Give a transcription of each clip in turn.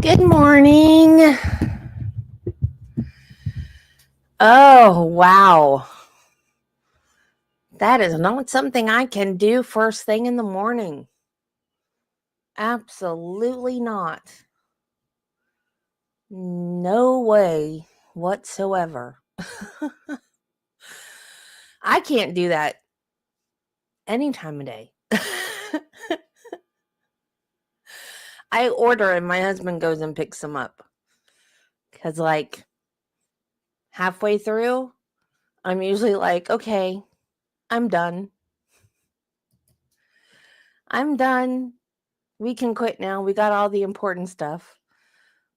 Good morning. Oh, wow. That is not something I can do first thing in the morning. Absolutely not. No way whatsoever. I can't do that any time of day. I order and my husband goes and picks them up. Because, halfway through, I'm usually like, okay, I'm done. I'm done. We can quit now. We got all the important stuff.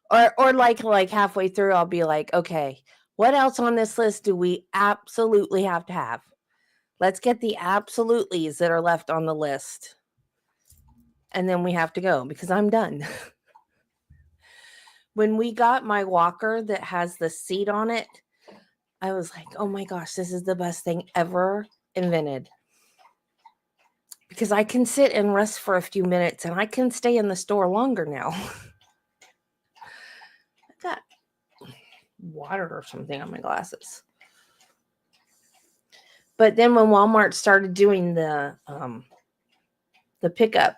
Or like halfway through, I'll be like, okay, what else on this list do we absolutely have to have? Let's get the absolutely's that are left on the list. And then we have to go because I'm done. When we got my walker that has the seat on it, I was like, oh my gosh, this is the best thing ever invented. Because I can sit and rest for a few minutes and I can stay in the store longer now. I got water or something on my glasses. But then when Walmart started doing the pickup,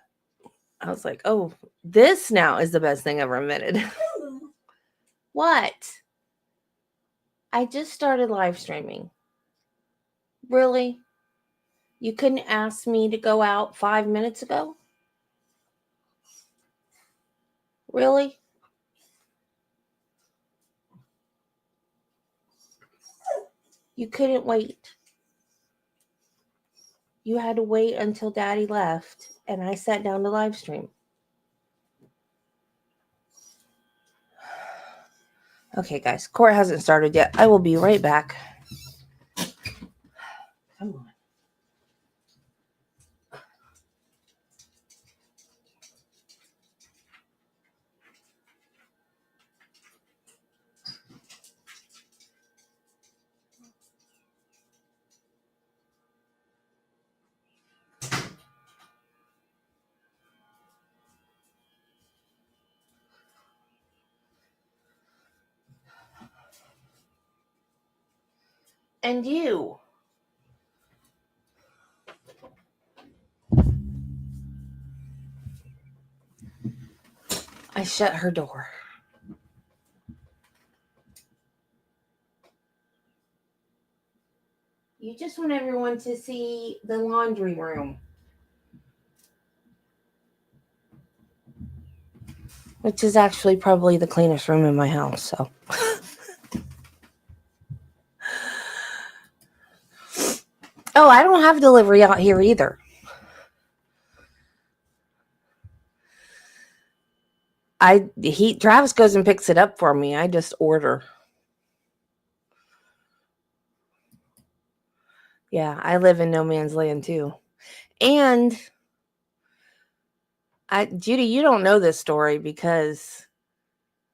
I was like, oh, this now is the best thing ever invented. What? I just started live streaming. Really? You couldn't ask me to go out 5 minutes ago? Really? You couldn't wait. You had to wait until Daddy left, and I sat down to live stream. Okay, guys, court hasn't started yet. I will be right back. Come on. And you. I shut her door. You just want everyone to see the laundry room. Which is actually probably the cleanest room in my house, so. Oh, I don't have delivery out here either. Travis goes and picks it up for me. I just order. Yeah, I live in no man's land too. And Judy, you don't know this story because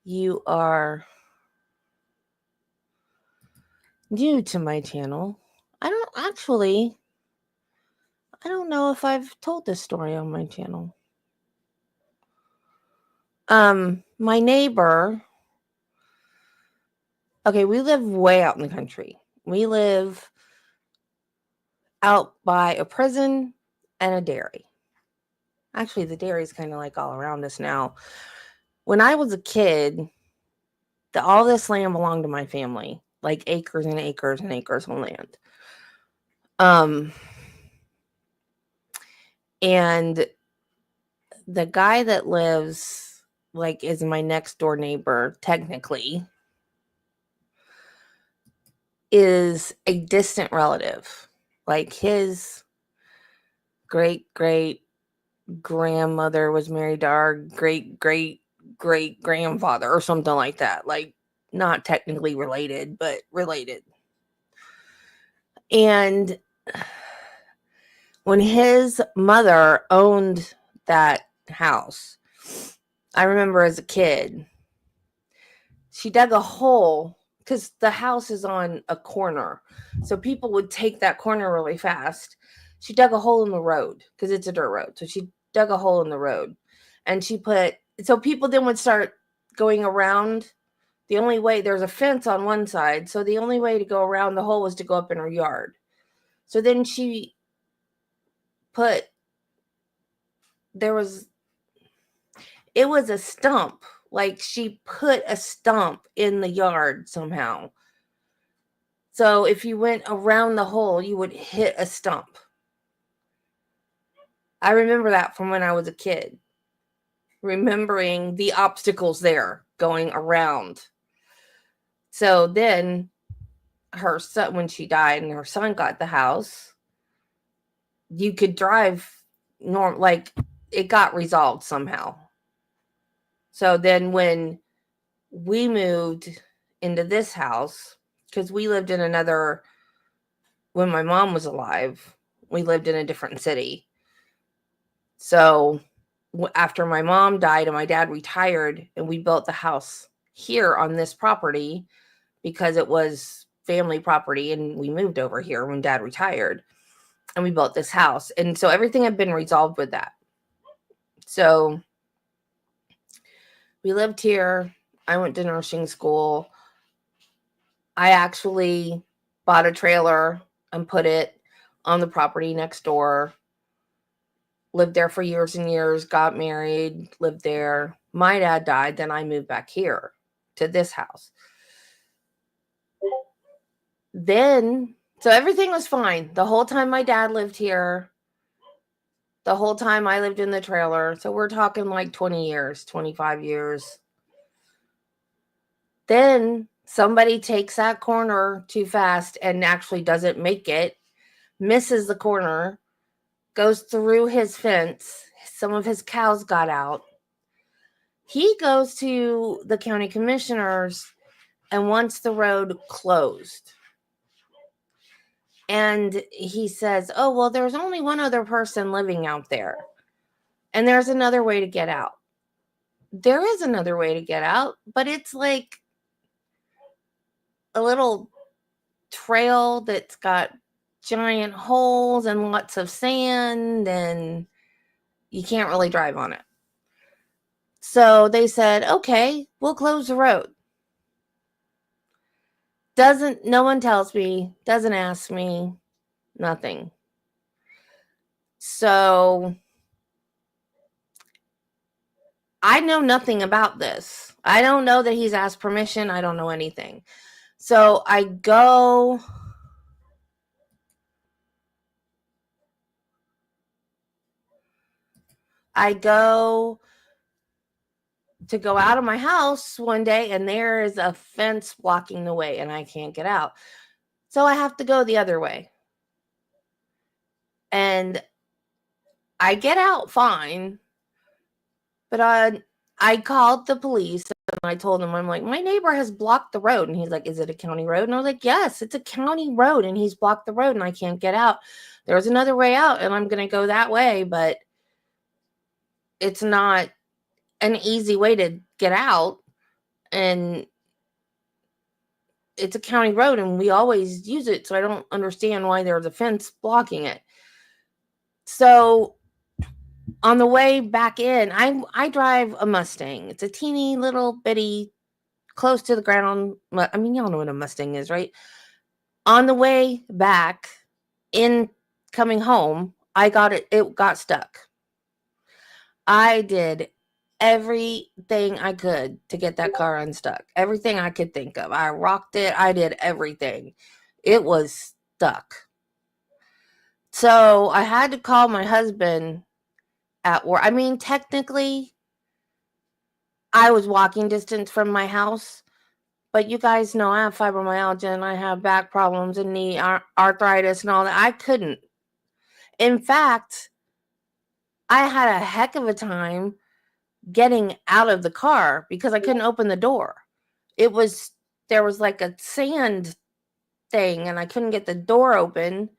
you are new to my channel. I don't know if I've told this story on my channel. My neighbor, okay, we live way out in the country. We live out by a prison and a dairy. Actually, the dairy is kind of like all around us now. When I was a kid, all this land belonged to my family, like acres and acres and acres of land. And the guy that lives, is my next door neighbor, technically, is a distant relative. Like his great grandmother was married to our great grandfather or something like that. Like, not technically related, but related. And when his mother owned that house, I remember as a kid, she dug a hole because the house is on a corner. So people would take that corner really fast. She dug a hole in the road because it's a dirt road. So she dug a hole in the road and so people then would start going around. The only way, there's a fence on one side, so the only way to go around the hole was to go up in her yard. So then she put, it was a stump. Like she put a stump in the yard somehow. So if you went around the hole, you would hit a stump. I remember that from when I was a kid. Remembering the obstacles there going around. So then her son, when she died and her son got the house, you could drive like it got resolved somehow. So then when we moved into this house, because we lived in another, when my mom was alive, we lived in a different city. So after my mom died and my dad retired and we built the house here on this property because it was family property, and we moved over here when dad retired and we built this house. And so everything had been resolved with that. So we lived here. I went to nursing school. I actually bought a trailer and put it on the property next door. Lived there for years and years, got married, lived there. My dad died, then I moved back here to this house. Then, so everything was fine. The whole time my dad lived here, the whole time I lived in the trailer. So we're talking like 20 years, 25 years. Then somebody takes that corner too fast and actually doesn't make it, misses the corner, goes through his fence. Some of his cows got out. He goes to the county commissioners and wants the road closed. And he says, oh, well, there's only one other person living out there. And there's another way to get out. There is another way to get out, but it's like a little trail that's got giant holes and lots of sand, and you can't really drive on it. So they said, okay, we'll close the road. No one tells me, doesn't ask me, nothing. So I know nothing about this. I don't know that he's asked permission. I don't know anything. So I go to go out of my house one day, and there is a fence blocking the way, and I can't get out. So I have to go the other way. And I get out fine, but I called the police and I told them, I'm like, my neighbor has blocked the road. And he's like, is it a county road? And I was like, yes, it's a county road, and he's blocked the road and I can't get out. There's another way out and I'm going to go that way, but it's not an easy way to get out. And it's a county road and we always use it. So I don't understand why there's a fence blocking it. So on the way back in, I drive a Mustang. It's a teeny little bitty, close to the ground. I mean, y'all know what a Mustang is, right? On the way back, in coming home, it got stuck. I did everything I could to get that car unstuck. Everything I could think of. I rocked it. I did everything. It was stuck. So I had to call my husband at work. I mean, technically, I was walking distance from my house, but you guys know I have fibromyalgia and I have back problems and knee arthritis and all that. I couldn't. In fact, I had a heck of a time getting out of the car because I couldn't open the door. There was like a sand thing and I couldn't get the door open,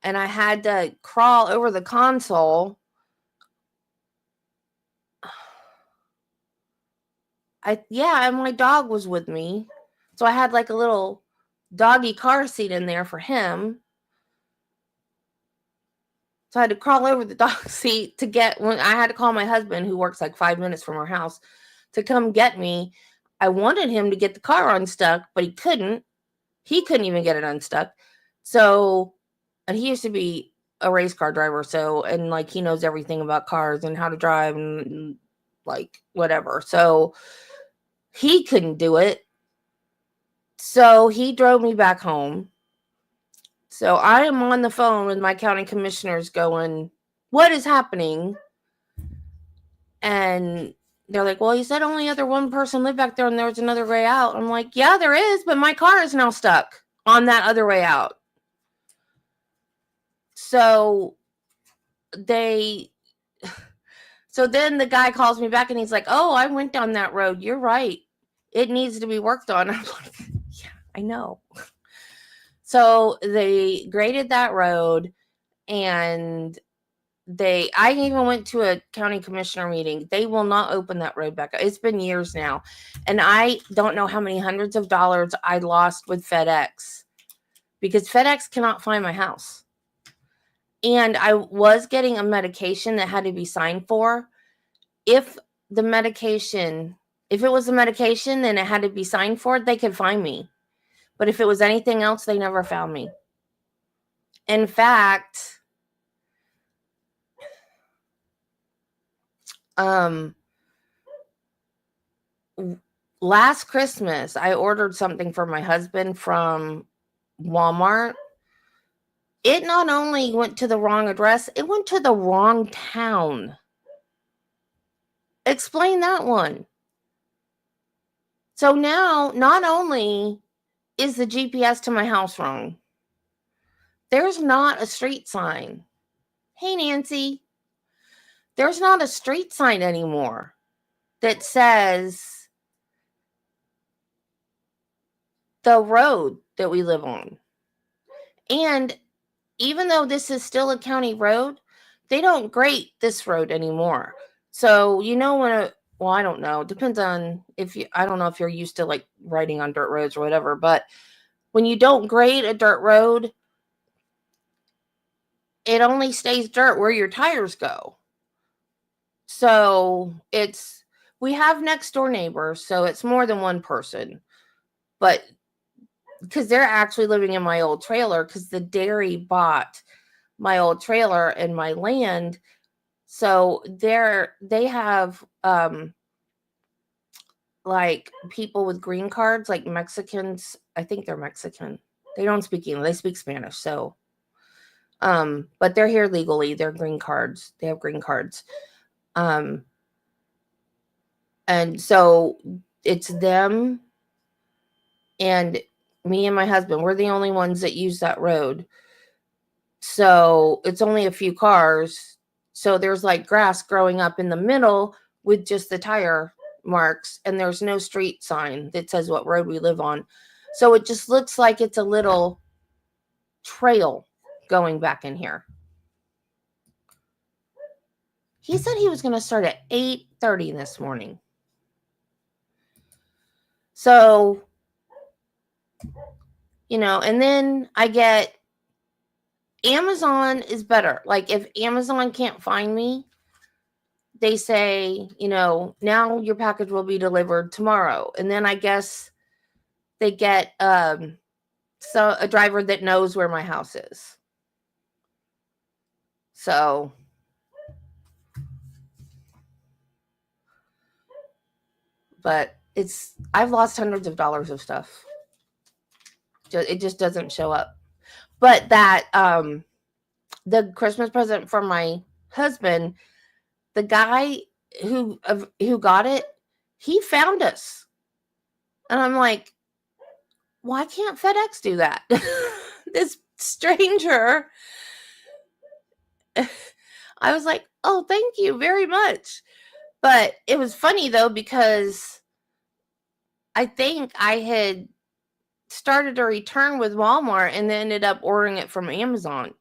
and I had to crawl over the console. And my dog was with me. So I had like a little doggy car seat in there for him. So I had to crawl over the dog seat when I had to call my husband, who works like 5 minutes from our house, to come get me. I wanted him to get the car unstuck, but he couldn't. He couldn't even get it unstuck. So, and he used to be a race car driver. So, and like he knows everything about cars and how to drive and like whatever. So he couldn't do it. So he drove me back home. So I am on the phone with my county commissioners going, what is happening? And they're like, well, you said only other one person lived back there and there was another way out. I'm like, yeah, there is, but my car is now stuck on that other way out. So then the guy calls me back and he's like, oh, I went down that road. You're right. It needs to be worked on. I'm like, yeah, I know. So they graded that road, and I even went to a county commissioner meeting. They will not open that road back up. It's been years now. And I don't know how many hundreds of dollars I lost with FedEx because FedEx cannot find my house. And I was getting a medication that had to be signed for. If it was a medication, then it had to be signed for, they could find me. But if it was anything else, they never found me. In fact, last Christmas, I ordered something for my husband from Walmart. It not only went to the wrong address, it went to the wrong town. Explain that one. So now, not only is the GPS to my house wrong, there's not a street sign. Hey, Nancy. There's not a street sign anymore that says the road that we live on. And even though this is still a county road, they don't grade this road anymore. So, you know, I don't know. It depends on I don't know if you're used to like riding on dirt roads or whatever, but when you don't grade a dirt road, it only stays dirt where your tires go. So we have next door neighbors, so it's more than one person. But because they're actually living in my old trailer, because the dairy bought my old trailer and my land. So they have like people with green cards, like Mexicans. I think they're Mexican. They don't speak English, they speak Spanish. So but they're here legally. They're green cards. They have green cards. And so it's them and me and my husband. We're the only ones that use that road. So it's only a few cars. So there's like grass growing up in the middle with just the tire marks, and there's no street sign that says what road we live on. So it just looks like it's a little trail going back in here. He said he was going to start at 8:30 this morning. So, you know, and then I get Amazon is better. Like if Amazon can't find me, they say, you know, now your package will be delivered tomorrow. And then I guess they get a driver that knows where my house is. So but I've lost hundreds of dollars of stuff. It just doesn't show up. But that the Christmas present for my husband, the guy who got it, he found us. And I'm like, why can't FedEx do that? This stranger. I was like, oh, thank you very much. But it was funny though, because I think I had started a return with Walmart and then ended up ordering it from Amazon,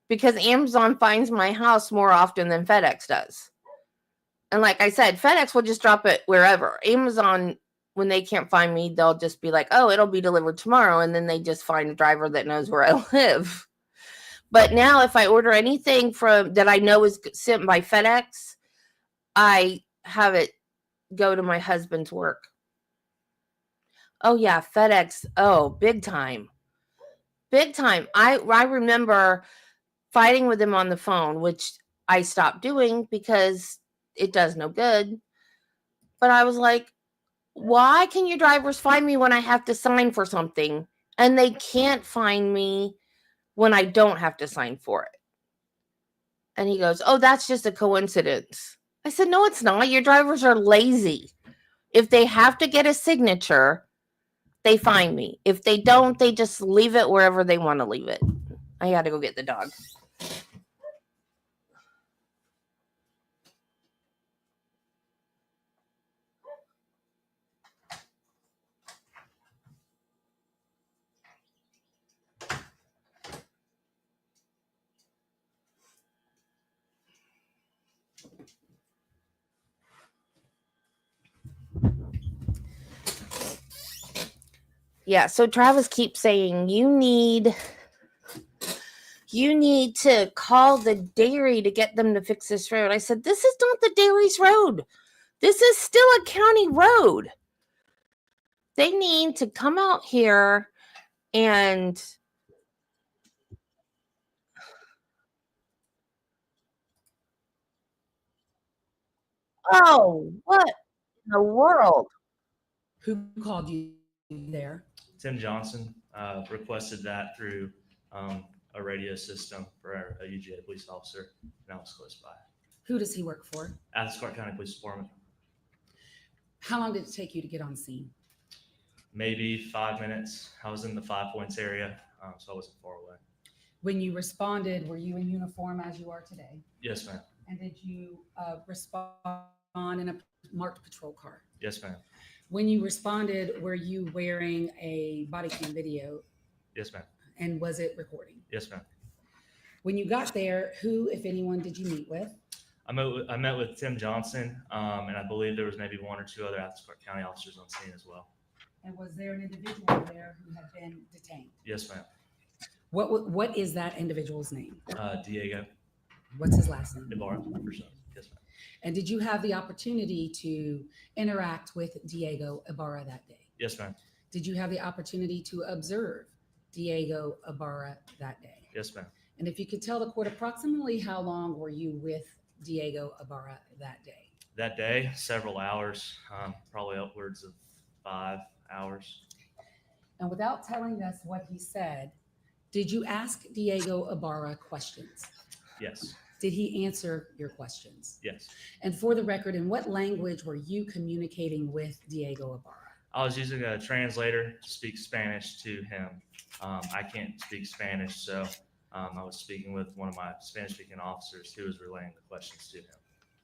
because Amazon finds my house more often than FedEx does. And like I said, FedEx will just drop it wherever. Amazon, when they can't find me, they'll just be like, oh, it'll be delivered tomorrow. And then they just find a driver that knows where I live. But now if I order anything that I know is sent by FedEx, I have it go to my husband's work. Oh yeah, FedEx. Oh, big time. Big time. I remember fighting with him on the phone, which I stopped doing because it does no good. But I was like, why can you drivers find me when I have to sign for something and they can't find me when I don't have to sign for it? And he goes, oh, that's just a coincidence. I said, no, it's not. Your drivers are lazy. If they have to get a signature, they find me. If they don't, they just leave it wherever they want to leave it. I had to go get the dog. Yeah, so Travis keeps saying you need to call the dairy to get them to fix this road. I said, this is not the dairy's road. This is still a county road. They need to come out here and oh, what in the world? Who called you there? Tim Johnson requested that through a radio system for a UGA police officer, and I was close by. Who does he work for? Athens County Police Department. How long did it take you to get on scene? Maybe 5 minutes. I was in the 5 Points area, so I wasn't far away. When you responded, were you in uniform as you are today? Yes, ma'am. And did you respond in a marked patrol car? Yes, ma'am. When you responded, were you wearing a body cam video? Yes, ma'am. And was it recording? Yes, ma'am. When you got there, who, if anyone, did you meet with? I met with Tim Johnson, and I believe there was maybe 1 or 2 other Athens County officers on scene as well. And was there an individual there who had been detained? Yes, ma'am. What is that individual's name? Diego What's his last name? Ibarra. Yes, ma'am. And did you have the opportunity to interact with Diego Ibarra that day? Yes, ma'am. Did you have the opportunity to observe Diego Ibarra that day? Yes, ma'am. And if you could tell the court approximately how long were you with Diego Ibarra that day? That day, several hours, probably upwards of 5 hours. And without telling us what he said, did you ask Diego Ibarra questions? Yes. Did he answer your questions? Yes. And for the record, in what language were you communicating with Diego Ibarra? I was using a translator to speak Spanish to him. I can't speak Spanish, so I was speaking with one of my Spanish-speaking officers who was relaying the questions to him.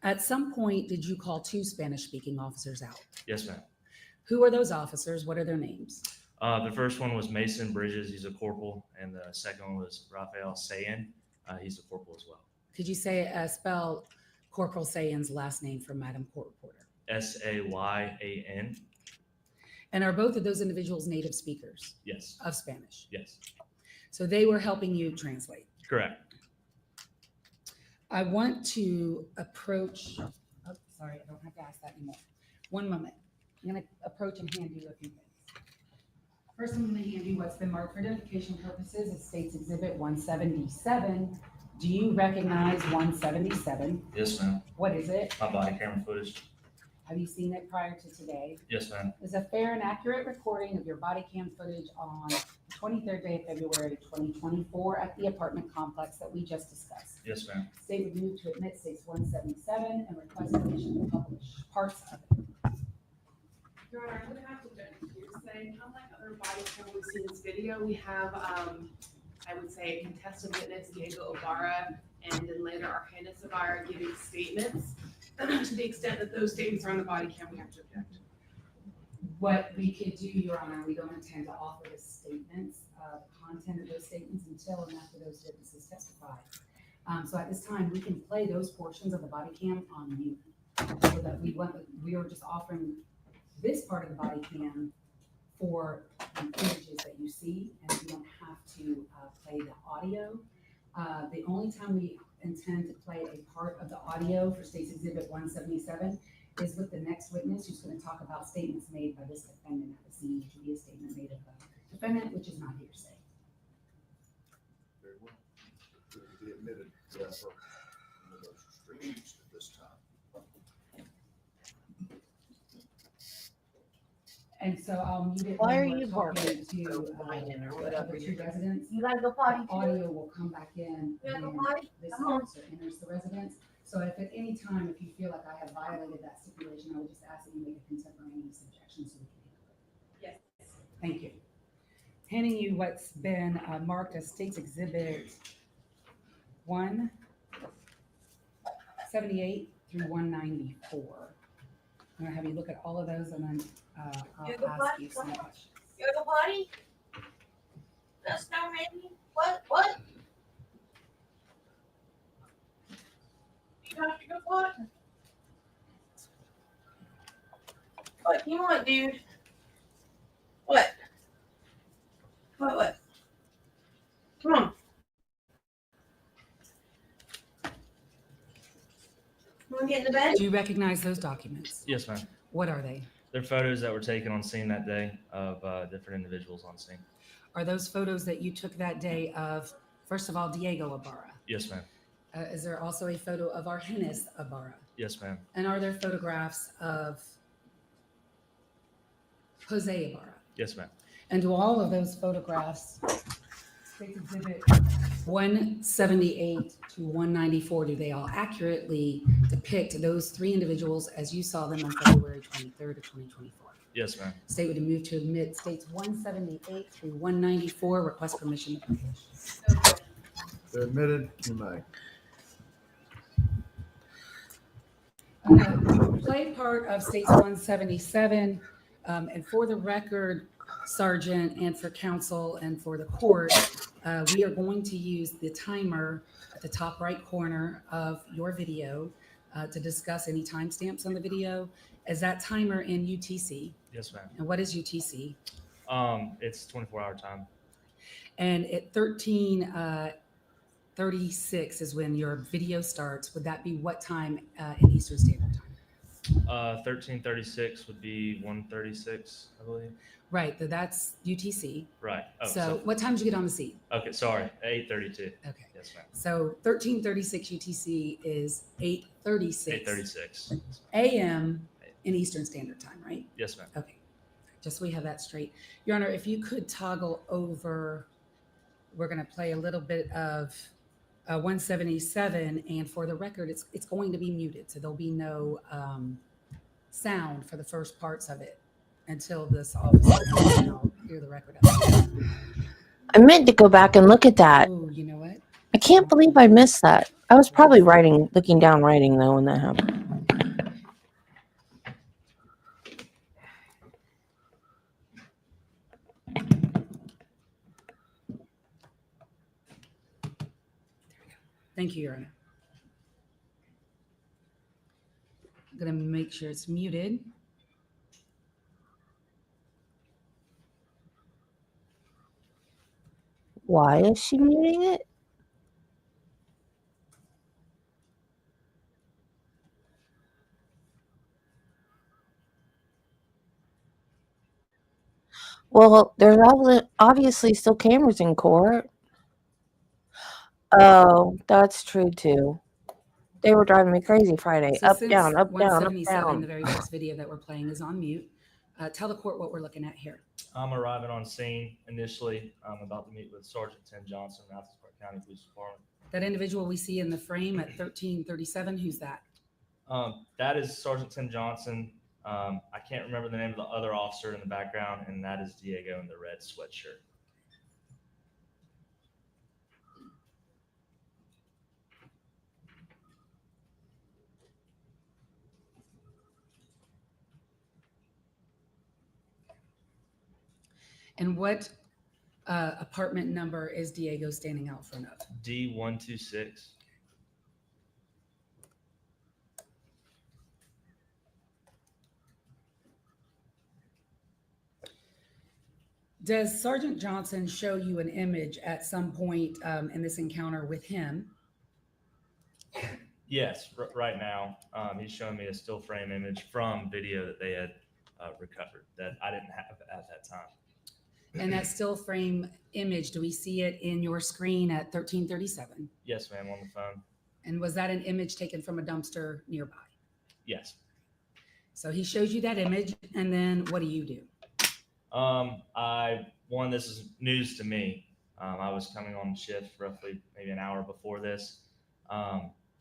At some point, did you call 2 Spanish-speaking officers out? Yes, ma'am. Who are those officers? What are their names? The first one was Mason Bridges. He's a corporal. And the second one was Rafael Sayan. He's a corporal as well. Could you spell Corporal Sayan's last name for Madam Court Reporter? Sayan. And are both of those individuals native speakers? Yes. Of Spanish? Yes. So they were helping you translate? Correct. I want to approach, oh, sorry, I don't have to ask that anymore. One moment. I'm going to approach and hand you a few things. First, I'm going to hand you what's been marked for identification purposes. It states Exhibit 177. Do you recognize 177? Yes, ma'am. What is it? My body camera footage. Have you seen it prior to today? Yes, ma'am. Is a fair and accurate recording of your body cam footage on the 23rd day of February 2024 at the apartment complex that we just discussed. Yes, ma'am. State would move to admit states 177 and request permission to publish parts of it. Your Honor, I would have to judge hearsay. Unlike other body cam we've seen in this video, we have, I would say, a contested witness, Diego Ibarra, and then later Argenis Ibarra giving statements. To the extent that those statements are on the body cam, we have to object. What we could do, Your Honor, we don't intend to offer the statements, the content of those statements until and after those witnesses testify. So at this time, we can play those portions of the body cam on mute, so that we are just offering this part of the body cam for the images that you see, and we don't have to play the audio. The only time we intend to play a part of the audio for State's Exhibit 177 is with the next witness who's going to talk about statements made by this defendant at the scene, which will be a statement made of the defendant, which is not hearsay. Very well. It will be admitted for that purpose under those restrictions at this time. And so I'll mute it. Why when are we're you talking barking? to Whining or the whatever other you're two residents? You gotta go potty too? Audio will come back in You gotta go when potty? this Come on. officer enters the residence. So if at any time, if you feel like I have violated that stipulation, I would just ask that you make a contemporaneous objection so we can handle it. Yes. Thank you. Handing you what's been marked as State's Exhibit 178 through 194. I'm gonna have you look at all of those and then I'll ask you some questions. You gotta go potty? That's no maybe. What? You have to go potty? What you want, dude? What? What? Come on. You wanna get in the bed? Do you recognize those documents? Yes, ma'am. What are they? They're photos that were taken on scene that day of different individuals on scene. Are those photos that you took that day of, first of all, Diego Ibarra? Yes, ma'am. Is there also a photo of Argenis Ibarra? Yes, ma'am. And are there photographs of Jose Ibarra? Yes, ma'am. And do all of those photographs, State's Exhibit 178 to 194, do they all accurately depict those three individuals as you saw them on February 23rd of 2024? Yes, ma'am. State would move to admit States 178 through 194. Request permission to publish. They're admitted, you may. I'm going to play part of States 177. And for the record, Sergeant, and for counsel and for the court, we are going to use the timer at the top right corner of your video to discuss any timestamps on the video. Is that timer in UTC? Yes, ma'am. And what is UTC? It's 24-hour time. And at 13:36 is when your video starts. Would that be what time in Eastern Standard Time? 13:36 would be 1:36, I believe. Right, that's UTC. Right. Oh, So what time did you get on the scene? okay, sorry, 8:32. Okay. Yes, ma'am. So 13:36 UTC is 8:36 8:36. a.m. in Eastern Standard Time, right? Yes, ma'am. Okay. Just so we have that straight. Your Honor, if you could toggle over, we're going to play a little bit of 177. And for the record, it's going to be muted. So there'll be no sound for the first parts of it until this officer and I'll hear the record of it. I meant to go back and look at that. Oh, you know what? I can't believe I missed that. I was probably looking down writing though when that happened. Thank you, Your Honor. I'm going to make sure it's muted. Why is she muting it? Well, there's obviously still cameras in court. Oh, that's true too. They were driving me crazy Friday. So Up, since down, up, down, up, 177, down. the very first video that we're playing is on mute. Tell the court what we're looking at here. I'm arriving on scene initially. I'm about to meet with Sergeant Tim Johnson, Athens County Police Department. That individual we see in the frame at 1337, who's that? That is Sergeant Tim Johnson. I can't remember the name of the other officer in the background, and that is Diego in the red sweatshirt. And what apartment number is Diego standing out front of? D126. Does Sergeant Johnson show you an image at some point in this encounter with him? Yes, right now, he's showing me a still frame image from video that they had recovered that I didn't have at that time. And that still frame image, do we see it in your screen at 1337? Yes, ma'am, on the phone. And was that an image taken from a dumpster nearby? Yes. So he shows you that image, and then what do you do? This is news to me. I was coming on shift roughly maybe an hour before this.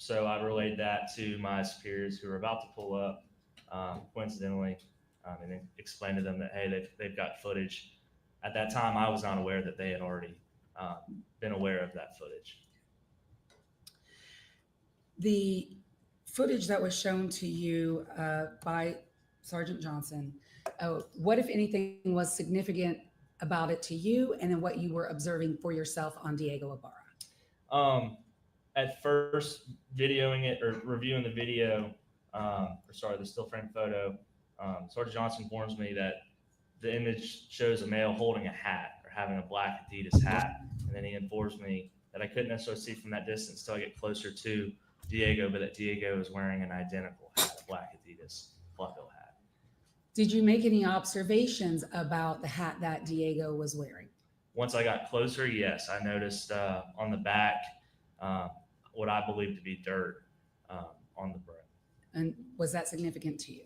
So I relayed that to my superiors who were about to pull up, coincidentally, and then explained to them that, hey, they've got footage. At that time, I was not aware that they had already been aware of that footage. The footage that was shown to you by Sergeant Johnson, what, if anything, was significant about it to you, and then what you were observing for yourself on Diego Ibarra? At first, videoing it or reviewing the video, the still frame photo, Sergeant Johnson informs me that the image shows a male holding a hat or having a black Adidas hat. And then he informs me that I couldn't necessarily see from that distance until I get closer to Diego, but that Diego is wearing an identical hat, a black Adidas fluffo hat. Did you make any observations about the hat that Diego was wearing? Once I got closer, yes, I noticed on the back what I believe to be dirt on the brim. And was that significant to you?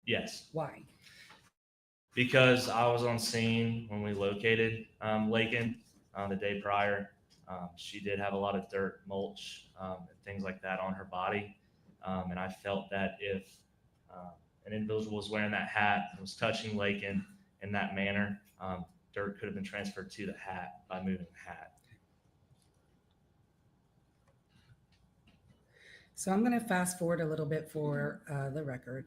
Yes. Why? Because I was on scene when we located Laken the day prior. She did have a lot of dirt, mulch, and things like that on her body. And I felt that if an individual was wearing that hat and was touching Laken in that manner, dirt could have been transferred to the hat by moving the hat. So I'm going to fast forward a little bit for the record.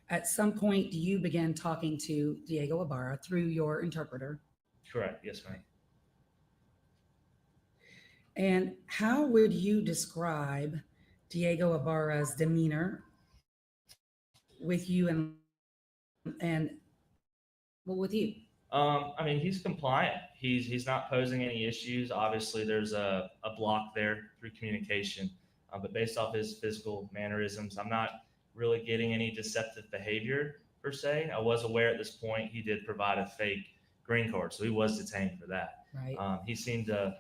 At some point, do you begin talking to Diego Ibarra through your interpreter? Correct. Yes, ma'am. And how would you describe Diego Ibarra's demeanor with you and with you? I mean, he's compliant. He's not posing any issues. Obviously, there's a block there through communication, but based off his physical mannerisms, I'm not really getting any deceptive behavior per se. I was aware at this point he did provide a fake green card, so he was detained for that. Right. He seemed to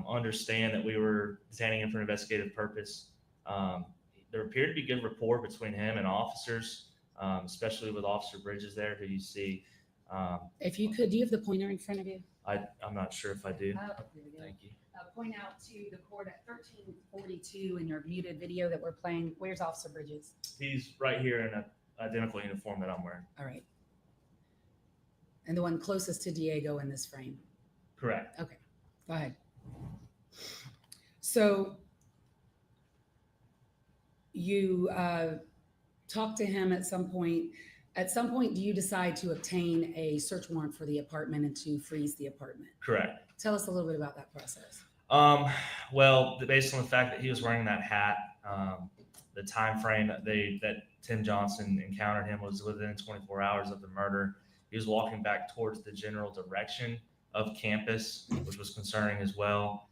understand that we were detaining him for an investigative purpose. There appeared to be good rapport between him and officers, especially with Officer Bridges there, who you see. If you could, do you have the pointer in front of you? I'm not sure if I do. There we go. Thank you. Point out to the court at 1342 in your muted video that we're playing. Where's Officer Bridges? He's right here in an identical uniform that I'm wearing. All right. And the one closest to Diego in this frame. Correct. Okay, go ahead. So you talk to him at some point. At some point, do you decide to obtain a search warrant for the apartment and to freeze the apartment? Correct. Tell us a little bit about that process. Well, based on the fact that he was wearing that hat, the time frame that Tim Johnson encountered him was within 24 hours of the murder. He was walking back towards the general direction of campus, which was concerning as well.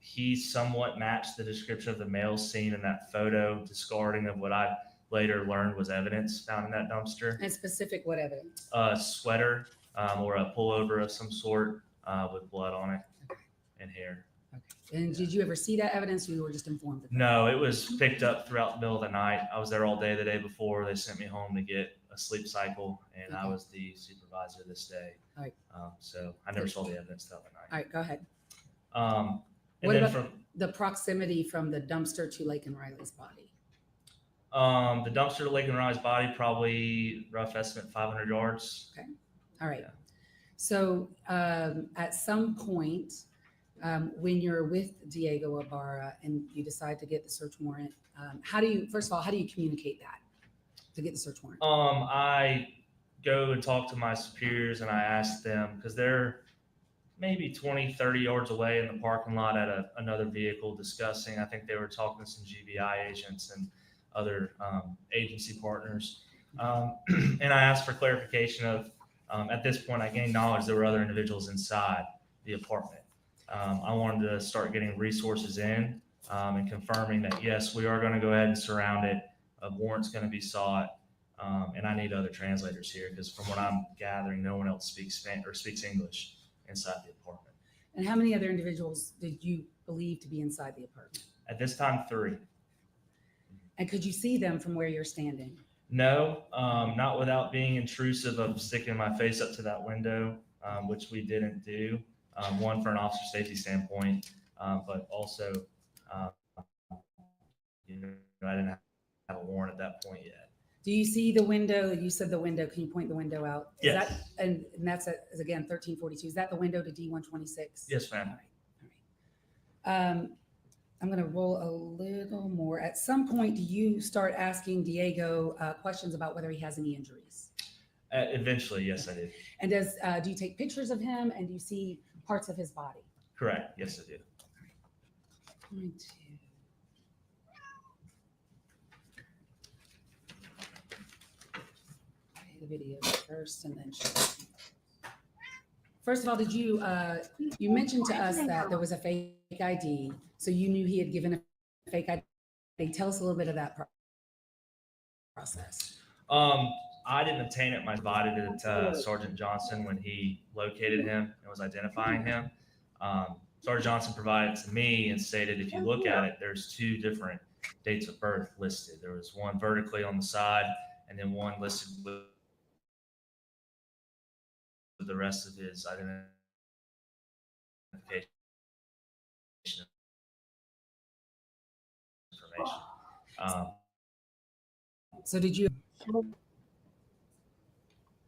He somewhat matched the description of the male seen in that photo, discarding of what I later learned was evidence found in that dumpster. And specific what evidence? A sweater or a pullover of some sort with blood on it and hair. Okay. And did you ever see that evidence, or you were just informed of that? No, it was picked up throughout the middle of the night. I was there all day the day before. They sent me home to get a sleep cycle, and I was the supervisor this day. All right. So I never saw the evidence the other night. All right, go ahead. And What then about the proximity from the dumpster to Laken Riley's body? the dumpster to Laken Riley's body, probably rough estimate 500 yards. Okay. All right. Yeah. So at some point, when you're with Diego Ibarra and you decide to get the search warrant, first of all, how do you communicate that to get the search warrant? I go and talk to my superiors and I ask them, because they're maybe 20, 30 yards away in the parking lot at another vehicle discussing. I think they were talking to some GBI agents and other agency partners. And I asked for clarification of, at this point, I gained knowledge there were other individuals inside the apartment. I wanted to start getting resources in and confirming that, yes, we are going to go ahead and surround it. A warrant's going to be sought. And I need other translators here because from what I'm gathering, no one else speaks Spanish or speaks English inside the apartment. And how many other individuals did you believe to be inside the apartment? At this time, 3. And could you see them from where you're standing? No, not without being intrusive of sticking my face up to that window, which we didn't do. One, for an officer safety standpoint, but also, I didn't have a warrant at that point yet. Do you see the window? You said the window. Can you point the window out? Is Yes. that, and that's again 1342. Is that the window to D126? Yes, ma'am. All right. I'm going to roll a little more. At some point, do you start asking Diego questions about whether he has any injuries? Eventually, yes, I did. And do you take pictures of him and do you see parts of his body? Correct. Yes, I did. Going to play the video first and then show it. First of all, did you mentioned to us that there was a fake ID, so you knew he had given a fake ID. Tell us a little bit of that process. I didn't obtain it. I provided it to Sergeant Johnson when he located him and was identifying him. Sergeant Johnson provided it to me and stated, if you look at it, there's 2 different dates of birth listed. There was one vertically on the side and then one listed with the rest of his identification information. So did you? I'm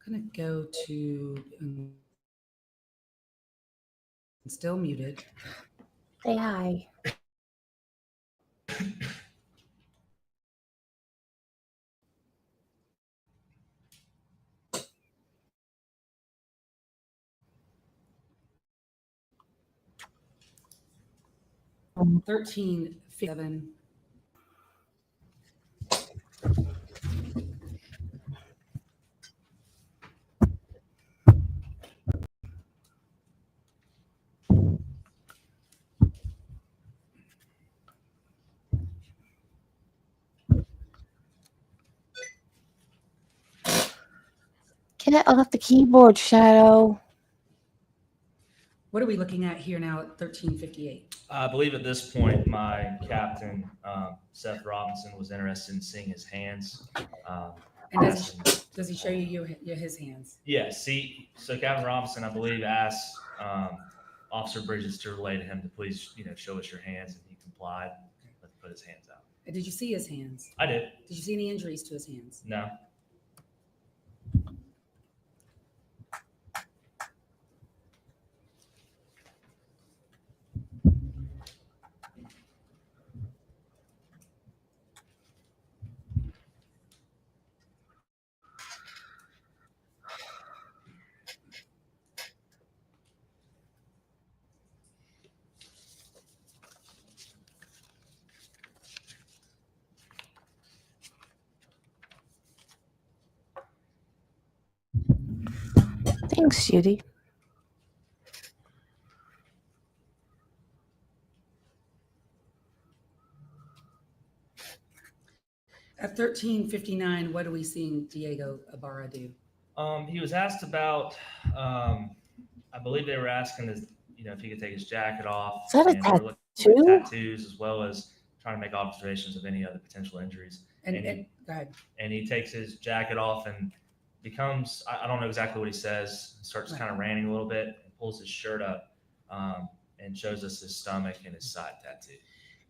gonna go to still muted. Say hi. Um, 13:07. Get off the keyboard, Shadow. What are we looking at here now at 13:58? I believe at this point, my captain, Seth Robinson, was interested in seeing his hands. And does he show you his hands? Yes. So Captain Robinson, I believe, asked Officer Bridges to relay to him to please, show us your hands, and he complied. Let's put his hands out. And did you see his hands? I did. Did you see any injuries to his hands? No. Thanks, Judy. At 13:59, what are we seeing Diego Ibarra do? He was asked about, I believe they were asking if he could take his jacket off. Is that a and they were looking at tattoos, as well as trying to make observations of any other potential injuries. And go ahead. And he takes his jacket off and becomes, I don't know exactly what he says, starts kind of ranting a little bit, and pulls his shirt up and shows us his stomach and his side tattoo.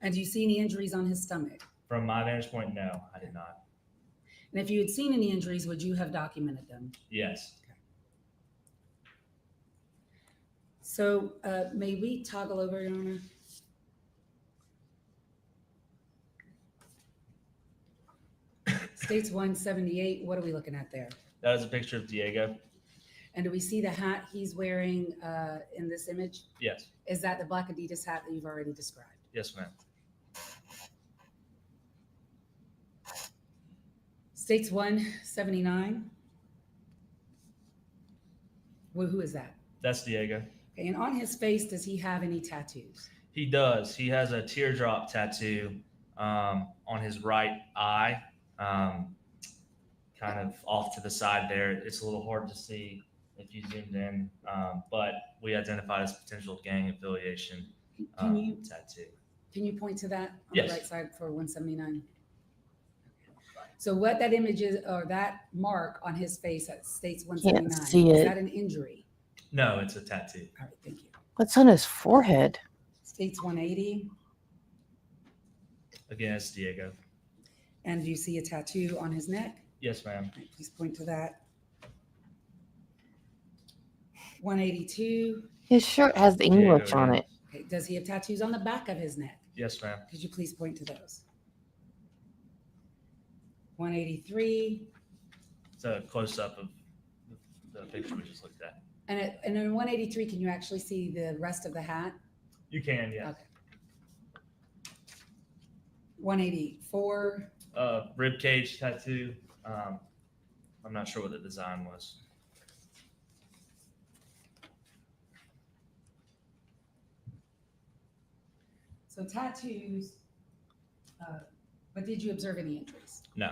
And do you see any injuries on his stomach? From my vantage point, no, I did not. And if you had seen any injuries, would you have documented them? Yes. So may we toggle over, Your Honor? States 178, what are we looking at there? That is a picture of Diego. And do we see the hat he's wearing in this image? Yes. Is that the black Adidas hat that you've already described? Yes, ma'am. States 179. Well, who is that? That's Diego. Okay, and on his face, does he have any tattoos? He does. He has a teardrop tattoo on his right eye, kind of off to the side there. It's a little hard to see if you zoomed in, but we identified as potential gang affiliation Can you tattoo. can you point to that on Yes. the right side for 179? So what that image is, or that mark on his face that states 179, see is it. that an injury? No, it's a tattoo. All right, thank you. What's on his forehead? States 180, Again, it's Diego. and do you see a tattoo on his neck? Yes, ma'am. All right, please point to that. 182. His shirt has English Diego on again. it. Okay, does he have tattoos on the back of his neck? Yes, ma'am. Could you please point to those? 183. It's a close up of the picture we just looked at. And in 183, can you actually see the rest of the hat? You can, yeah. Okay. 184. Rib cage tattoo. I'm not sure what the design was. So tattoos, but did you observe any injuries? No.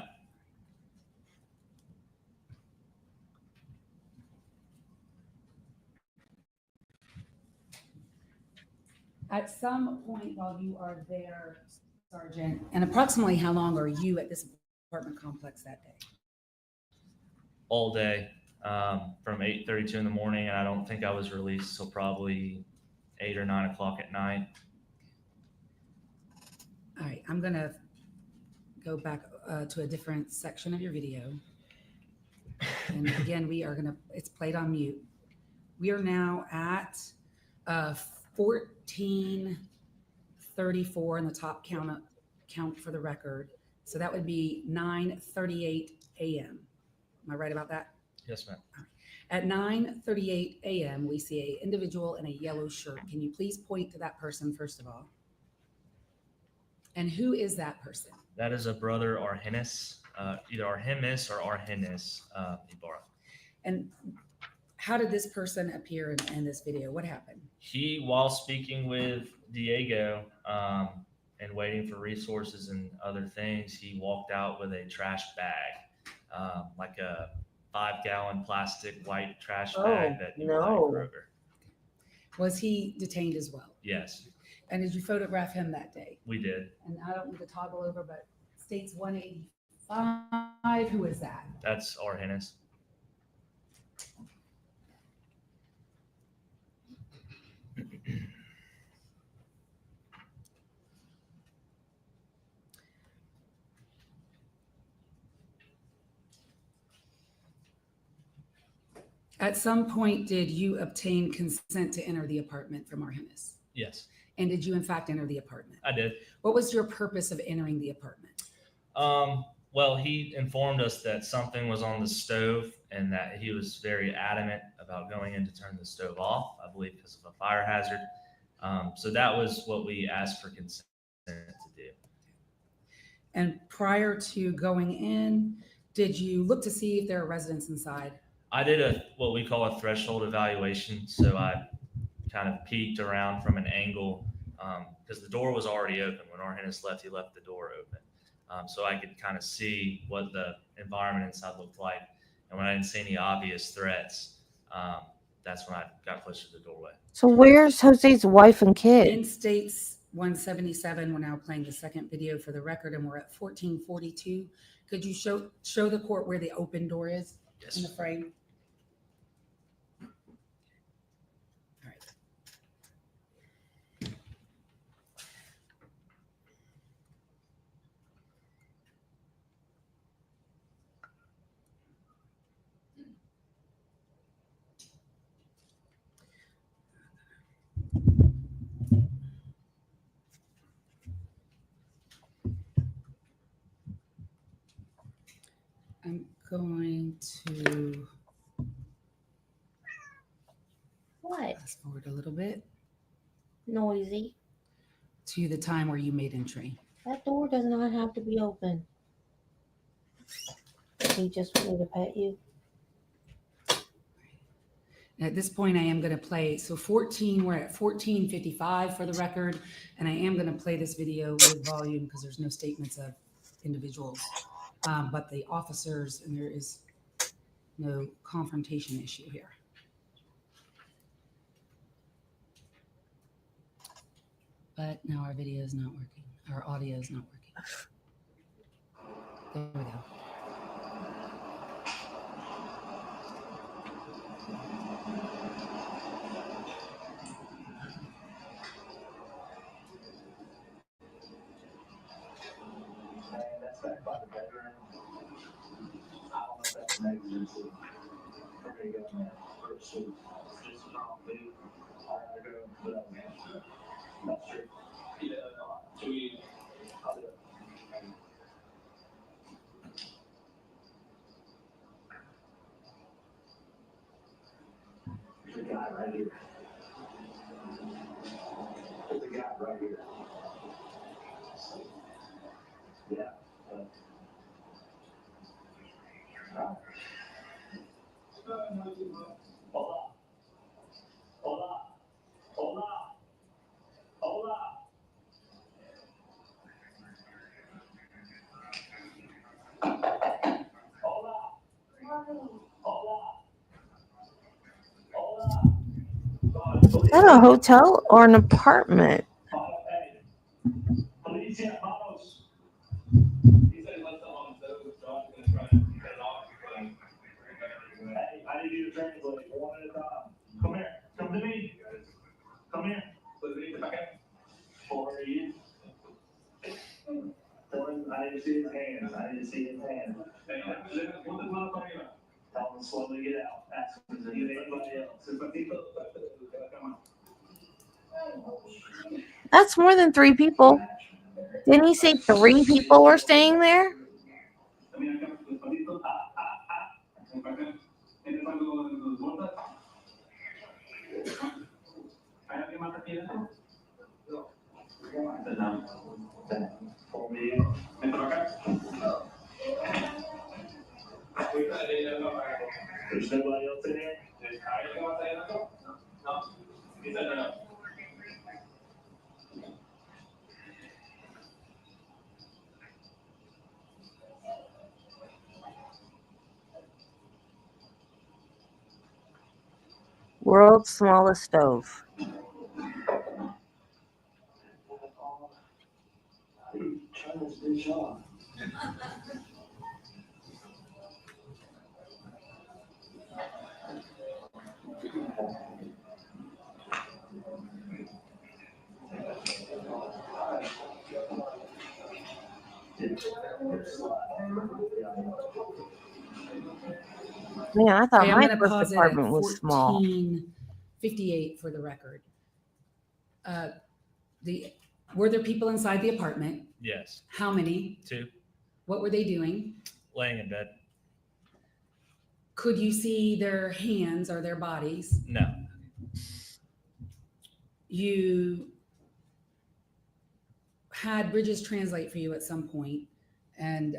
At some point while you are there, Sergeant, and approximately how long are you at this apartment complex that day? All day, from 8:32 in the morning, and I don't think I was released till probably 8 or 9 o'clock at night. All right, I'm gonna go back to a different section of your video. And again, it's played on mute. We are now at 14:34 in the top count for the record. So that would be 9:38 a.m. Am I right about that? Yes, ma'am. At 9:38 a.m., we see an individual in a yellow shirt. Can you please point to that person first of all? And who is that person? That is a brother Arhenis, either Arhemis or Arhenis Ibarra. And how did this person appear in this video? What happened? He, while speaking with Diego and waiting for resources and other things, he walked out with a trash bag, like a 5-gallon plastic white trash bag that you buy at Kroger. Was he detained as well? Yes, And did you photograph him that day? we did. And I don't need to toggle over, but states 185. Who is that? That's Arhenis. At some point, did you obtain consent to enter the apartment from Arhenis? Yes, And did you in fact enter the apartment? I did. What was your purpose of entering the apartment? Well, he informed us that something was on the stove and that he was very adamant about going in to turn the stove off, I believe because of a fire hazard. So that was what we asked for consent to do. And prior to going in, did you look to see if there are residents inside? I did what we call a threshold evaluation. So I kind of peeked around from an angle because the door was already open. When Arhenis left, he left the door open. So I could kind of see what the environment inside looked like. And when I didn't see any obvious threats, that's when I got closer to the doorway. So where's Jose's wife and In kid? states 177, we're now playing the second video for the record, and we're at 14:42. Could you show the court where the open door is in the Yes. frame? All right. I'm going to What? fast forward a little bit Noisy. to the time where you made entry. That door does not have to be open. He just wanted to pet you. At this point, I am going to play. So 14, we're at 14:55 for the record. And I am going to play this video with volume because there's no statements of individuals, but the officers, and there is no confrontation issue here. But now our video is not working. Our audio is not working. There we go. That's back by the bedroom. I don't know if that's negligence. We're gonna go in there first. So just probably, I gotta go, but I'm not sure. Yeah, so I'll do it. There's a guy right here. There's a guy right here. Yeah. Hola. Hola. Hola. Hola. Hola. Hola. Hola. Is that a hotel or an apartment? Hey. Policia, vamos. He said he left them on the stove, so I'm gonna try and cut it off. Hey, I need you to translate one at a time. Come here. Come to me. Come here. For you. I need to see his hands. I need to see his hands. Tell him to slowly get out. Ask him to get anybody else. That's more than 3 people. Didn't he say 3 people were staying there? There's nobody else in here? No. He said no. World's smallest stove. Turn this bitch off. Man, I thought Okay, I'm my going to first pause it at apartment was small. 14:58 for the record. Were there people inside the apartment? Yes. How many? 2. What were they doing? Laying in bed. Could you see their hands or their bodies? No. You had Bridges translate for you at some point, and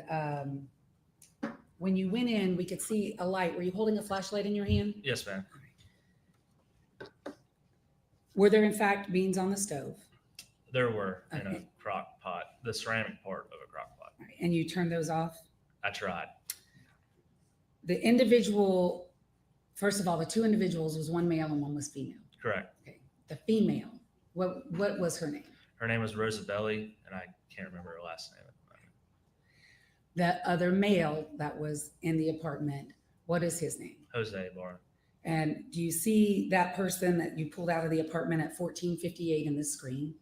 when you went in, we could see a light. Were you holding a flashlight in your hand? Yes, ma'am. Were there in fact beans on the stove? There were in a Okay. crock pot, the ceramic part of a crock pot. All right, and you turned those off? I tried. The individual, first of all, the 2 individuals was one male and one was female. Correct. Okay. The female, what was her name? Her name was Rosabelli, and I can't remember her last name at the moment. The other male that was in the apartment, what is his name? Jose Ibarra. And do you see that person that you pulled out of the apartment at 14:58 in this screen?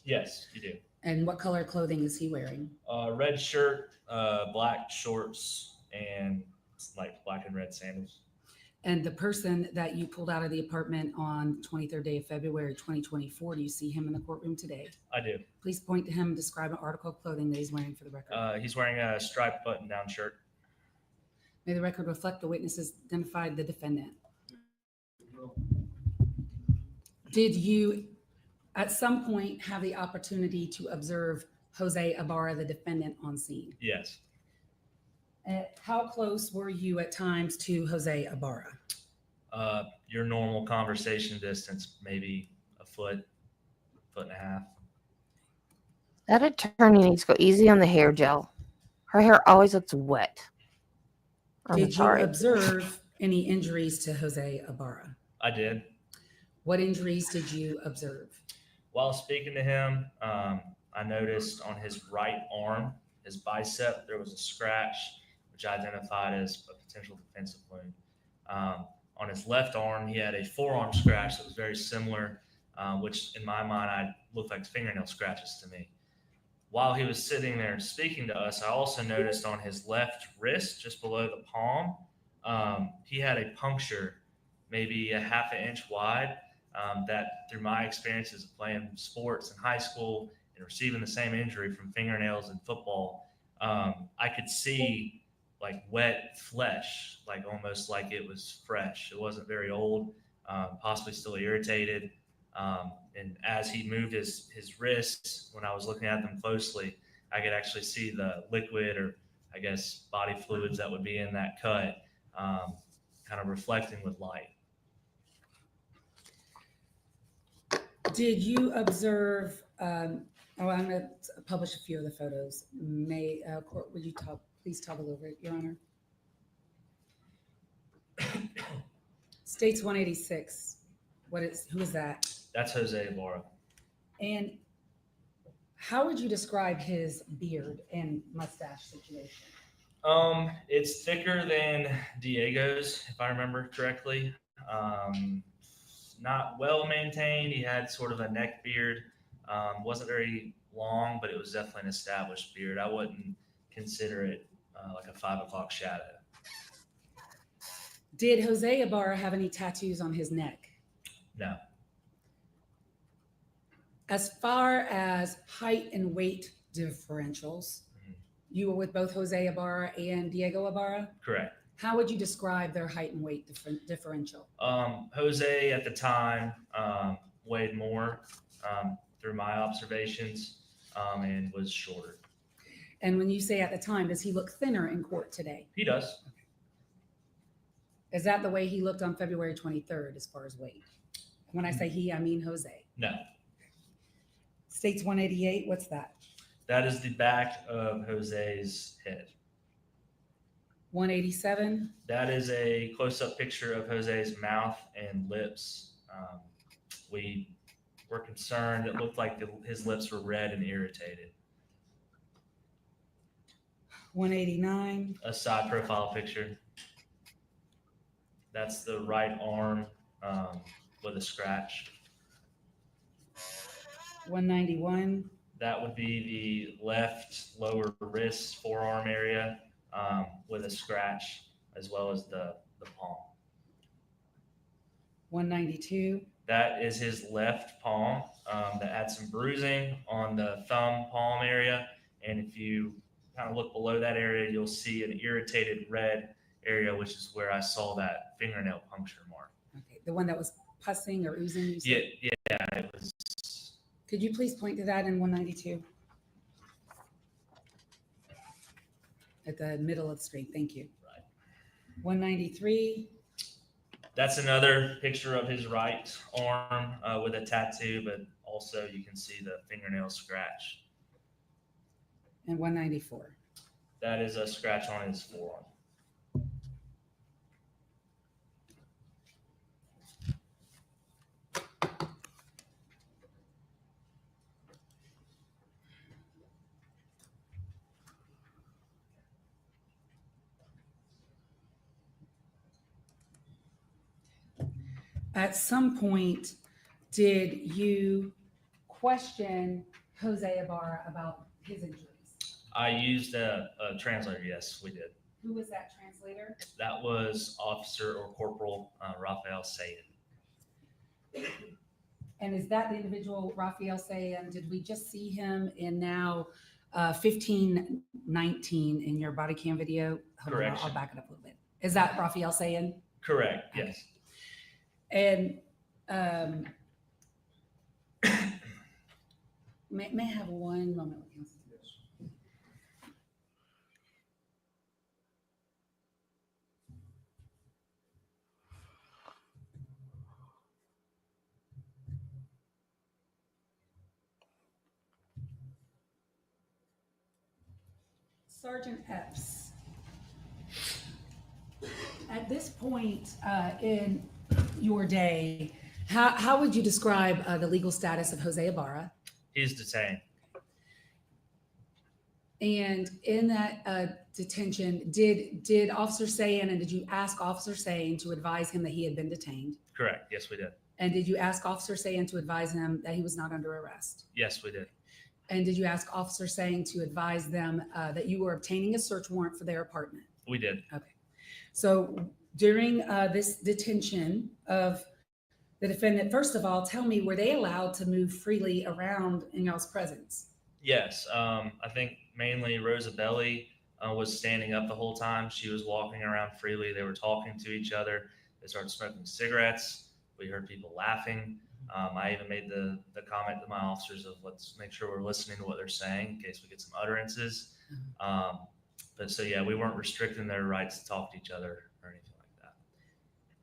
Yes, you do. And what color clothing is he wearing? Red shirt, black shorts, and like black and red sandals. And the person that you pulled out of the apartment on 23rd day of February 2024, do you see him in the courtroom today? I do. Please point to him and describe an article of clothing that he's wearing for the record. He's wearing a striped button-down shirt. May the record reflect the witnesses identified the defendant. Did you at some point have the opportunity to observe Jose Ibarra, the defendant, on scene? Yes. How close were you at times to Jose Ibarra? Your normal conversation distance, maybe a foot, foot and a half. That attorney needs to go easy on the hair gel. Her hair always looks wet. I'm Did you sorry. observe any injuries to Jose Ibarra? I did. What injuries did you observe? While speaking to him, I noticed on his right arm, his bicep, there was a scratch, which I identified as a potential defensive wound. On his left arm, he had a forearm scratch that was very similar, which in my mind, looked like fingernail scratches to me. While he was sitting there speaking to us, I also noticed on his left wrist, just below the palm, he had a puncture, maybe a half an inch wide, that through my experiences of playing sports in high school and receiving the same injury from fingernails in football, I could see like wet flesh, like almost like it was fresh. It wasn't very old, possibly still irritated. And as he moved his wrists, when I was looking at them closely, I could actually see the liquid, or I guess body fluids that would be in that cut, kind of reflecting with light. Did you observe, I'm going to publish a few of the photos. Court, would you please toggle over it, Your Honor? States 186. Who is that? That's Jose Ibarra. And how would you describe his beard and mustache situation? It's thicker than Diego's, if I remember correctly. Not well maintained. He had sort of a neck beard. Wasn't very long, but it was definitely an established beard. I wouldn't consider it like a 5 o'clock shadow. Did Jose Ibarra have any tattoos on his neck? No. As far as height and weight differentials, you were with both Jose Ibarra and Diego Ibarra? Correct. How would you describe their height and weight differential? Jose at the time weighed more through my observations and was shorter. And when you say at the time, does he look thinner in court today? He does. Is that the way he looked on February 23rd as far as weight? When I say he, I mean Jose. No. States 188, what's that? That is the back of Jose's head. 187? That is a close-up picture of Jose's mouth and lips. We were concerned. It looked like his lips were red and irritated. 189? A side profile picture. That's the right arm with a scratch. 191? That would be the left lower wrist, forearm area with a scratch, as well as the palm. 192? That is his left palm that had some bruising on the thumb palm area. And if you kind of look below that area, you'll see an irritated red area, which is where I saw that fingernail puncture mark. Okay, the one that was pussing or oozing? You said? Yeah, it was. Could you please point to that in 192? At the middle of the screen, thank you. Right. 193? That's another picture of his right arm with a tattoo, but also you can see the fingernail scratch. And 194? That is a scratch on his forearm. At some point, did you question Jose Ibarra about his injuries? I used a translator. Yes, we did. Who was that translator? That was Officer or Corporal Rafael Sayed. And is that the individual, Rafael Sayan? Did we just see him in now 1519 in your body cam video? Hold on, Correction. I'll back it up a little bit. Is that Rafael Sayan? Correct. Yes. And may I have one moment? Sergeant Epps, at this point in your day, how would you describe the legal status of Jose Ibarra? He's detained. And in that detention, did Officer Sayin, and did you ask Officer Sayin to advise him that he had been detained? Correct. Yes, we did. And did you ask Officer Sayin to advise him that he was not under arrest? Yes, we did. And did you ask Officer Sayin to advise them that you were obtaining a search warrant for their apartment? We did. Okay. So during this detention of the defendant, first of all, tell me, were they allowed to move freely around in y'all's presence? Yes. I think mainly Rosabelli was standing up the whole time. She was walking around freely. They were talking to each other. They started smoking cigarettes. We heard people laughing. I even made the comment to my officers of let's make sure we're listening to what they're saying in case we get some utterances. But so, yeah, we weren't restricting their rights to talk to each other or anything like that.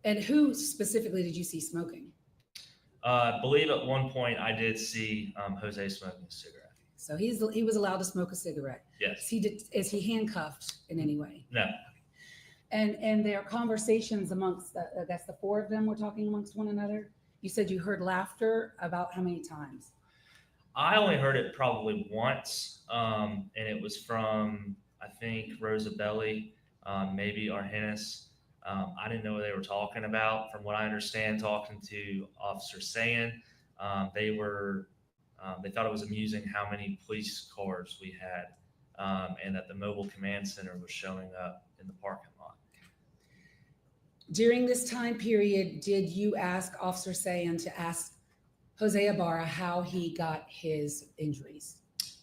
And who specifically did you see smoking? I believe at one point I did see Jose smoking a cigarette. So he was allowed to smoke a cigarette. Yes. Is he handcuffed in any way? No. And there are conversations amongst, I guess the four of them were talking amongst one another. You said you heard laughter about how many times? I only heard it probably once, and it was from, I think, Rosabelli, maybe Arhenis. I didn't know what they were talking about. From what I understand, talking to Officer Sayin, they thought it was amusing how many police cars we had, and that the mobile command center was showing up in the parking lot. During this time period, did you ask Officer Sayin to ask Jose Ibarra how he got his injuries?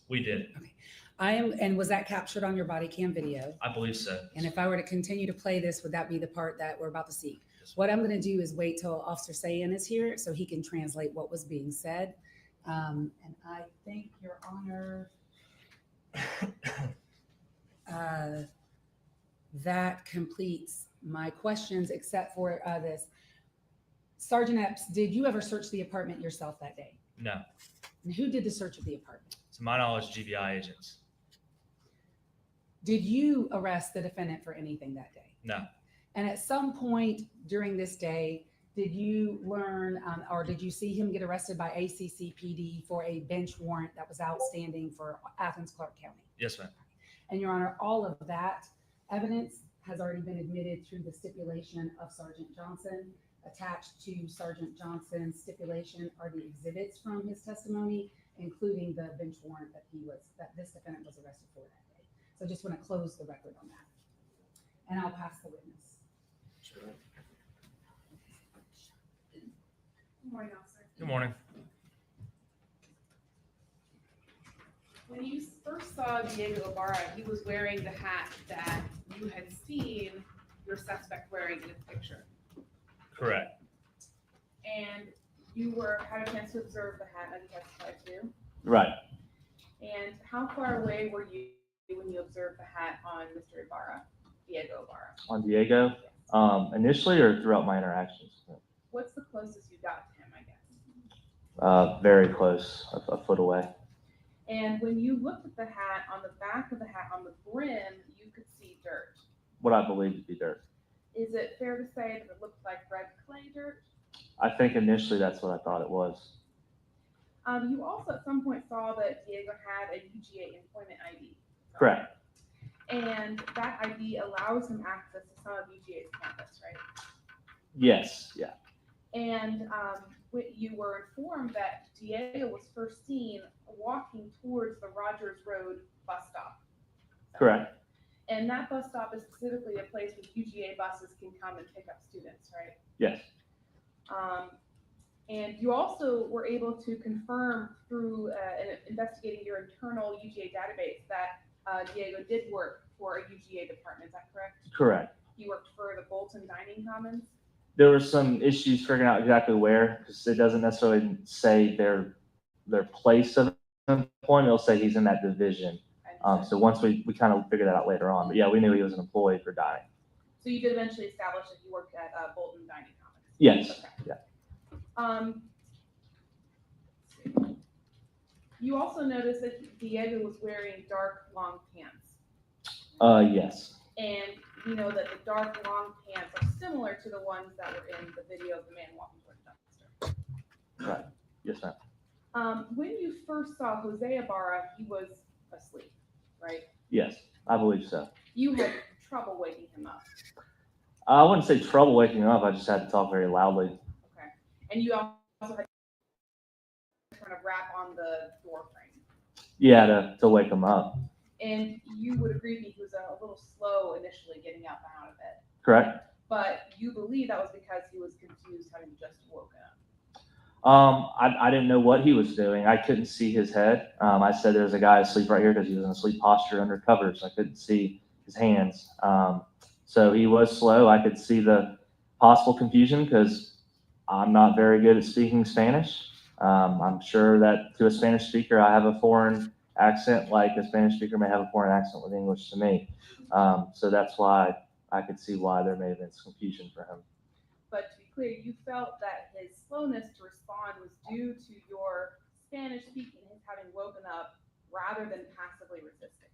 We did. Okay. And was that captured on your body cam video? I believe so. And if I were to continue to play this, would that be the part that we're about to see? What I'm going to do is wait till Officer Sayin is here so he can translate what was being said. And I think, Your Honor, that completes my questions except for this. Sergeant Epps, did you ever search the apartment yourself that day? No. And who did the search of the apartment? To my knowledge, GBI agents. Did you arrest the defendant for anything that day? No. And at some point during this day, did you learn or did you see him get arrested by ACCPD for a bench warrant that was outstanding for Athens, Clark County? Yes, ma'am. And Your Honor, all of that evidence has already been admitted through the stipulation of Sergeant Johnson. Attached to Sergeant Johnson's stipulation are the exhibits from his testimony, including the bench warrant that this defendant was arrested for that day. So I just want to close the record on that. And I'll pass the witness. Sure. Good morning, officer. Good morning. When you first saw Diego Ibarra, he was wearing the hat that you had seen your suspect wearing in the picture. Correct. And you had a chance to observe the hat as you testified to. Right. And how far away were you when you observed the hat on Mr. Ibarra, Diego Ibarra? On Diego, initially or throughout my interactions? What's the closest you got to him, I guess? Very close, a foot away. And when you looked at the hat, on the back of the hat, on the brim, you could see dirt. What I believe to be dirt. Is it fair to say that it looked like red clay dirt? I think initially that's what I thought it was. You also at some point saw that Diego had a UGA employment ID. Correct. And that ID allows him access to some of UGA's campus, right? Yes, yeah. And you were informed that Diego was first seen walking towards the Rogers Road bus stop. Correct. And that bus stop is specifically a place where UGA buses can come and pick up students, right? Yes. And you also were able to confirm through investigating your internal UGA database that Diego did work for a UGA department, is that correct? Correct. He worked for the Bolton Dining Commons? There were some issues figuring out exactly where, because it doesn't necessarily say their place of employment. It'll say he's in that division. So once we kind of figured that out later on, but yeah, we knew he was an employee for dining. So you did eventually establish that you worked at Bolton Dining Commons? Yes. Okay. Yeah. You also noticed that Diego was wearing dark, long pants. Yes. And we know that the dark long pants are similar to the ones that were in the video of the man walking toward the dumpster. Right. Yes, ma'am. When you first saw Jose Ibarra, he was asleep, right? Yes, I believe so. You had trouble waking him up. I wouldn't say trouble waking him up. I just had to talk very loudly. Okay. And you also had to kind of rap on the door frame. Yeah, to wake him up. And you would agree with me, he was a little slow initially getting up and out of bed. Correct. But you believe that was because he was confused having just woken up. I didn't know what he was doing. I couldn't see his head. I said there's a guy asleep right here because he was in a sleep posture under covers. I couldn't see his hands. So he was slow. I could see the possible confusion because I'm not very good at speaking Spanish. I'm sure that to a Spanish speaker, I have a foreign accent like a Spanish speaker may have a foreign accent with English to me. So that's why I could see why there may have been some confusion for him. But to be clear, you felt that his slowness to respond was due to your Spanish speaking, his having woken up rather than passively resisting.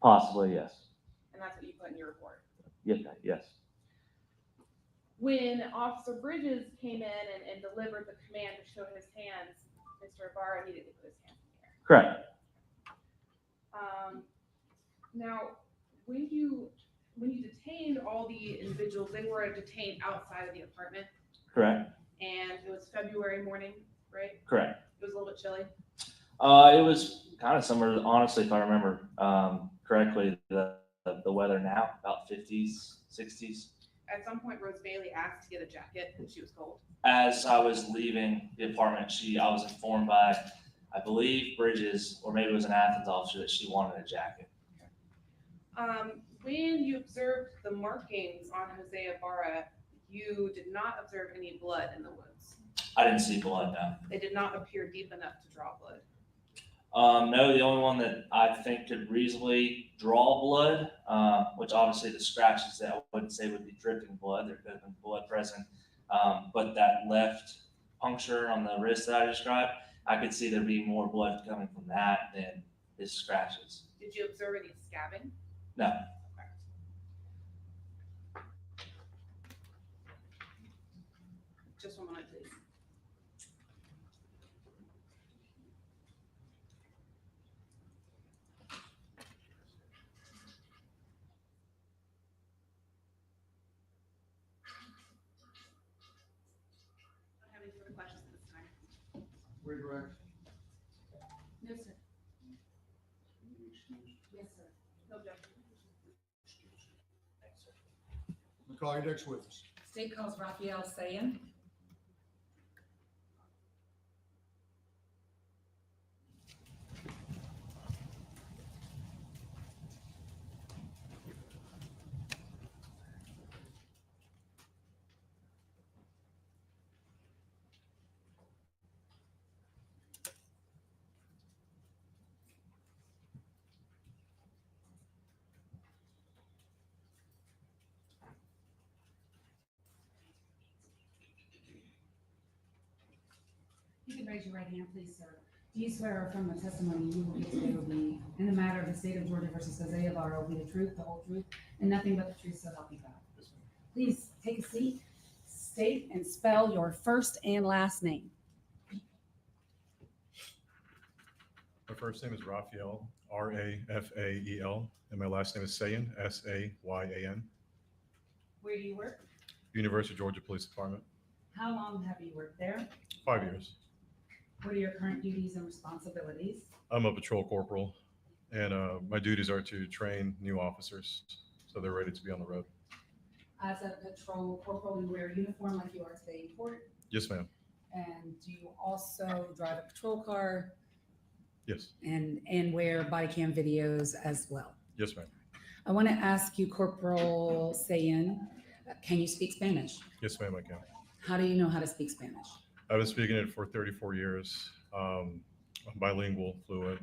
Possibly, yes. And that's what you put in your report. Yes. When Officer Bridges came in and delivered the command to show his hands, Mr. Ibarra immediately put his hands in the air. Correct. Now, when you detained all the individuals, they were detained outside of the apartment, Correct. and it was February morning, right? Correct. It was a little bit chilly. It was kind of summer, honestly, if I remember correctly. The weather now about 50s, 60s. At some point, Rose Bailey asked to get a jacket when she was cold. As I was leaving the apartment, I was informed by, I believe, Bridges, or maybe it was an Athens officer, that she wanted a jacket. When you observed the markings on Jose Ibarra, you did not observe any blood in the woods. I didn't see blood, no. They did not appear deep enough to draw blood. No, the only one that I think could reasonably draw blood, which obviously the scratches that I wouldn't say would be dripping blood, there could have been blood present, but that left puncture on the wrist that I described, I could see there being more blood coming from that than his scratches. Did you observe any scabbing? No. Just one moment, please. I don't have any further questions at this time. Redirect. No, sir. Yes, sir. No objection. Call your next witness. State calls Raphael Sayin. You can raise your right hand, please, sir. Do you swear or affirm the testimony you will give today will be, in the matter of the state of Georgia versus Jose Ibarra, will be the truth, the whole truth, and nothing but the truth, so help you God? Please take a seat, state and spell your first and last name. My first name is Raphael, Rafael, and my last name is Sayan, Sayan. Where do you work? University of Georgia Police Department, How long have you worked there? 5 years. What are your current duties and responsibilities? I'm a patrol corporal, and my duties are to train new officers so they're ready to be on the road. As a patrol corporal, you wear a uniform like you are today in court, Yes, ma'am. and do you also drive a patrol car Yes. and wear body cam videos as well? Yes, ma'am. I want to ask you, Corporal Sayin, can you speak Spanish? Yes, ma'am, I can. How do you know how to speak Spanish? I've been speaking it for 34 years. I'm bilingual, fluent.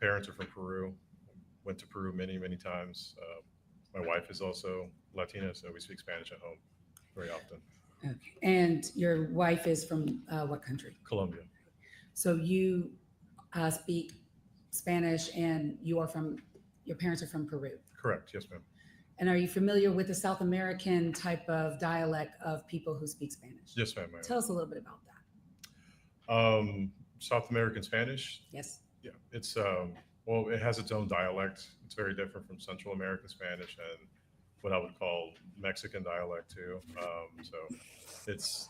Parents are from Peru. Went to Peru many, many times. My wife is also Latina, so we speak Spanish at home very often. Okay. And your wife is from what country? Colombia. So you speak Spanish and you are from your parents are from Peru. Correct. Yes, ma'am. And are you familiar with the South American type of dialect of people who speak Spanish? Yes, ma'am. I am. Tell us a little bit about that. South American Spanish. Yes. Yeah, it's well, it has its own dialect. It's very different from Central American Spanish and what I would call Mexican dialect too. So it's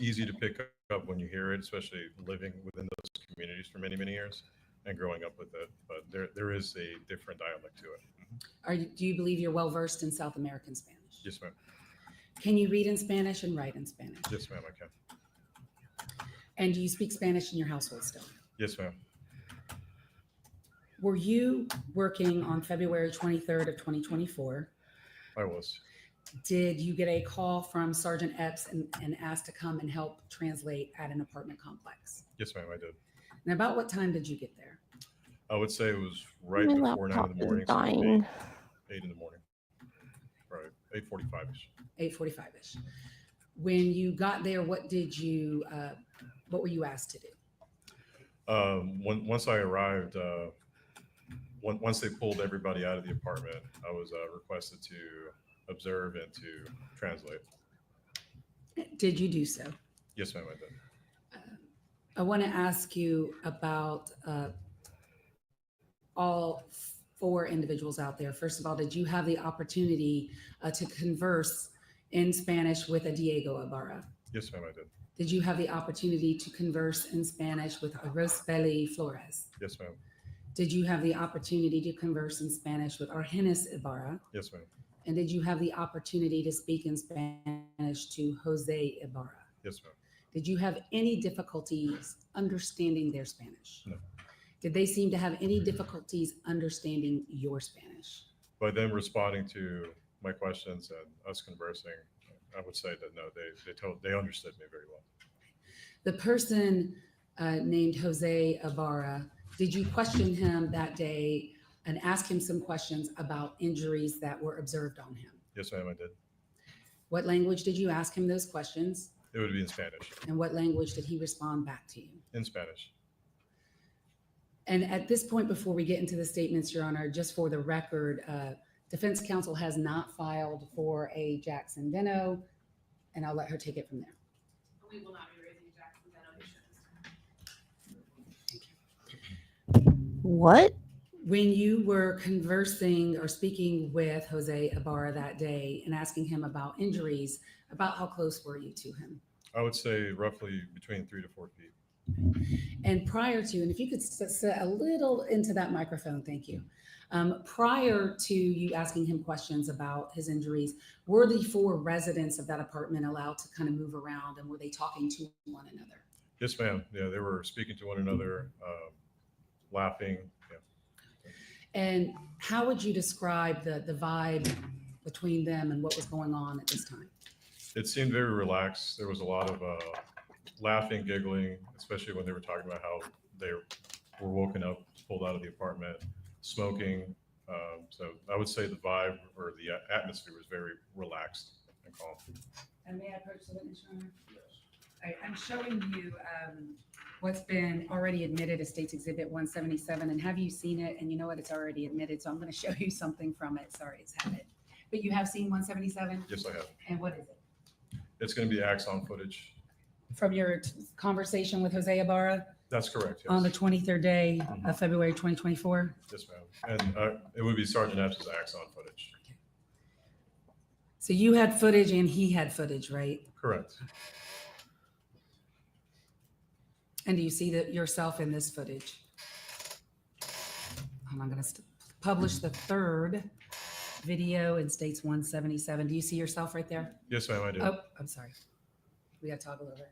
easy to pick up when you hear it, especially living within those communities for many, many years and growing up with it. But there is a different dialect to it. Do you believe you're well versed in South American Spanish? Yes, ma'am. Can you read in Spanish and write in Spanish? Yes, ma'am. I can. And do you speak Spanish in your household still? Yes, ma'am. Were you working on February 23rd of 2024? I was. Did you get a call from Sergeant Epps and asked to come and help translate at an apartment complex? Yes, ma'am. I did. And about what time did you get there? I would say it was right My before 9 in laptop the is morning. So dying. 8 in the morning. Right. 8:45ish. 8:45ish. When you got there, what were you asked to do? Once I arrived, once they pulled everybody out of the apartment, I was requested to observe and to translate. Did you do so? Yes, ma'am, I did. I want to ask you about all 4 individuals out there. First of all, did you have the opportunity to converse in Spanish with a Diego Ibarra? Yes, ma'am, I did. Did you have the opportunity to converse in Spanish with Rosbeli Flores? Yes, ma'am. Did you have the opportunity to converse in Spanish with Argenis Ibarra? Yes, ma'am. And did you have the opportunity to speak in Spanish to Jose Ibarra? Yes, ma'am. Did you have any difficulties understanding their Spanish? No. Did they seem to have any difficulties understanding your Spanish? By them responding to my questions and us conversing, I would say that no, they understood me very well. The person named Jose Ibarra, did you question him that day and ask him some questions about injuries that were observed on him? Yes, ma'am, I did. What language did you ask him those questions? It would be in Spanish. And what language did he respond back to you? In Spanish. And at this point, before we get into the statements, Your Honor, just for the record, defense counsel has not filed for a Jackson Deno, and I'll let her take it from there. We will not be raising Jackson Deno issue. What? When you were conversing or speaking with Jose Ibarra that day and asking him about injuries, about how close were you to him? I would say roughly between 3 to 4 feet. And prior to, and if you could sit a little into that microphone, thank you. Prior to you asking him questions about his injuries, were the 4 residents of that apartment allowed to kind of move around, and were they talking to one another? Yes, ma'am. Yeah, they were speaking to one another, laughing. Yeah. And how would you describe the vibe between them and what was going on at this time? It seemed very relaxed. There was a lot of laughing, giggling, especially when they were talking about how they were woken up, pulled out of the apartment, smoking. So I would say the vibe or the atmosphere was very relaxed and calm. And may I approach the witness, Your Honor? All right, I'm showing you what's been already admitted as State's Exhibit 177, and have you seen it? And you know what, it's already admitted, so I'm going to show you something from it. Sorry, it's had it. But you have seen 177? Yes, I have. And what is it? It's going to be axon footage. From your conversation with Jose Ibarra That's correct. Yes. on the 23rd day of February 2024? Yes, ma'am. And it would be Sergeant Epps' axon footage. So you had footage and he had footage, right? Correct. And do you see that yourself in this footage? I'm going to publish the 3rd video in States 177. Do you see yourself right there? Yes, ma'am, I do. Oh, I'm sorry. We got to toggle over.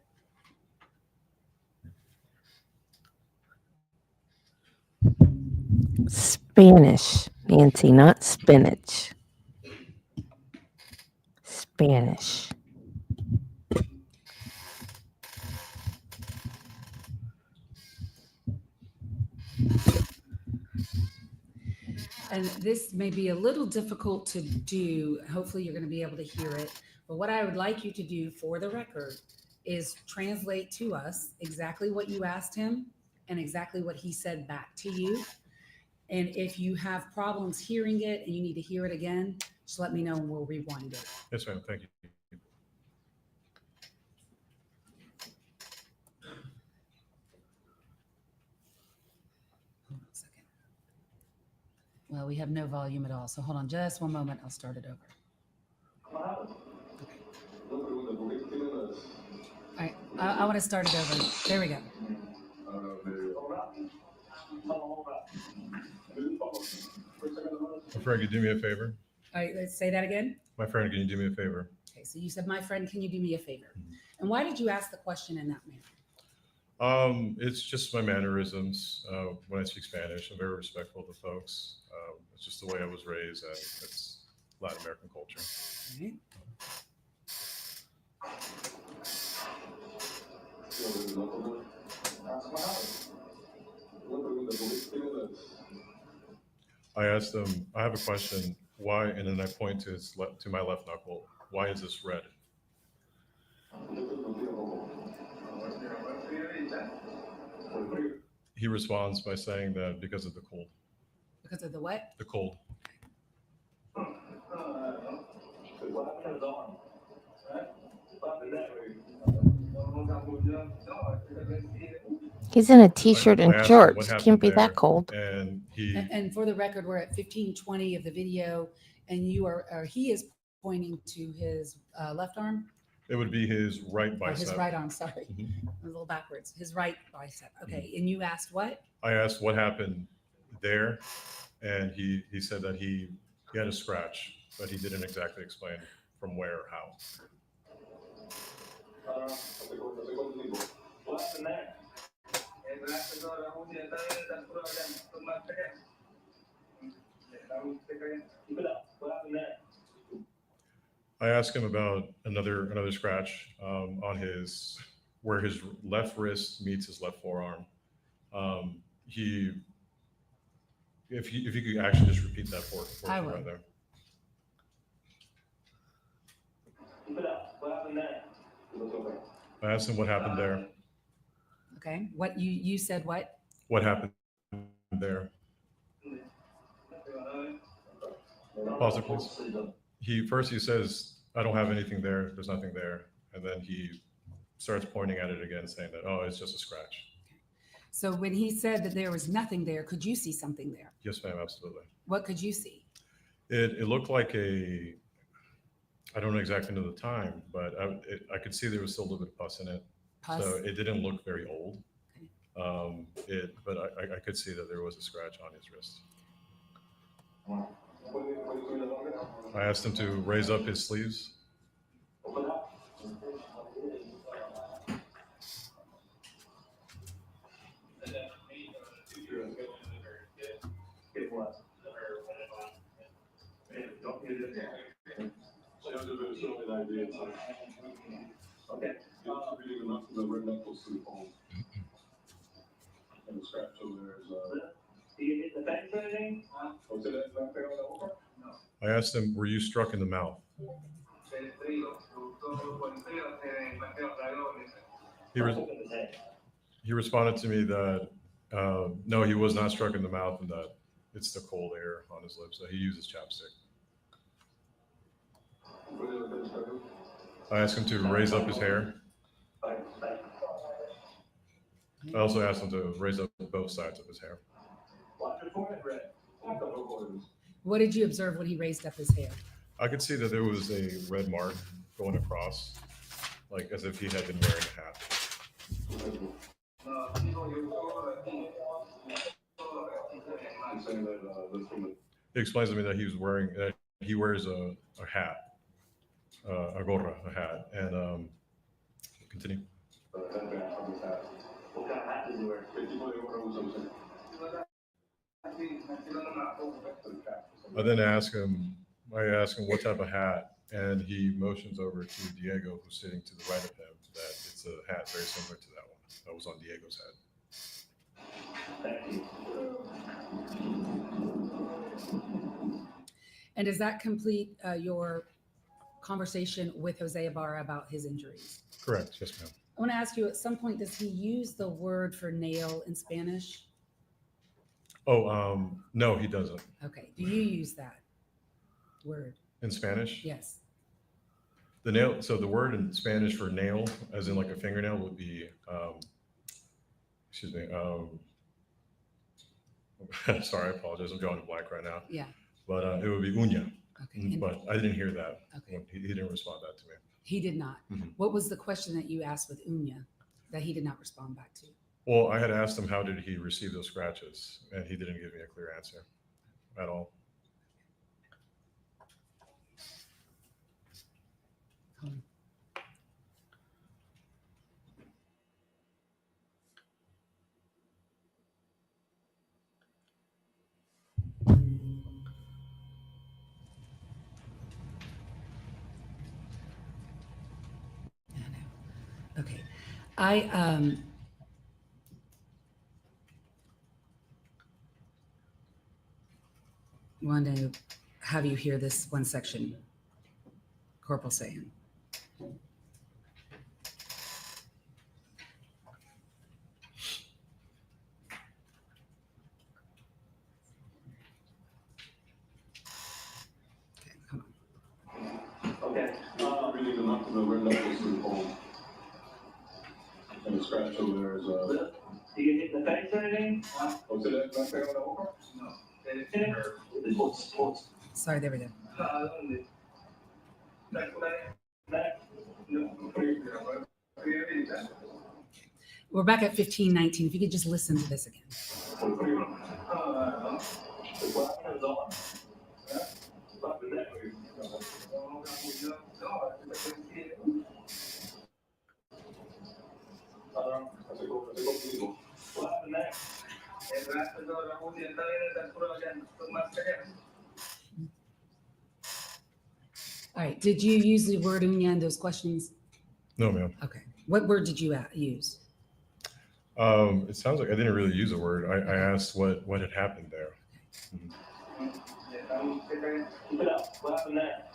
Spanish, Nancy, not spinach. Spanish. And this may be a little difficult to do. Hopefully you're going to be able to hear it. But what I would like you to do for the record is translate to us exactly what you asked him and exactly what he said back to you. And if you have problems hearing it and you need to hear it again, just let me know and we'll rewind it. Yes, ma'am. Thank you. Hold on a second. Well, we have no volume at all. So hold on just one moment. I'll start it over. All right, I want to start it over. There we go. My friend, can you do me a favor? All right, let's say that again. My friend, can you do me a favor? Okay, so you said, my friend, can you do me a favor? And why did you ask the question in that manner? It's just my mannerisms when I speak Spanish. I'm very respectful to folks. It's just the way I was raised, and it's Latin American culture. All right. I asked him, I have a question, why, and then I point to to my left knuckle, why is this red? He responds by saying that because of the cold. Because of the what? The cold. He's in a t-shirt I and asked him what shorts. happened Can't be there, that cold. And he, And for the record, we're at 15:20 of the video, and you are, or he is pointing to his left arm, it would be his right or bicep. his right arm, sorry. Mhm. A little backwards. His right bicep. Okay, and you asked what? I asked what happened there, and he said that he had a scratch, but he didn't exactly explain from where or how. What happened there? What happened there? I asked him about another scratch on his where his left wrist meets his left forearm. If you could actually just repeat that portion I will. right there. What happened there? I asked him what happened there. Okay, what you said what? What happened there? Pause it, please. He says, I don't have anything there. There's nothing there. And then he starts pointing at it again, saying that, oh, it's just a scratch. So when he said that there was nothing there, could you see something there? Yes, ma'am, absolutely. What could you see? It looked like I don't know exactly know the time, but I could see there was still a little bit of pus in it. Pus? So it didn't look very old. Okay. But I could see that there was a scratch on his wrist. I asked him to raise up his sleeves. Okay. And the scratch over there is, Do you hit the fence or anything? I asked him, were you struck in the mouth? He responded to me that no, he was not struck in the mouth, and that it's the cold air on his lips, that he uses chapstick. I asked him to raise up his hair. I also asked him to raise up both sides of his hair. What did you observe when he raised up his hair? I could see that there was a red mark going across, like as if he had been wearing a hat. He explains to me that he wears a hat, a gorra, a hat, and continue. What kind of hat does he wear? I then ask him what type of hat, and he motions over to Diego, who's sitting to the right of him, that it's a hat very similar to that one that was on Diego's head. Thank you. And does that complete your conversation with Jose Ibarra about his injuries? Correct. Yes, ma'am. I want to ask you, at some point, does he use the word for nail in Spanish? Oh, no, he doesn't. Okay, do you use that word? In Spanish? Yes. The nail, so the word in Spanish for nail, as in like a fingernail, would be, excuse me, sorry, I apologize, I'm drawing a blank right now. Yeah. But it would be uña. Okay. And But I didn't hear that. Okay. He didn't respond that to me. he did not. Mhm. What was the question that you asked with Unya that he did not respond back to? Well, I had asked him how did he receive those scratches, and he didn't give me a clear answer at all. Okay. I want to have you hear this one section, Corporal saying. Okay, come on. Okay, reading them up to the red knuckles through the hole. And the scratch over there is, you get hit in the face or anything? Oh, did it not fail over? No. Sorry, there we go. We're back at 15:19. If you could just listen to this again. All right. Did you use the word uña in those questions? No, ma'am. Okay. What word did you use? It sounds like I didn't really use a word. I asked what had happened there. What happened there?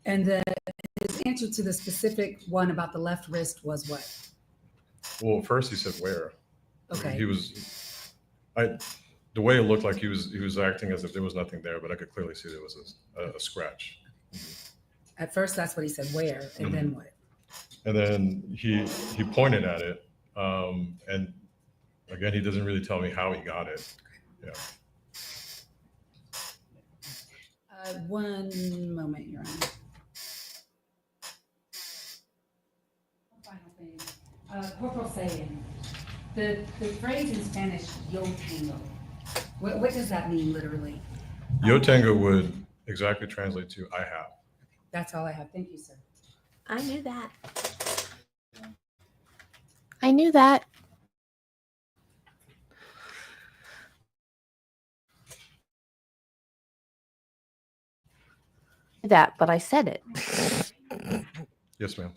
And his answer to the specific one about the left wrist was what? Well, first he said where. Okay. He was, the way it looked like he was acting as if there was nothing there, but I could clearly see there was a scratch. At first, that's what he said, where, and then what? And then he pointed at it, and again, he doesn't really tell me how he got it. Yeah. One moment, Your Honor. Final thing. Corporal saying, the phrase in Spanish, yo tengo, what does that mean literally? Yo tengo would exactly translate to I have. That's all I have. Thank you, sir. I knew that. I knew that. But I said it. Yes, ma'am.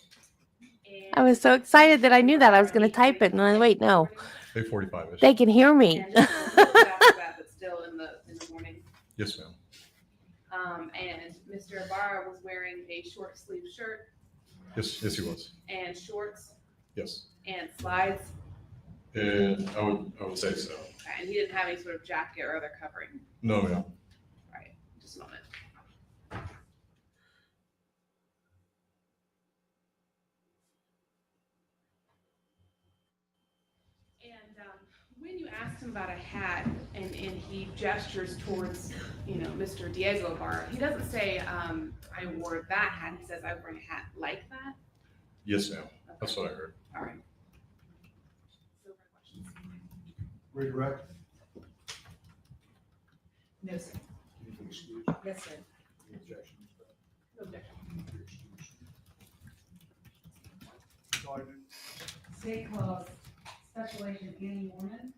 I was so excited that I knew that. I was going to type it, and I wait, no, 8:45-ish. they can hear me. And after that, but still in the morning. Yes, ma'am. And Mr. Ibarra was wearing a short sleeve shirt Yes, he was. and shorts Yes. and slides, And I would say so. and he didn't have any sort of jacket or other covering. No, ma'am. Right, just a moment. And when you asked him about a hat and he gestures towards, Mr. Diego Ibarra, he doesn't say, I wore that hat. He says, I wear a hat like that. Yes, ma'am. That's what I heard. All right. So for questions. Redirect. No, sir. Anything excused? Yes, sir. Any objections? No objection. You're excused. Sergeant. State Clause, Special Agent Annie Mormon.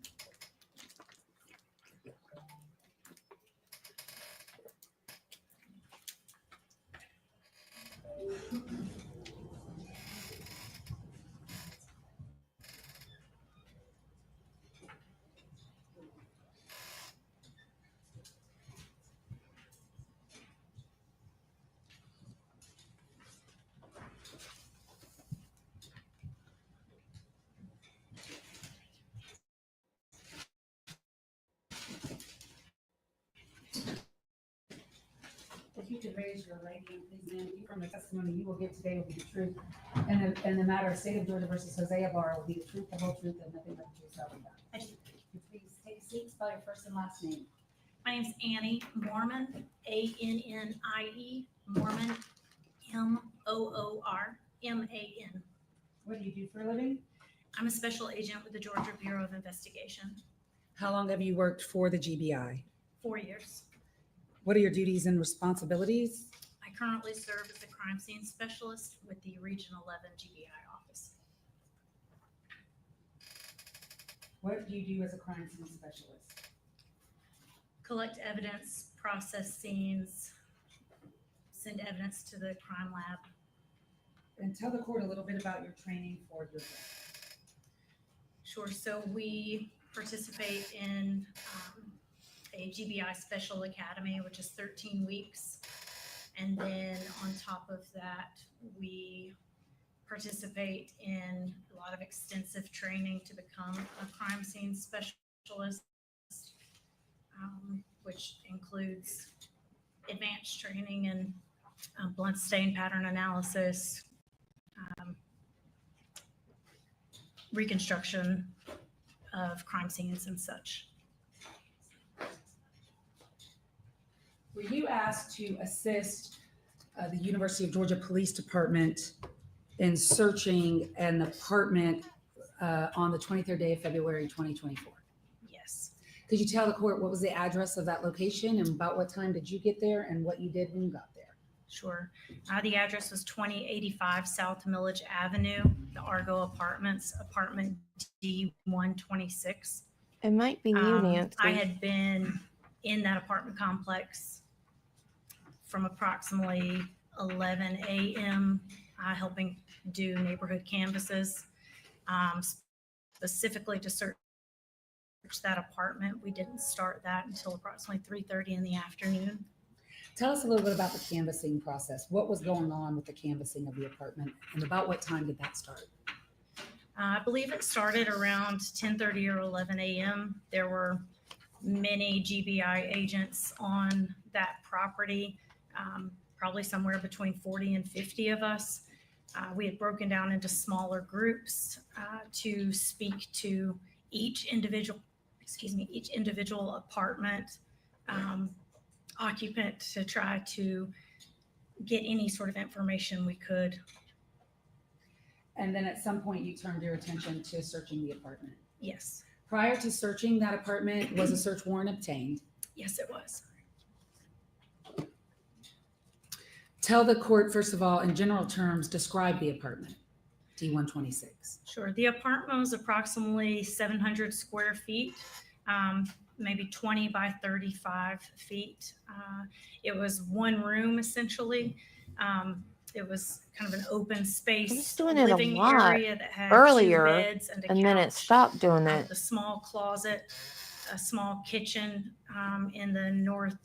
you could raise your right hand, please, ma'am. You from the testimony you will give today will be the truth. And the matter of State of Georgia versus Jose Ibarra will be the truth, the whole truth, and nothing but the truth, so help you God. I do. Could you please take a seat, spell your first and last name. My name's Annie Mormon, Annie, Mormon, Moorman. What do you do for a living? I'm a special agent with the Georgia Bureau of Investigation. How long have you worked for the GBI? 4 years. What are your duties and responsibilities? I currently serve as a crime scene specialist with the Region 11 GBI office. What do you do as a crime scene specialist? Collect evidence, process scenes, send evidence to the crime lab. And tell the court a little bit about your training for your job. Sure. So we participate in a GBI Special Academy, which is 13 weeks. And then on top of that, we participate in a lot of extensive training to become a crime scene specialist, which includes advanced training in blunt stain pattern analysis, reconstruction of crime scenes and such. Were you asked to assist the University of Georgia Police Department in searching an apartment on the 23rd day of February 2024? Yes. Could you tell the court what was the address of that location and about what time did you get there and what you did when you got there? Sure. The address was 2085 South Millage Avenue, the Argo Apartments, apartment D126. It might be you, Nancy. I had been in that apartment complex from approximately 11 a.m. Helping do neighborhood canvases, specifically to search that apartment. We didn't start that until approximately 3:30 in the afternoon. Tell us a little bit about the canvassing process. What was going on with the canvassing of the apartment and about what time did that start? I believe it started around 10:30 or 11 a.m. There were many GBI agents on that property, probably somewhere between 40 and 50 of us. We had broken down into smaller groups to speak to each individual apartment occupant to try to get any sort of information we could. And then at some point you turned your attention to searching the apartment. Yes. Prior to searching that apartment, was a search warrant obtained? Yes, it was. Tell the court, first of all, in general terms, describe the apartment, D126. Sure. The apartment was approximately 700 square feet, maybe 20 by 35 feet. It was one room essentially. It was kind of an open space I was doing it a living lot area that had earlier, 2 beds and a couch. then it stopped doing it. A small closet, a small kitchen in the northwest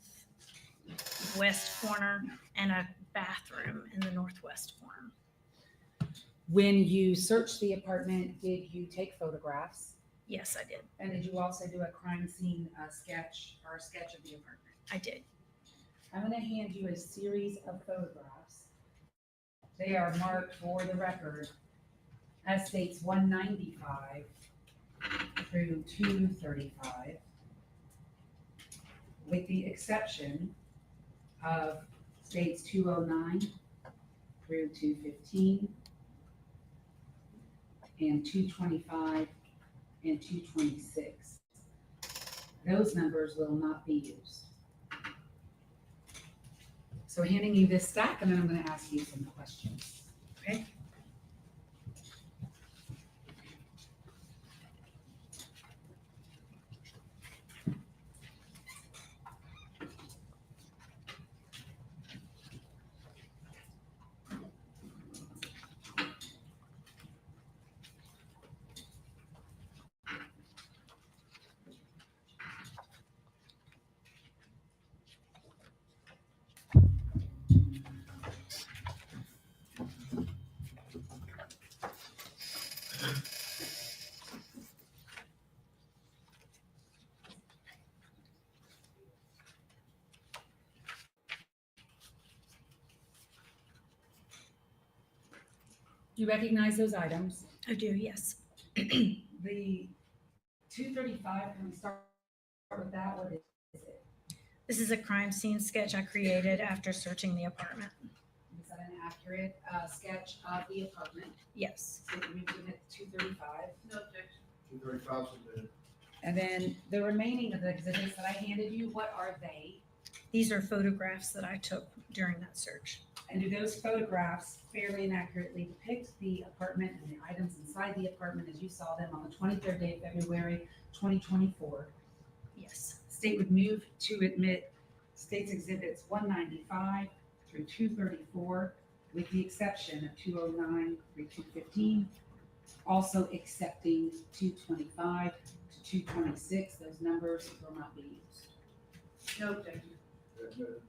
corner, and a bathroom in the northwest corner. When you searched the apartment, did you take photographs? Yes, I did. And did you also do a crime scene sketch or a sketch of the apartment? I did. I'm going to hand you a series of photographs. They are marked for the record as states 195 through 235, with the exception of states 209 through 215 and 225 and 226. Those numbers will not be used. So handing you this stack, and then I'm going to ask you some questions. Okay? Do you recognize those items? I do, yes. The 235, can we start with that? What is it? This is a crime scene sketch I created after searching the apartment. Is that an accurate sketch of the apartment? Yes. So we give it 235. No objection. 235 submitted. And then the remaining of the exhibits that I handed you, what are they? These are photographs that I took during that search. And do those photographs fairly and accurately depict the apartment and the items inside the apartment as you saw them on the 23rd day of February, 2024? Yes. State would move to admit state's exhibits 195 through 234, with the exception of 209 through 215. Also accepting 225 to 226. Those numbers will not be used. No objection. Admitted.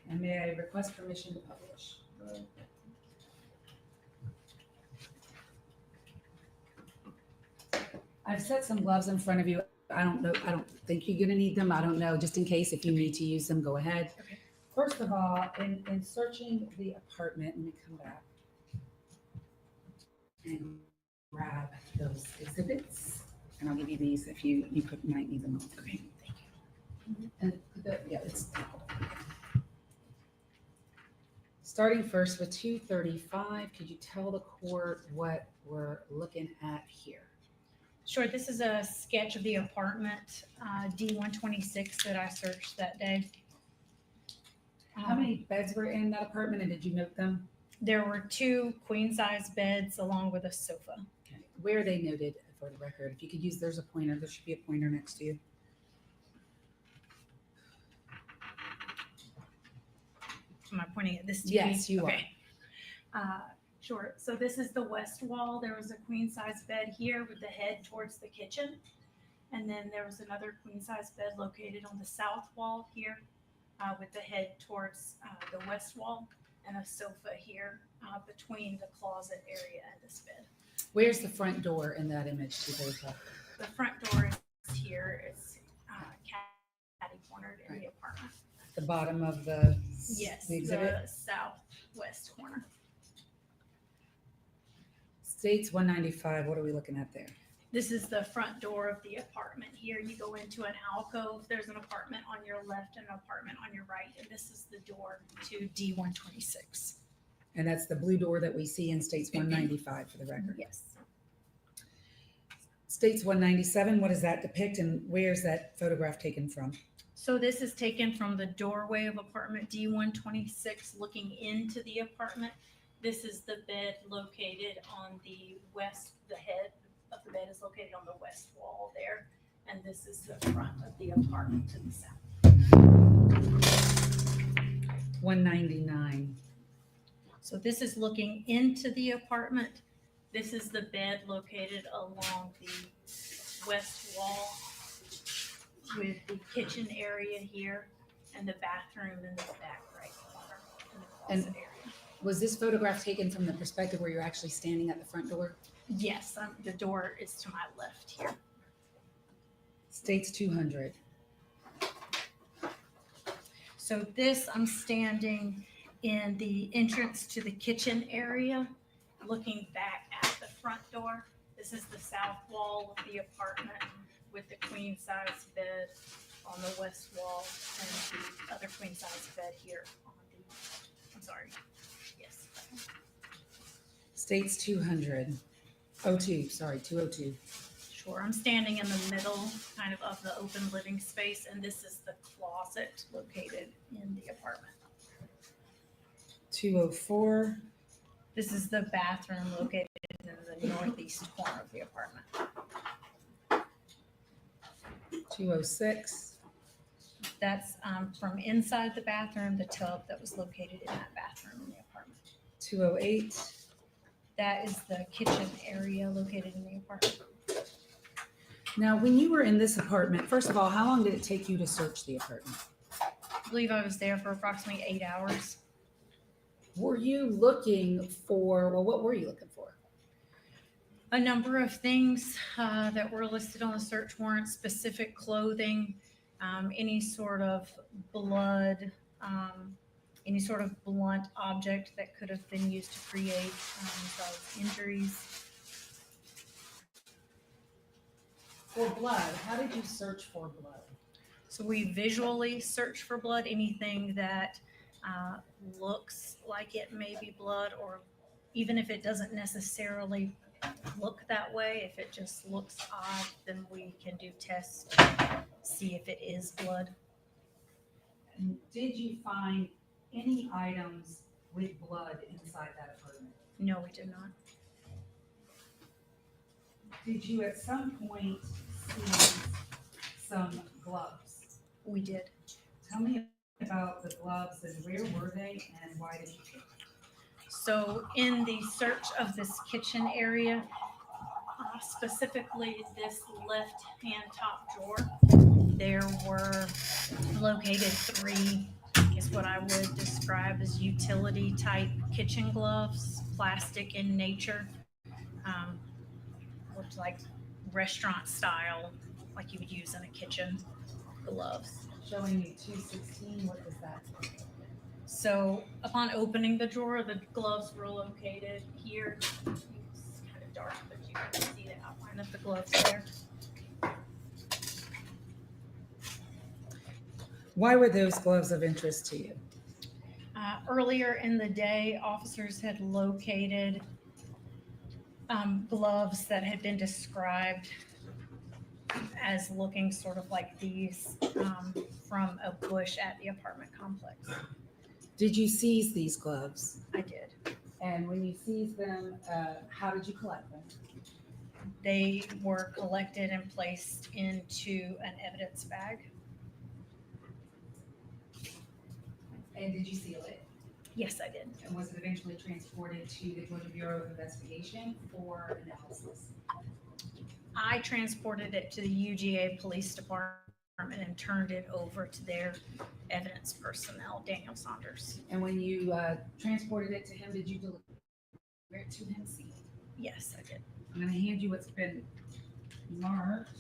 And may I request permission to publish? No. I've set some gloves in front of you. I don't know, I don't think you're gonna need them. I don't know, just in case if you need to use them, go ahead. Okay. First of all, in searching the apartment, let me come back and grab those exhibits. And I'll give you these if you might need them. Okay, thank you. And yeah, it's starting first with 235. Could you tell the court what we're looking at here? Sure, this is a sketch of the apartment, D126 that I searched that day. How many beds were in that apartment and did you note them? There were 2 queen-size beds along with a sofa. Okay. Where are they noted for the record? If you could use, there's a pointer, there should be a pointer next to you. Am I pointing at this TV? Yes, you Okay. Sure. So this is the west wall. There was a queen-size bed here with the head towards the kitchen. And then there was another queen-size bed located on the south wall here with the head towards the west wall, and a sofa here between the closet area and this bed. Where's the front door in that image? The front door is here. It's catty-cornered in the apartment. The bottom of the Yes, the exhibit? the southwest corner. States 195, what are we looking at there? This is the front door of the apartment here. You go into an alcove. There's an apartment on your left and an apartment on your right, and this is the door to D126. And that's the blue door that we see in States 195 for the record. Yes. States 197, what does that depict and where's that photograph taken from? So this is taken from the doorway of apartment D126 looking into the apartment. This is the bed located on the west, the head of the bed is located on the west wall there. And this is the front of the apartment to the south. 199. So this is looking into the apartment. This is the bed located along the west wall with the kitchen area here and the bathroom in the back right corner in the closet area. Was this photograph taken from the perspective where you're actually standing at the front door? Yes, the door is to my left here. States 200. So this, I'm standing in the entrance to the kitchen area, looking back at the front door. This is the south wall of the apartment with the queen size bed on the west wall and the other queen size bed here on the, I'm sorry, yes. States 200. 202. Sure, I'm standing in the middle kind of the open living space, and this is the closet located in the apartment. 204. This is the bathroom located in the northeast corner of the apartment. 206. That's from inside the bathroom, the tub that was located in that bathroom in the apartment. 208. That is the kitchen area located in the apartment. Now, when you were in this apartment, first of all, how long did it take you to search the apartment? I believe I was there for approximately 8 hours. Were you looking for, well, what were you looking for? A number of things that were listed on the search warrant, specific clothing, any sort of blood, any sort of blunt object that could have been used to create those injuries. For blood, how did you search for blood? So we visually search for blood, anything that looks like it may be blood, or even if it doesn't necessarily look that way, if it just looks odd, then we can do tests to see if it is blood. And did you find any items with blood inside that apartment? No, we did not. Did you at some point see some gloves? We did. Tell me about the gloves and where were they and why did you take them? So in the search of this kitchen area, specifically this left-hand top drawer, there were located 3, I guess what I would describe as utility type kitchen gloves, plastic in nature, looked like restaurant style, like you would use in a kitchen gloves. Showing me 216, what is that? So upon opening the drawer, the gloves were located here. It's kind of dark, but you can see the outline of the gloves there. Why were those gloves of interest to you? Earlier in the day, officers had located gloves that had been described as looking sort of like these from a bush at the apartment complex. Did you seize these gloves? I did. And when you seized them, how did you collect them? They were collected and placed into an evidence bag. And did you seal it? Yes, I did. And was it eventually transported to the Georgia Bureau of Investigation for analysis? I transported it to the UGA Police Department and turned it over to their evidence personnel, Daniel Saunders. And when you transported it to him, did you deliver it to him? Yes, I did. I'm going to hand you what's been marked.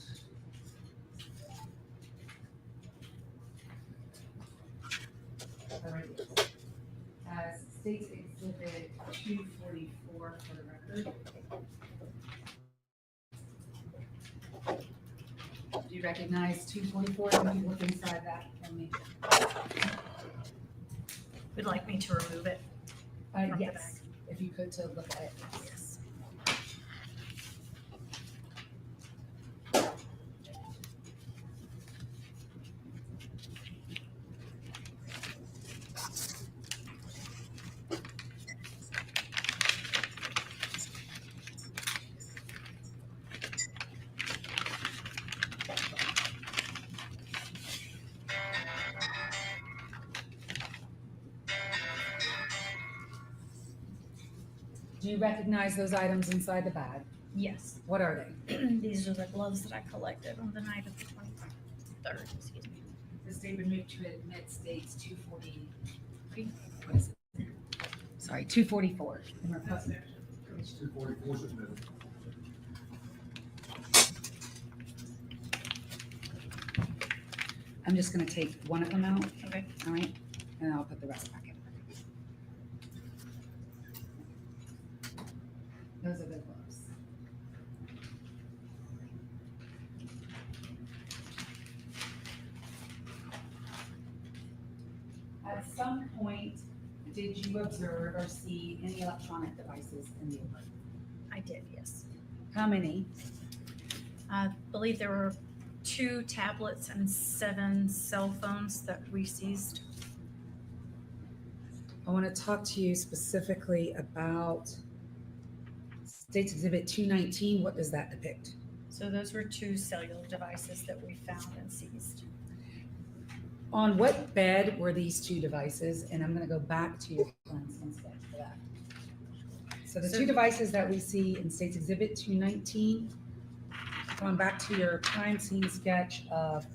As State's Exhibit 244 for the record. Do you recognize 244? Can you look inside that for me? Would like me to remove it? From the Yes, bag. if you could to look at it. Yes. Do you recognize those items inside the bag? Yes. What are they? These are the gloves that I collected on the night of the 23rd, excuse me. The statement moved to admit States 243. What is it? Sorry, 244. In request- It's 244 submitted. I'm just gonna take one of them out, Okay. all right? And I'll put the rest back in. Those are the gloves. At some point, did you observe or see any electronic devices in the apartment? I did, yes. How many? I believe there were 2 tablets and 7 cell phones that we seized. I want to talk to you specifically about State's Exhibit 219. What does that depict? So those were 2 cellular devices that we found and seized. On what bed were these 2 devices? And I'm going to go back to your instance for that. So the 2 devices that we see in State's Exhibit 219, going back to your crime scene sketch of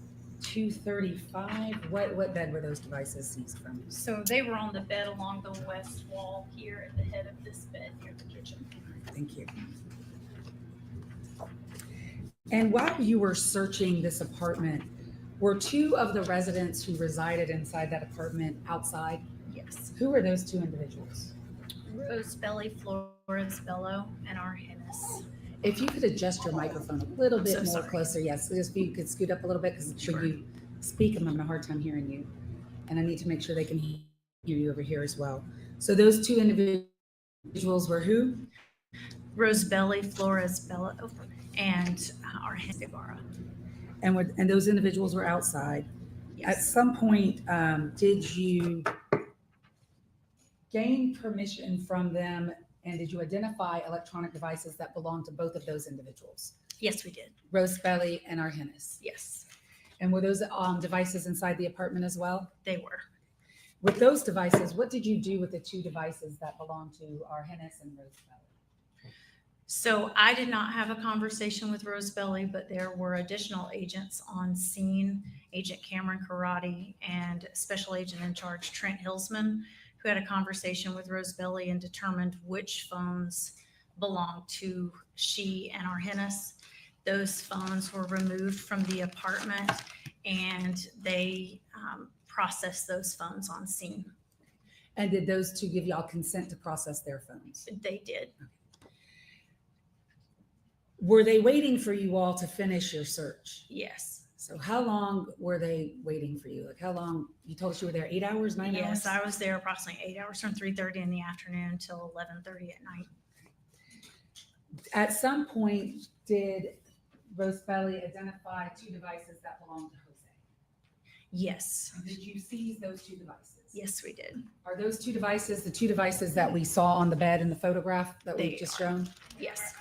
235, what bed were those devices seized from? So they were on the bed along the west wall here at the head of this bed near the kitchen. Thank you. And while you were searching this apartment, were 2 of the residents who resided inside that apartment outside? Yes. Who were those two individuals? Rose Belly, Flores Bello, and Argenis. If you could adjust your microphone a little I'm bit so more sorry. closer, yes, just if you could scoot up a little bit, because Sure. when you speak, I'm having a hard time hearing you. And I need to make sure they can hear you over here as well. So those two individuals were who? Rose Belly, Flores Bello, and Argenis Ibarra. And those individuals were outside. At Yes. some point, did you gain permission from them, and did you identify electronic devices that belonged to both of those individuals? Yes, we did. Rose Belly and Argenis. Yes, And were those devices inside the apartment as well? they were. With those devices, what did you do with the two devices that belonged to Argenis and Rose Belly? So I did not have a conversation with Rose Belly, but there were additional agents on scene, Agent Cameron Karate and Special Agent in Charge Trent Hillsman, who had a conversation with Rose Belly and determined which phones belonged to she and Argenis. Those phones were removed from the apartment and they processed those phones on scene. And did those two give y'all consent to process their phones? They did. Were they waiting for you all to finish your search? Yes. So how long were they waiting for you? Like how long? You told us you were there 8 hours, 9 hours? Yes, I was there approximately 8 hours from 3:30 in the afternoon till 11:30 at night. At some point, did Rose Belly identify two devices that belonged to Jose? Yes. Did you seize those two devices? Yes, we did. Are those two devices the two devices that we saw on the bed in the photograph that They we've just are. shown? Yes.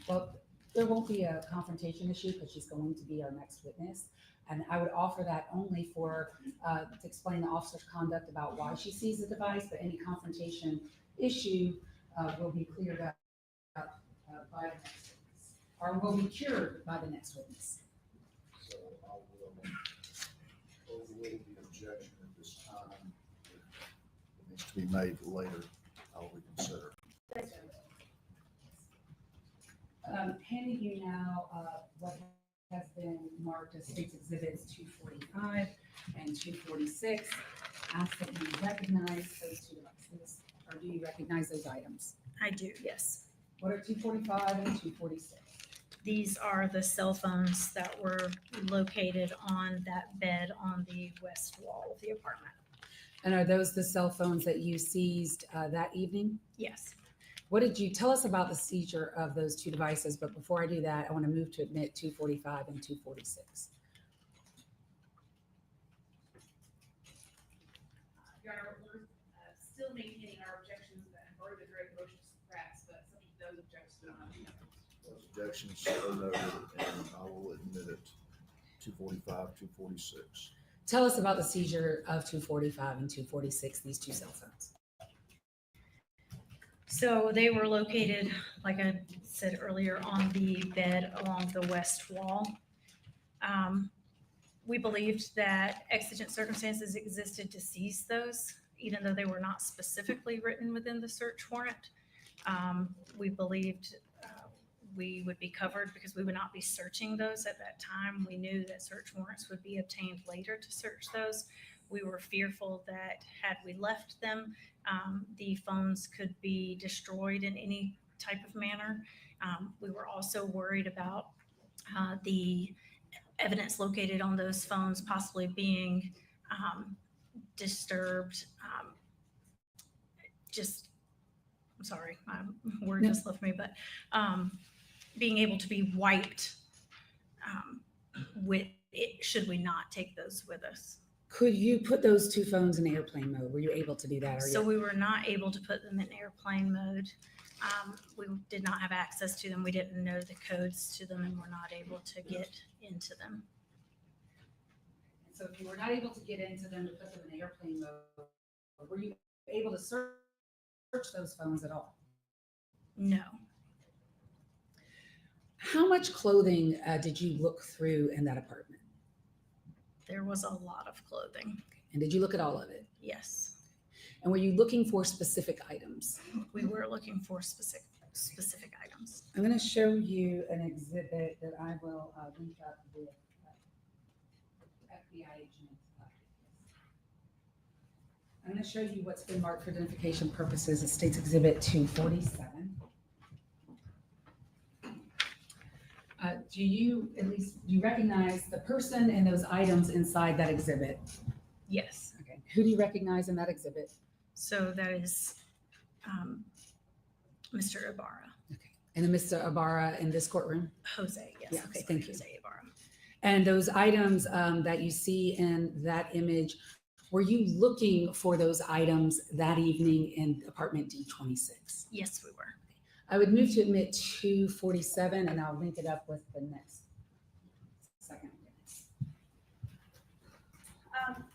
Well, there won't be a confrontation issue because she's going to be our next witness. And I would offer that only for, to explain the officer's conduct about why she seized the device, but any confrontation issue will be cleared up by the next witness, or will be cured by the next witness. So I will overrule the objection at this time. It needs to be made later. I'll reconsider. Handing you now what has been marked as State's Exhibits 245 and 246. Ask that you recognize those two devices, or do you recognize those items? I do, yes. What are 245 and 246? These are the cell phones that were located on that bed on the west wall of the apartment. And are those the cell phones that you seized that evening? Yes. What did you tell us about the seizure of those two devices? But before I do that, I want to move to admit 245 and 246. Your Honor, we're still maintaining our objections that have already been during the motion to suppress, but some of those objections will not be noted. Those objections are noted, and I will admit it. 245, 246. Tell us about the seizure of 245 and 246, these two cell phones. So they were located, like I said earlier, on the bed along the west wall. We believed that exigent circumstances existed to seize those, even though they were not specifically written within the search warrant. We believed we would be covered because we would not be searching those at that time. We knew that search warrants would be obtained later to search those. We were fearful that had we left them, the phones could be destroyed in any type of manner. We were also worried about the evidence located on those phones possibly being disturbed. I'm sorry, my word just left me, but being able to be wiped with it, should we not take those with us. Could you put those two phones in airplane mode? Were you able to do that? So we were not able to put them in airplane mode. We did not have access to them. We didn't know the codes to them and were not able to get into them. So if you were not able to get into them to put them in airplane mode, were you able to search those phones at all? No. How much clothing did you look through in that apartment? There was a lot of clothing. And did you look at all of it? Yes. And were you looking for specific items? We were looking for specific items. I'm going to show you an exhibit that I will link up with FBI agent I'm going to show you what's been marked for identification purposes. It states Exhibit 247. Do you recognize the person and those items inside that exhibit? Yes. Okay. Who do you recognize in that exhibit? So that is Mr. Ibarra. Okay. And then Mr. Ibarra in this courtroom? Jose, yes. Yeah, I'm okay, sorry, thank you. Jose Ibarra. And those items that you see in that image, were you looking for those items that evening in apartment D26? Yes, we were. I would move to admit 247, and I'll link it up with the next second.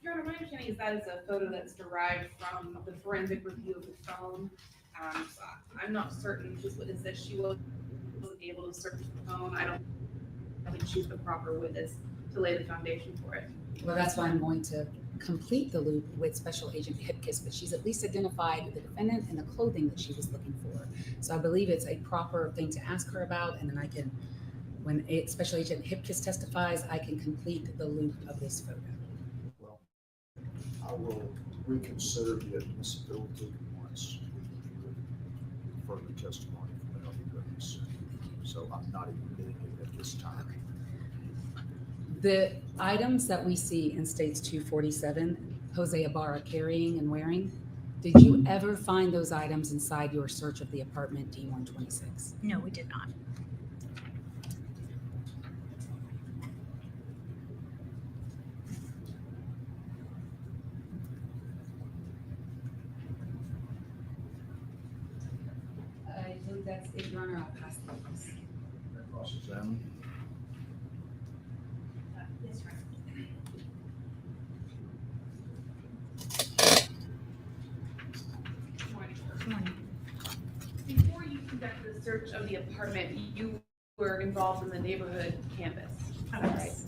Your Honor, my understanding is that is a photo that's derived from the forensic review of the phone. So I'm not certain this witness that she wasn't able to search the phone. I think she's the proper witness to lay the foundation for it. Well, that's why I'm going to complete the loop with Special Agent Hipkiss, but she's at least identified the defendant and the clothing that she was looking for. So I believe it's a proper thing to ask her about, and then I can, when Special Agent Hipkiss testifies, I can complete the loop of this photo. Well, I will reconsider the admissibility once we hear further testimony from the other witness. So I'm not admitting it at this time. The items that we see in States 247, Jose Ibarra carrying and wearing, did you ever find those items inside your search of the apartment D126? No, we did not. I believe that's it, Your Honor. I'll pass the witness. Cross-examine. Yes, right. Good morning. Before you conducted the search of the apartment, you were involved in the neighborhood canvas. Oh, All yes.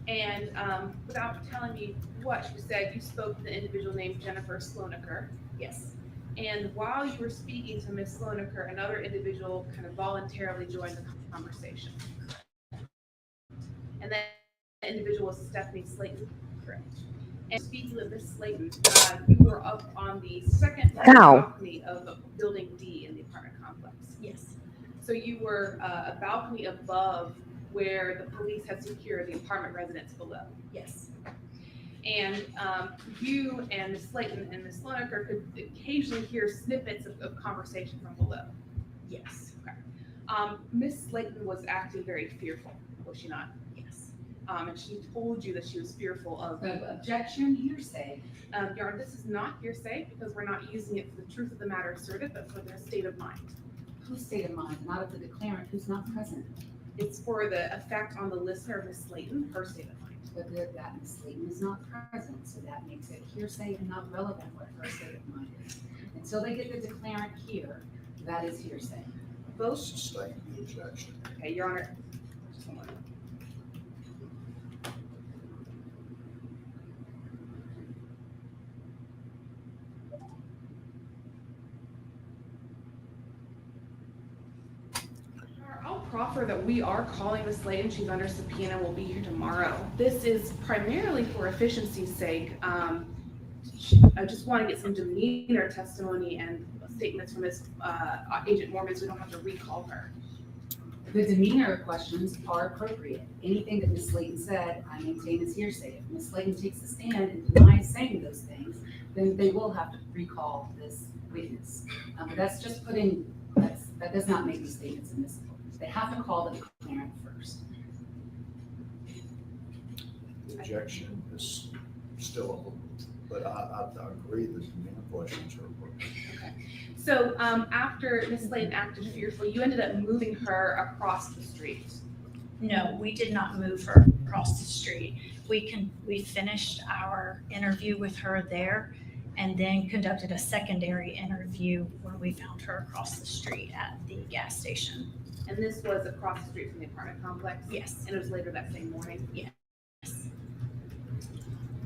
And without telling me what you said, you spoke to the individual named Jennifer Slonaker. Yes. And while you were speaking to Ms. Slonaker, another individual kind of voluntarily joined the conversation. And that individual was Stephanie Slayton. Correct. And speaking with Ms. Slayton, you were up on the second How? balcony of building D in the apartment complex. Yes. So you were a balcony above where the police had secured the apartment residence below. Yes. And you and Ms. Slayton and Ms. Slonaker could occasionally hear snippets of conversation from below. Yes. Ms. Slayton was acting very fearful, was she not? Yes. And she told you that she was fearful of. Objection, hearsay. Your Honor, this is not hearsay because we're not using it for the truth of the matter asserted, but for their state of mind. Whose state of mind? Not of the declarant who's not present. It's for the effect on the listener, Ms. Slayton, her state of mind. But that Ms. Slayton is not present, so that makes it hearsay and not relevant what her state of mind is. Until they get the declarant here, that is hearsay. Both. Sustain the objection. Okay, Your Honor. Just one moment. I'll proffer that we are calling Ms. Slayton. She's under subpoena. We'll be here tomorrow. This is primarily for efficiency's sake. I just want to get some demeanor testimony and statements from Ms. Agent Mormon so we don't have to recall her. The demeanor questions are appropriate. Anything that Ms. Slayton said, I maintain is hearsay. If Ms. Slayton takes a stand and denies saying those things, then they will have to recall this witness. But that's just that does not make these statements admissible. They have to call the declarant first. The objection is still open, but I agree that the main questions are appropriate. So after Ms. Slayton acted fearful, you ended up moving her across the street. No, we did not move her across the street. We finished our interview with her there and then conducted a secondary interview when we found her across the street at the gas station. And this was across the street from the apartment complex? Yes. And it was later that same morning? Yes.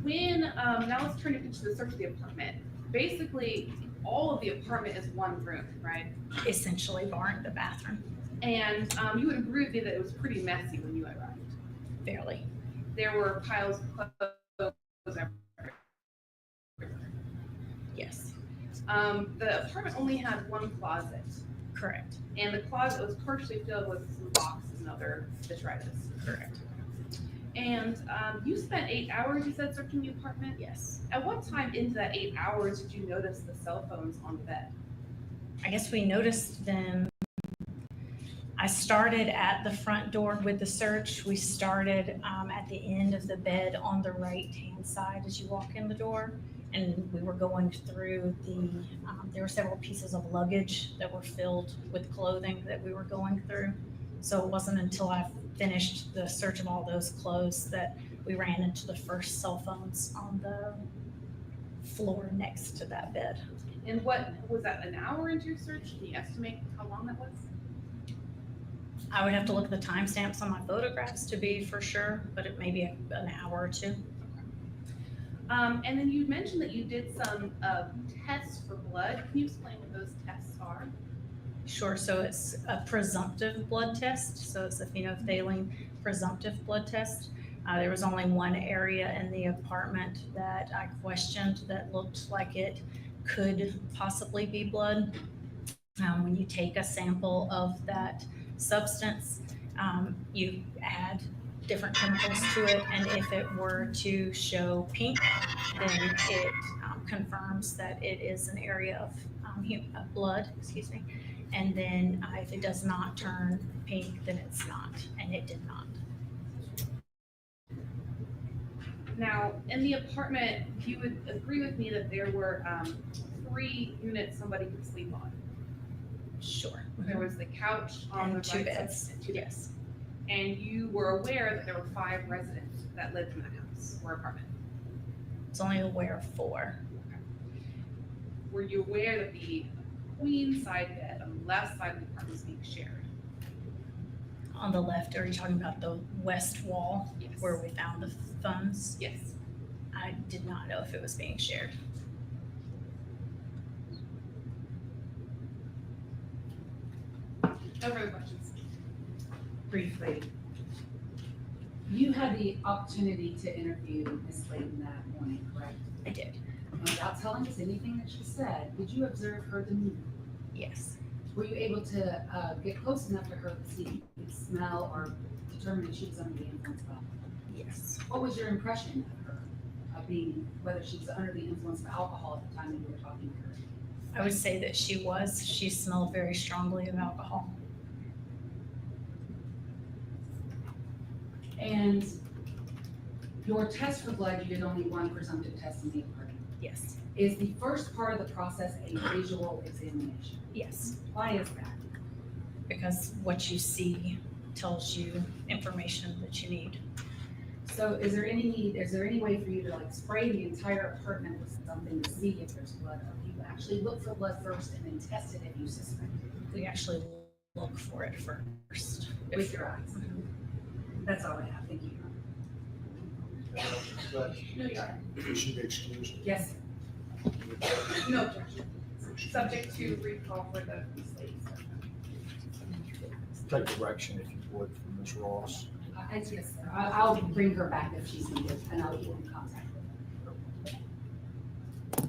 When, now let's turn it to the search of the apartment. Basically, all of the apartment is one room, right? Essentially barring the bathroom. And you would agree with me that it was pretty messy when you arrived. Fairly. There were piles of clothes everywhere. Yes, The apartment only had one closet, correct, and the closet was partially filled with some boxes and other detritus. correct. And you spent 8 hours, you said, searching the apartment? Yes. At what time into that 8 hours did you notice the cell phones on the bed? I guess we noticed them. I started at the front door with the search. We started at the end of the bed on the right-hand side as you walk in the door. And we were going through there were several pieces of luggage that were filled with clothing that we were going through. So it wasn't until I finished the search of all those clothes that we ran into the first cell phones on the floor next to that bed. And what was that, an hour into your search? Can you estimate how long that was? I would have to look at the timestamps on my photographs to be for sure, but it may be an hour or two. And then you mentioned that you did some tests for blood. Can you explain what those tests are? Sure, so it's a presumptive blood test. So it's a phenolphthalein presumptive blood test. There was only one area in the apartment that I questioned that looked like it could possibly be blood. When you take a sample of that substance, you add different chemicals to it, and if it were to show pink, then it confirms that it is an area of blood, and then if it does not turn pink, then it's not, and it did not. Now, in the apartment, you would agree with me that there were 3 units somebody could sleep on. Sure. There was the couch on And the 2 right beds. side, and 2 beds. Yes. And you were aware that there were 5 residents that lived in that house or apartment. It's only aware of 4. Were you aware that the queen side bed on the left side of the apartment was being shared? On the left, are you talking about the west wall Yes. where we found the phones? Yes. I did not know if it was being shared. No further questions. Briefly, you had the opportunity to interview Ms. Layton that morning, correct? I did. And without telling us anything that she said, did you observe her demeanor? Yes. Were you able to get close enough to her to see, smell, or determine if she was under the influence of alcohol? Yes. What was your impression of her, of being, whether she was under the influence of alcohol at the time that you were talking to her? I would say that she was. She smelled very strongly of alcohol. And your test for blood, you did only one presumptive test in the apartment. Yes. Is the first part of the process a visual examination? Yes. Why is that? Because what you see tells you information that you need. So is there any way for you to like spray the entire apartment with something to see if there's blood? Or do you actually look for blood first and then test it if you suspect it? We actually look for it first. With your eyes? That's all I have, thank you. No, you are. Should be excused. Yes, No objection. Subject to recall for the mistakes. Take direction, if you would, from Ms. Ross. yes, sir. I'll bring her back if she's needed, and I'll get in contact with her.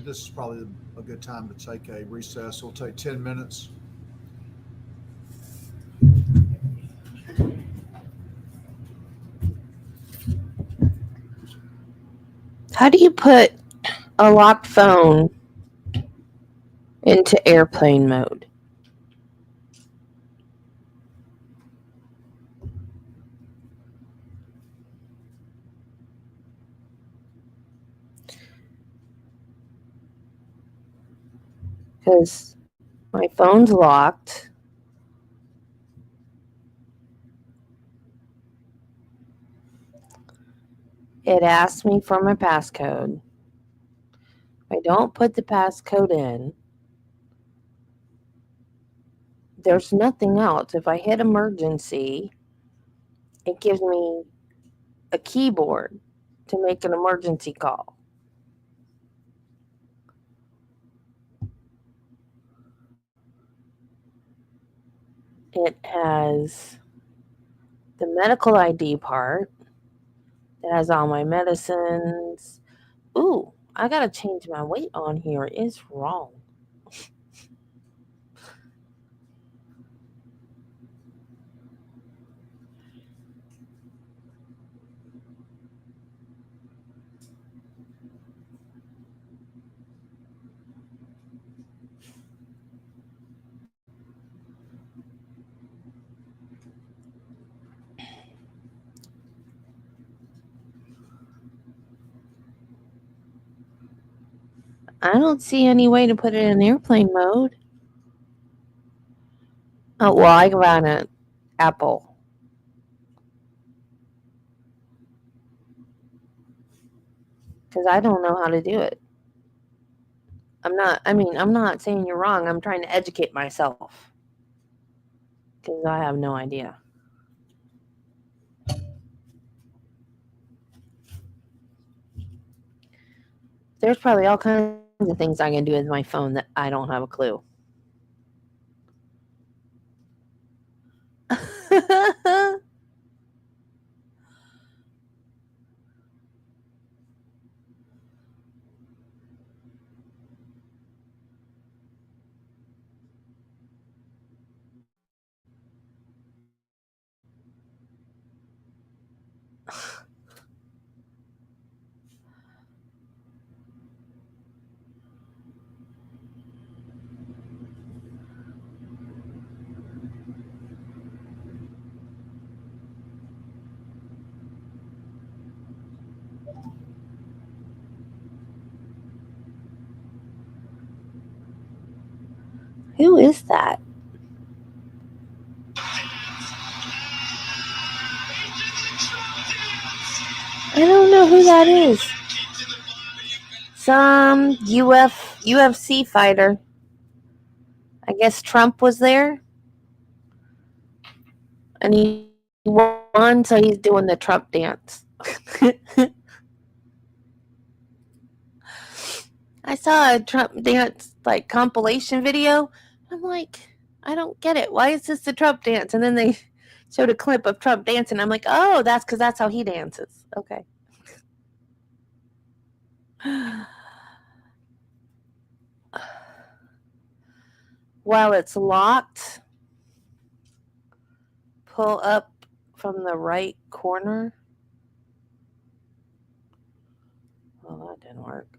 This is probably a good time to take a recess. We'll take 10 minutes. How do you put a locked phone into airplane mode? Because my phone's locked. It asks me for my passcode. If I don't put the passcode in, there's nothing else. If I hit emergency, it gives me a keyboard to make an emergency call. It has the medical ID part, It has all my medicines. Ooh, I gotta change my weight on here. It's wrong. I don't see any way to put it in airplane mode. Oh, well, I ran an Apple. Because I don't know how to do it. I'm not saying you're wrong. I'm trying to educate myself. Because I have no idea. There's probably all kinds of things I can do with my phone that I don't have a clue. Who is that? I don't know who that is. Some UFC fighter. I guess Trump was there. And he won, so he's doing the Trump dance. I saw a Trump dance like compilation video. I'm like, I don't get it. Why is this the Trump dance? And then they showed a clip of Trump dancing. I'm like, oh, that's because that's how he dances. Okay. While it's locked, pull up from the right corner. Well, that didn't work.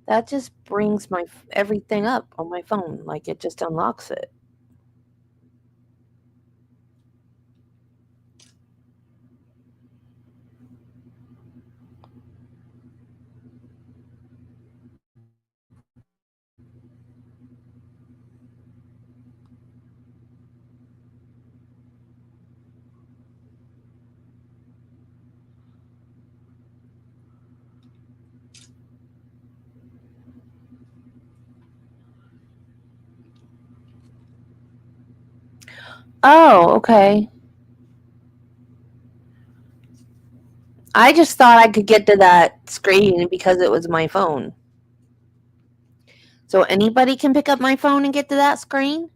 That just brings my everything up on my phone. Like it just unlocks it. Oh, okay. I just thought I could get to that screen because it was my phone. So anybody can pick up my phone and get to that screen?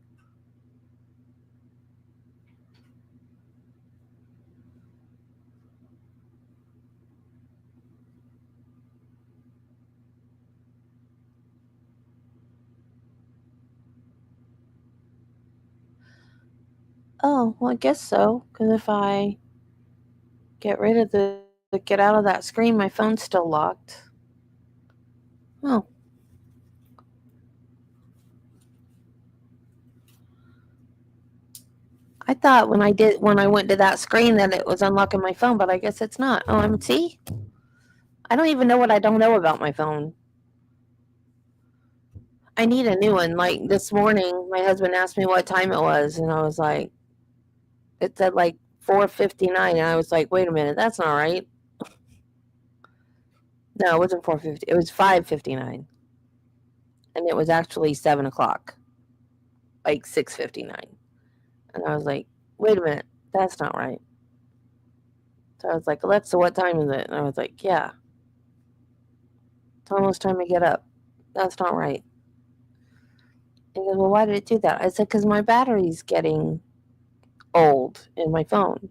Oh, well, I guess so. Because if I get out of that screen, my phone's still locked. Oh. I thought when I went to that screen that it was unlocking my phone, but I guess it's not. Oh, see? I don't even know what I don't know about my phone. I need a new one. Like this morning, my husband asked me what time it was, and I was like, it said like 4:59, and I was like, wait a minute, that's not right. No, it wasn't 4:50. It was 5:59, and it was actually 7 o'clock. like 6:59. And I was like, wait a minute, that's not right. So I was like, Alexa, what time is it? And I was like, yeah, it's almost time to get up. That's not right. And he goes, well, why did it do that? I said, because my battery's getting old in my phone.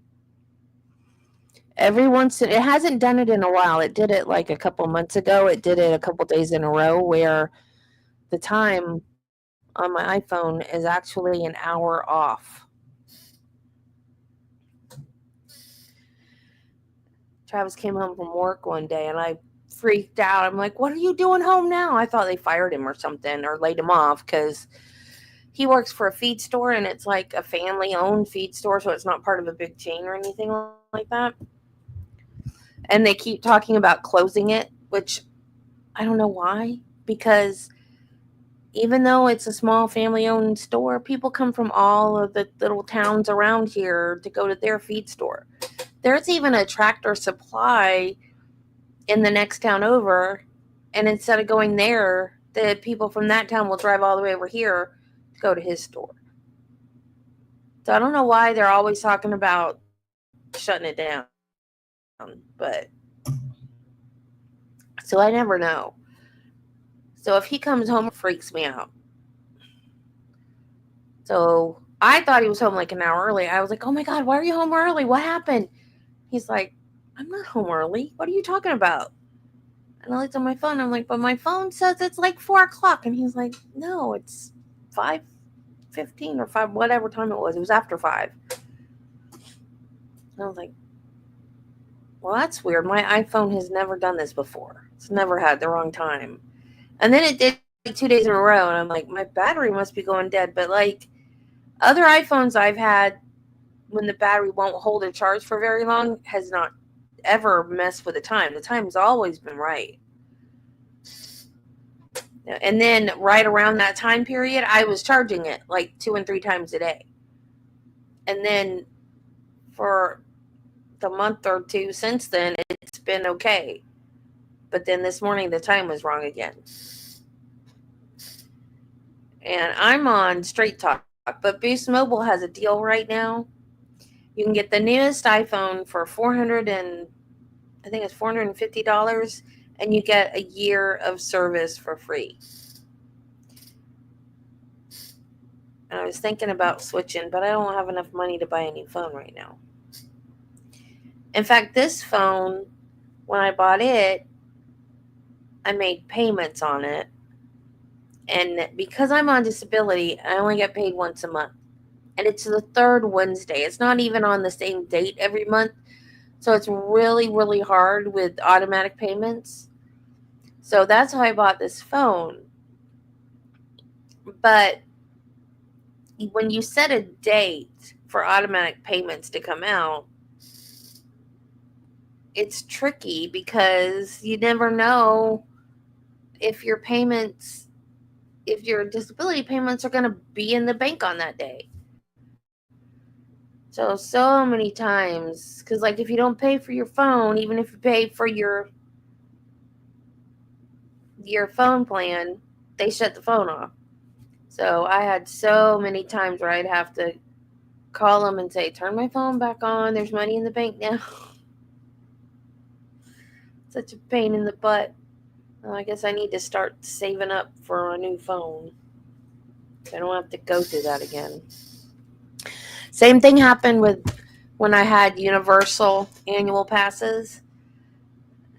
Every once it hasn't done it in a while. It did it like a couple months ago. It did it a couple days in a row where the time on my iPhone is actually an hour off. Travis came home from work one day and I freaked out. I'm like, what are you doing home now? I thought they fired him or something or laid him off because he works for a feed store and it's like a family owned feed store. So it's not part of a big chain or anything like that. And they keep talking about closing it, which I don't know why, because even though it's a small family-owned store, people come from all of the little towns around here to go to their feed store. There's even a Tractor Supply in the next town over, and instead of going there, the people from that town will drive all the way over here to go to his store. So I don't know why they're always talking about shutting it down, but so I never know. So if he comes home, it freaks me out. So I thought he was home like an hour early. I was like, oh my God, why are you home early? What happened? He's like, I'm not home early. What are you talking about? And I looked on my phone. I'm like, but my phone says it's like 4 o'clock. And he's like, no, it's 5:15 or 5, whatever time it was. It was after 5. And I was like, well, that's weird. My iPhone has never done this before. It's never had the wrong time. And then it did like 2 days in a row. And I'm like, my battery must be going dead. But like other iPhones I've had, when the battery won't hold a charge for very long, has not ever messed with the time. The time's always been right. And then right around that time period, I was charging it like 2 and 3 times a day. And then for the month or two since then, it's been okay. But then this morning, the time was wrong again. And I'm on Straight Talk, but Boost Mobile has a deal right now. You can get the newest iPhone for $450, and you get a year of service for free. And I was thinking about switching, but I don't have enough money to buy a new phone right now. In fact, this phone, when I bought it, I made payments on it. And because I'm on disability, I only get paid once a month. And it's the third Wednesday. It's not even on the same date every month. So it's really, really hard with automatic payments. So that's how I bought this phone. But when you set a date for automatic payments to come out, it's tricky because you never know if your disability payments are going to be in the bank on that day. So many times, because like if you don't pay for your phone, even if you pay for your phone plan, they shut the phone off. So I had so many times where I'd have to call them and say, turn my phone back on. There's money in the bank now. Such a pain in the butt. Well, I guess I need to start saving up for a new phone. I don't have to go through that again. Same thing happened with when I had Universal annual passes.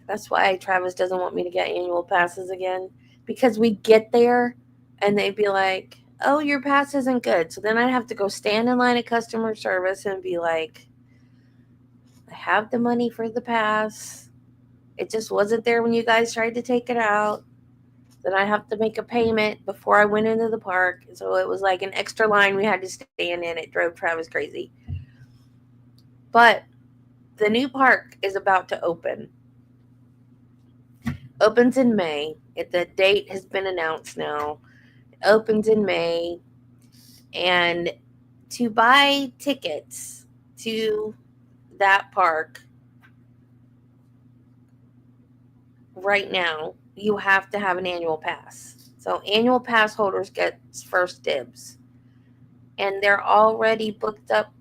That's why Travis doesn't want me to get annual passes again. Because we get there and they'd be like, oh, your pass isn't good. So then I'd have to go stand in line at customer service and be like, I have the money for the pass. It just wasn't there when you guys tried to take it out. Then I have to make a payment before I went into the park. So it was like an extra line we had to stand in. It drove Travis crazy. But the new park is about to open. Opens in May. The date has been announced now. It opens in May. And to buy tickets to that park right now, you have to have an annual pass. So annual pass holders get first dibs. and they're already booked up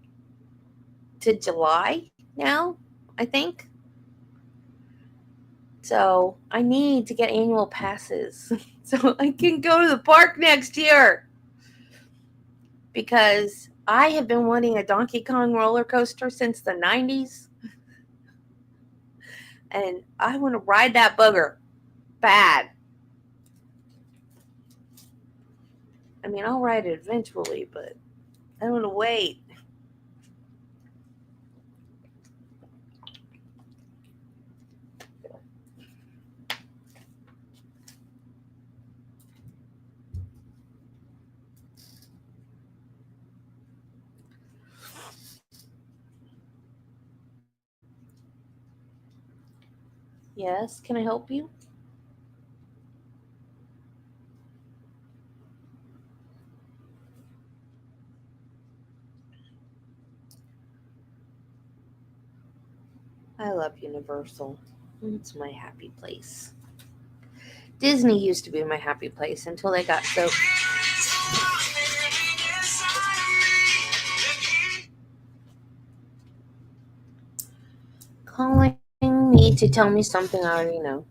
to July now, I think. So I need to get annual passes so I can go to the park next year, because I have been wanting a Donkey Kong roller coaster since the 90s, and I want to ride that bugger bad. I mean, I'll ride it eventually, but I don't want to wait. Yes, can I help you? I love Universal. It's my happy place. Disney used to be my happy place until they got so... Calling me to tell me something I already know.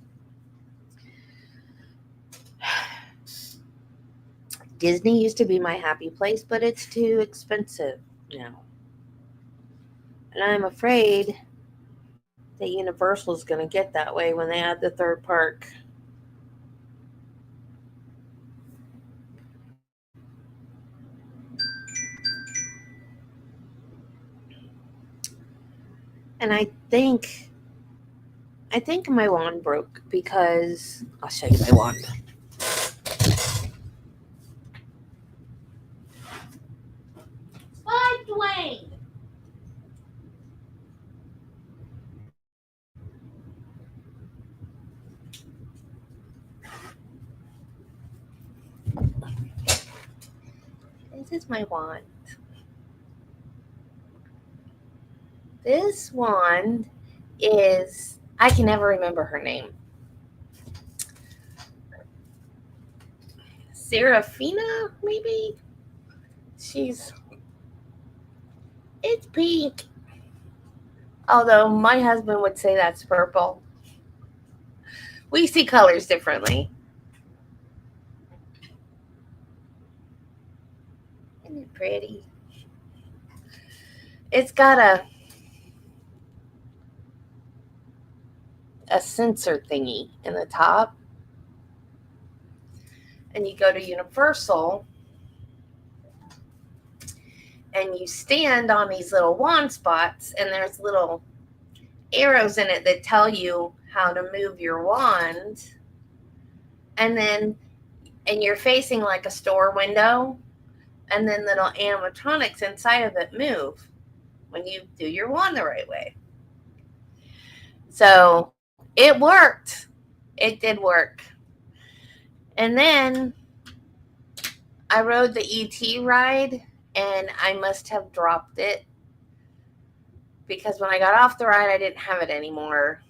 Disney used to be my happy place, but it's too expensive now. And I'm afraid that Universal's going to get that way when they add the third park. And I think my wand broke because... I'll show you my wand. Bye, Dwayne! This is my wand. This wand is... I can never remember her name. Serafina, maybe? It's pink. Although my husband would say that's purple. We see colors differently. Isn't it pretty? It's got a sensor thingy in the top. And you go to Universal and you stand on these little wand spots, and there's little arrows in it that tell you how to move your wand. And you're facing like a store window, and then little animatronics inside of it move when you do your wand the right way. So it worked. It did work. And then I rode the ET ride, and I must have dropped it because when I got off the ride, I didn't have it anymore.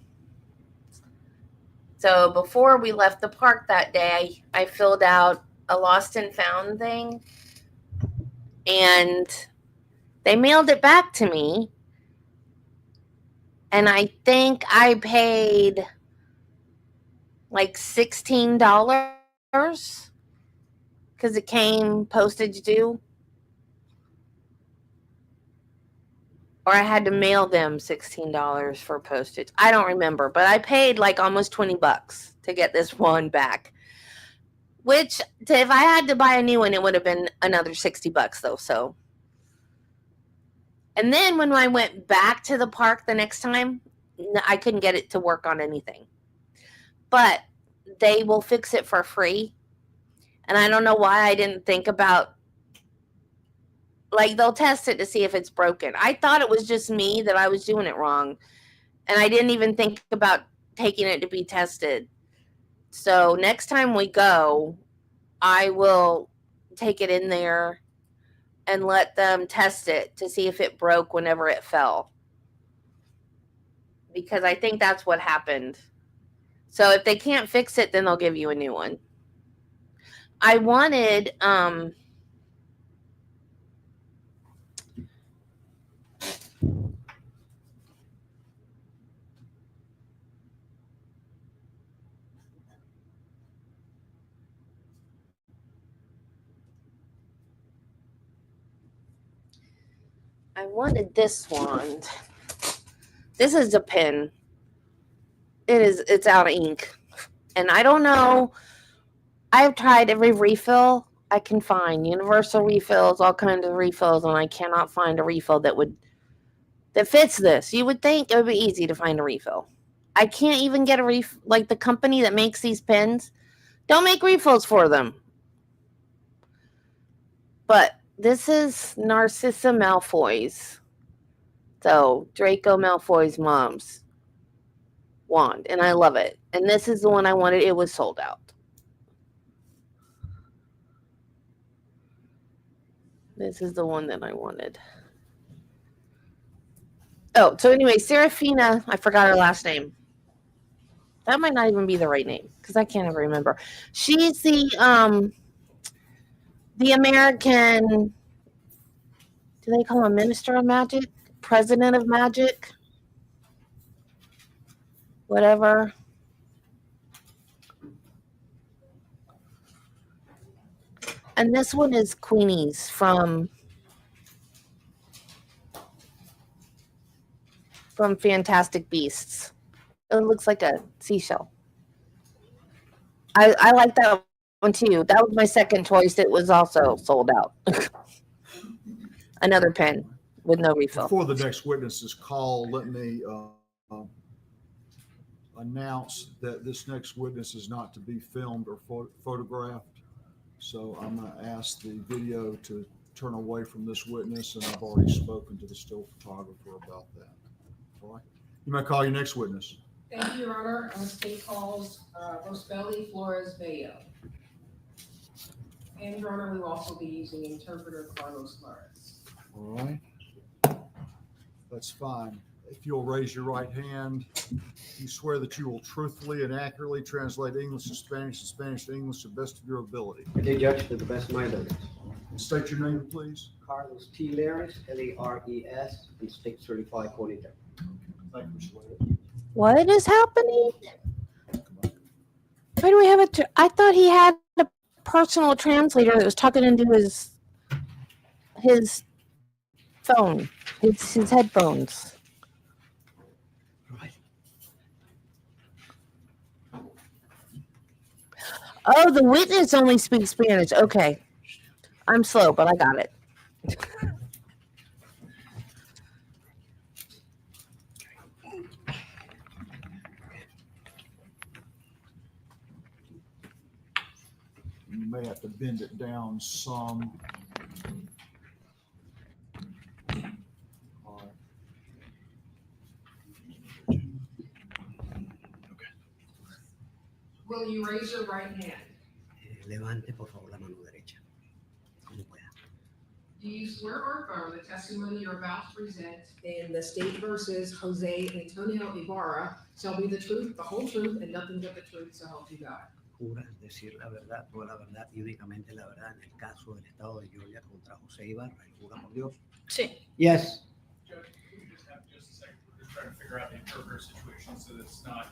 So before we left the park that day, I filled out a lost and found thing, and they mailed it back to me. And I think I paid like $16 because it came postage due. Or I had to mail them $16 for postage. I don't remember, but I paid like almost $20 to get this one back. Which, if I had to buy a new one, it would have been another $60 though. So, and then when I went back to the park the next time, I couldn't get it to work on anything. But they will fix it for free. And I don't know why I didn't think about, like, they'll test it to see if it's broken. I thought it was just me that I was doing it wrong. And I didn't even think about taking it to be tested. So next time we go, I will take it in there and let them test it to see if it broke whenever it fell. Because I think that's what happened. So if they can't fix it, then they'll give you a new one. I wanted I wanted this one. This is a pen. It's out of ink. And I don't know. I've tried every refill I can find. Universal refills, all kinds of refills, and I cannot find a refill that fits this. You would think it would be easy to find a refill. I can't even get a like the company that makes these pens don't make refills for them. But this is Narcissa Malfoy's. So Draco Malfoy's mom's wand, and I love it. And this is the one I wanted. It was sold out. This is the one that I wanted. Oh, so anyway, Serafina, I forgot her last name. That might not even be the right name because I can't ever remember. She's the American, do they call him Minister of Magic? President of Magic? Whatever. And this one is Queenie's from Fantastic Beasts. It looks like a seashell. I like that one too. That was my second choice. It was also sold out. Another pen with no refill. Before the next witness is called, let me announce that this next witness is not to be filmed or photographed. So I'm going to ask the video to turn away from this witness, and I've already spoken to the still photographer about that. All right. You may call your next witness. Thank you, Your Honor. State calls Rosbelli Flores Bello. And Your Honor, we will also be using interpreter Carlos Flores. All right. That's fine. If you'll raise your right hand, you swear that you will truthfully and accurately translate English to Spanish and Spanish to English to the best of your ability. Okay, Judge, to the best of my ability. State your name, please. Carlos T. Lares, Lares, and state certified auditor. Thank you, Mr. Lares. What is happening? Why do we have I thought he had a personal translator that was talking into his phone, his headphones. Oh, the witness only speaks Spanish. Okay. I'm slow, but I got it. You may have to bend it down some. All right. Will you raise your right hand? Levante, por favor, la mano derecha. Como pueda. Do you swear or affirm the testimony you're about to present in the state versus Jose Antonio Ibarra shall be the truth, the whole truth, and nothing but the truth, so help you God? Jura decir la verdad, toda la verdad y únicamente la verdad en el caso del estado de Georgia contra José Ibarra. Jura por Dios. Sí. Yes. Judge, we just have just a second. We're just trying to figure out the interpreter situation so that it's not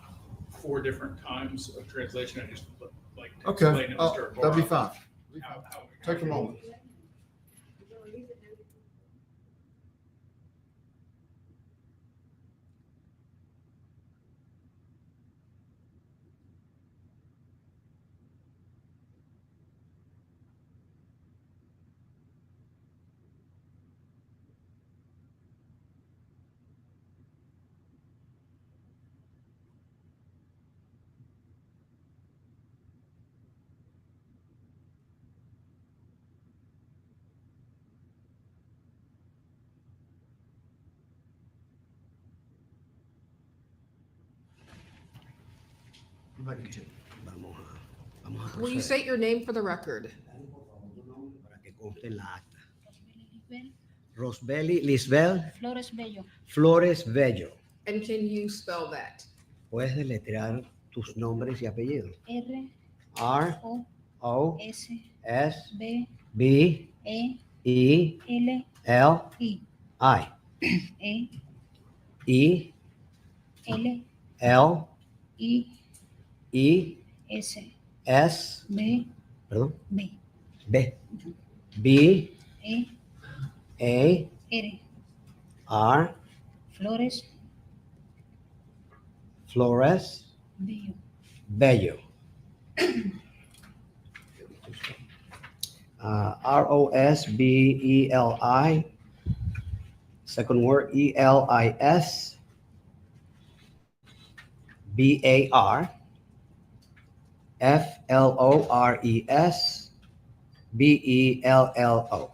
4 different times of translation. I just like to Okay, explain to Mr. that'd be Ibarra fine. how Take a moment. Vamos a Will you proceder. state your name for the record? Para que conste en la acta. Rosbelli Lisbel Flores Bello. Flores Bello. And can you spell that? Puedes deletrear tus nombres y apellidos. R R O O S S B B E E L L I I E E L L I E S S B perdón B B B E A R R. Flores Flores Bello. Bello. Rosbeli. Second word, Elis. Bar. Flores Bello.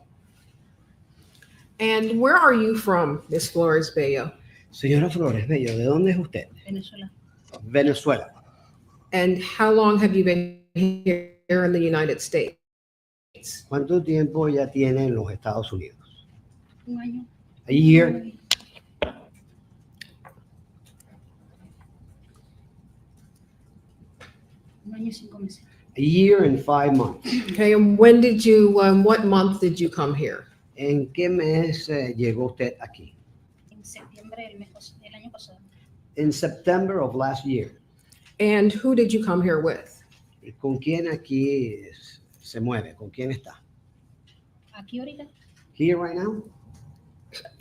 And where are you from, Miss Flores Bello? Señora Flores Bello, ¿de dónde es usted? Venezuela. Venezuela. And how long have you been here in the United States? ¿Cuánto tiempo ya tiene en los Estados Unidos? Un año. A year. Un año y 5 meses. A year and 5 months. Okay, and when did you, what month did you come here? ¿En qué mes llegó usted aquí? En septiembre del año pasado. In September of last year. And who did you come here with? ¿Y con quién aquí se mueve? ¿Con quién está? Aquí ahorita. Here right now?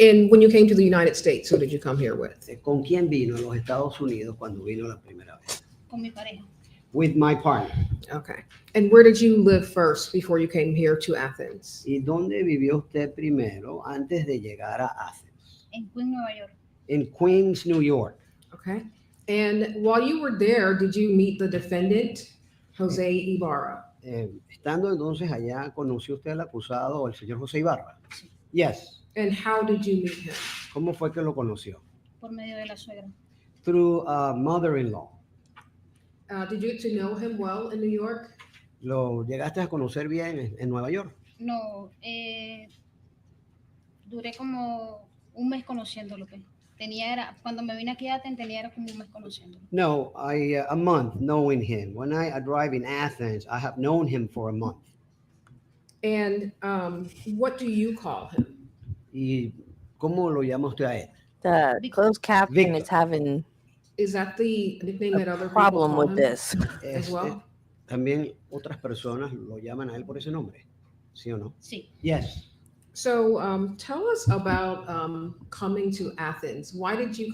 And when you came to the United States, who did you come here with? ¿Con quién vino a los Estados Unidos cuando vino la primera vez? Con mi pareja. With my partner. Okay. And where did you live first before you came here to Athens? ¿Y dónde vivió usted primero antes de llegar a Athens? En Queens, Nueva York. In Queens, New York. Okay. And while you were there, did you meet the defendant, Jose Ibarra? Estando entonces allá, ¿conoció usted al acusado, el señor José Ibarra? Yes. And how did you meet him? ¿Cómo fue que lo conoció? Por medio de la suegra. Through a mother-in-law. Did you get to know him well in New York? ¿Lo llegaste a conocer bien en Nueva York? No, duré como un mes conociéndolo. Pues. Cuando me vine aquí a Athens, era como un mes conociéndolo. No, a month knowing him. When I arrived in Athens, I have known him for a month. And what do you call him? ¿Y cómo lo llama usted a él? The closed caption is having Is that the nickname that other people problem call with him this. as well? También otras personas lo llaman a él por ese nombre, ¿sí o no? Sí. Yes. So tell us about coming to Athens. Why did you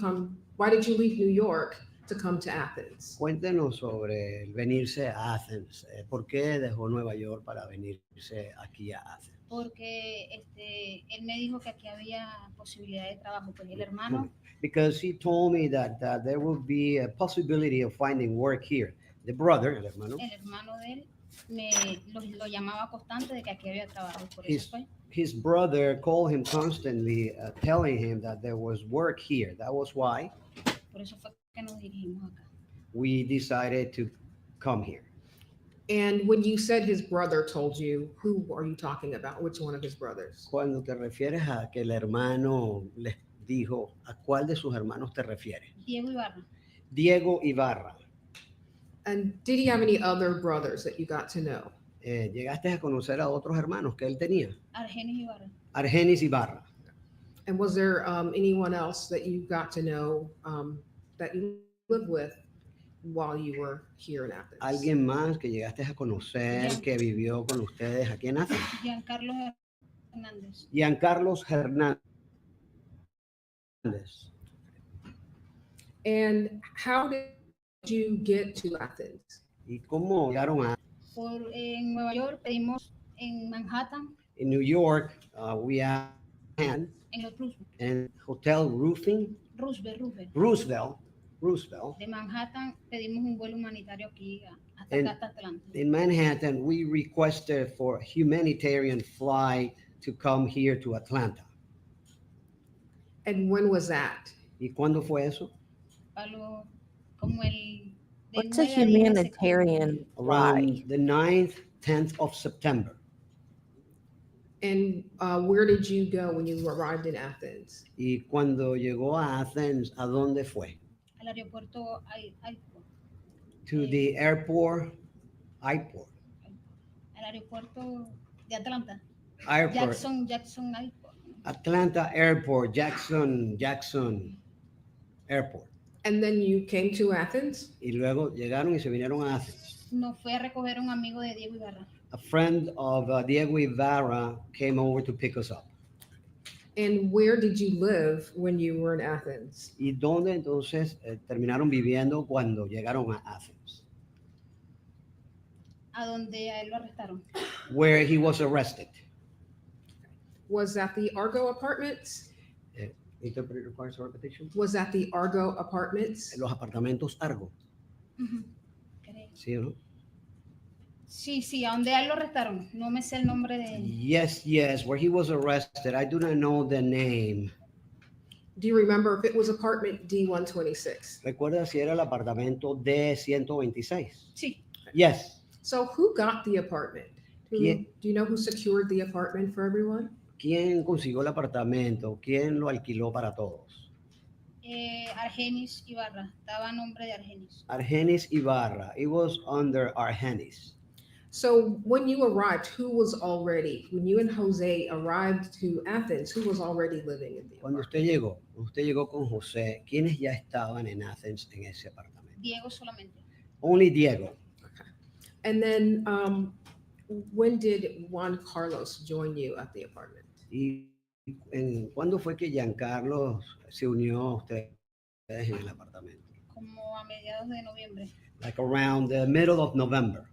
leave New York to come to Athens? Cuéntenos sobre el venirse a Athens. ¿Por qué dejó Nueva York para venirse aquí a Athens? Porque él me dijo que aquí había posibilidad de trabajo. Pues el hermano. Because he told me that there would be a possibility of finding work here. The brother, el hermano. El hermano de él lo llamaba constante de que aquí había trabajo. Por eso fue. His brother called him constantly, telling him that there was work here. That was why Por eso fue que nos dirigimos acá. we decided to come here. And when you said his brother told you, who are you talking about? Which one of his brothers? Cuando te refieres a que el hermano les dijo, ¿a cuál de sus hermanos te refieres? Diego Ibarra. Diego Ibarra. And did he have any other brothers that you got to know? ¿Llegaste a conocer a otros hermanos que él tenía? Argenis Ibarra. Argenis Ibarra. And was there anyone else that you got to know that you lived with while you were here in Athens? ¿Alguien más que llegaste a conocer que vivió con ustedes aquí en Athens? Giancarlo Hernández. Giancarlos Hernández. And how did you get to Athens? ¿Y cómo llegaron a? En Nueva York pedimos en Manhattan. In New York, we had En los Roosevelt. en Hotel Roosevelt. De Manhattan pedimos un vuelo humanitario aquí hasta acá, hasta Atlanta. In Manhattan, we requested for a humanitarian flight to come here to Atlanta. And when was that? ¿Y cuándo fue eso? Como el What's a humanitarian Around flight? the 9th, 10th of September. And where did you go when you arrived in Athens? Y cuando llegó a Athens, ¿a dónde fue? Al aeropuerto To the airport. Al aeropuerto de Atlanta. Airport. Jackson Airport. Atlanta Airport, Jackson Airport. And then you came to Athens? Y luego llegaron y se vinieron a Athens. Nos fue a recoger un amigo de Diego Ibarra. A friend of Diego Ibarra came over to pick us up. And where did you live when you were in Athens? ¿Y dónde entonces terminaron viviendo cuando llegaron a Athens? A donde a él lo arrestaron. Where he was arrested. Was that the Argo Apartments? Interpreter requires a repetition. Was that the Argo Apartments? Los apartamentos Argo. Ujú, creo. ¿Sí o no? Sí, sí, a donde a él lo arrestaron. No me sé el nombre de... Yes, yes, where he was arrested. I do not know the name. Do you remember if it was apartment D126? ¿Recuerda si era el apartamento D126? Sí. Yes. So who got the apartment? Do ¿Quién? you know who secured the apartment for everyone? ¿Quién consiguió el apartamento? ¿Quién lo alquiló para todos? Argenis Ibarra. Estaba a nombre de Argenis. Argenis Ibarra. It was under Argenis. So when you arrived, when you and Jose arrived to Athens, who was already living in the Cuando apartment? usted llegó con José, ¿quiénes ya estaban en Athens en ese apartamento? Diego solamente. Only Diego. And then when did Juan Carlos join you at the apartment? ¿Y cuándo fue que Giancarlo se unió a ustedes en el apartamento? Como a mediados de noviembre. Like around the middle of November.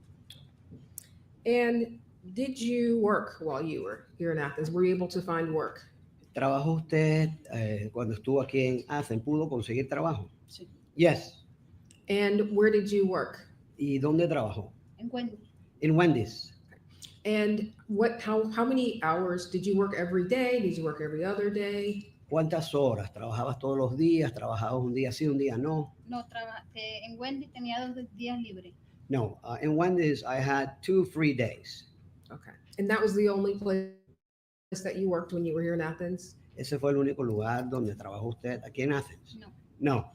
And did you work while you were here in Athens? Were you able to find work? ¿Trabajó usted cuando estuvo aquí en Athens? ¿Pudo conseguir trabajo? Sí. Yes. And where did you work? ¿Y dónde trabajó? En Wendy. In Wendy's. And how many hours did you work every day? Did you work every other day? ¿Cuántas horas? ¿Trabajabas todos los días? ¿Trabajabas un día sí, un día no? No, en Wendy tenía 2 días libres. No. In Wendy's, I had 2 free days. Okay. And that was the only place that you worked when you were here in Athens? ¿Ese fue el único lugar donde trabajó usted aquí en Athens? No. No.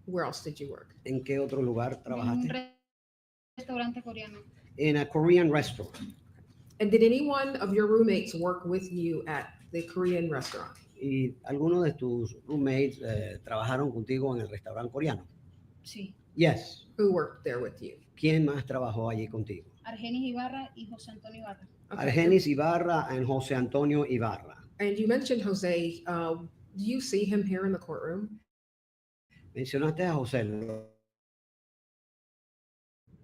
Where else did you work? ¿En qué otro lugar En un trabajaste? restaurante coreano. In a Korean restaurant. And did any one of your roommates work with you at the Korean restaurant? ¿Y algunos de tus roommates trabajaron contigo en el restaurante coreano? Sí. Yes. Who worked there with you? ¿Quién más trabajó allí contigo? Argenis Ibarra y José Antonio Ibarra. Okay. Argenis Ibarra and José Antonio Ibarra. And you mentioned Jose. Do you see him here in the courtroom? Mencionaste a José.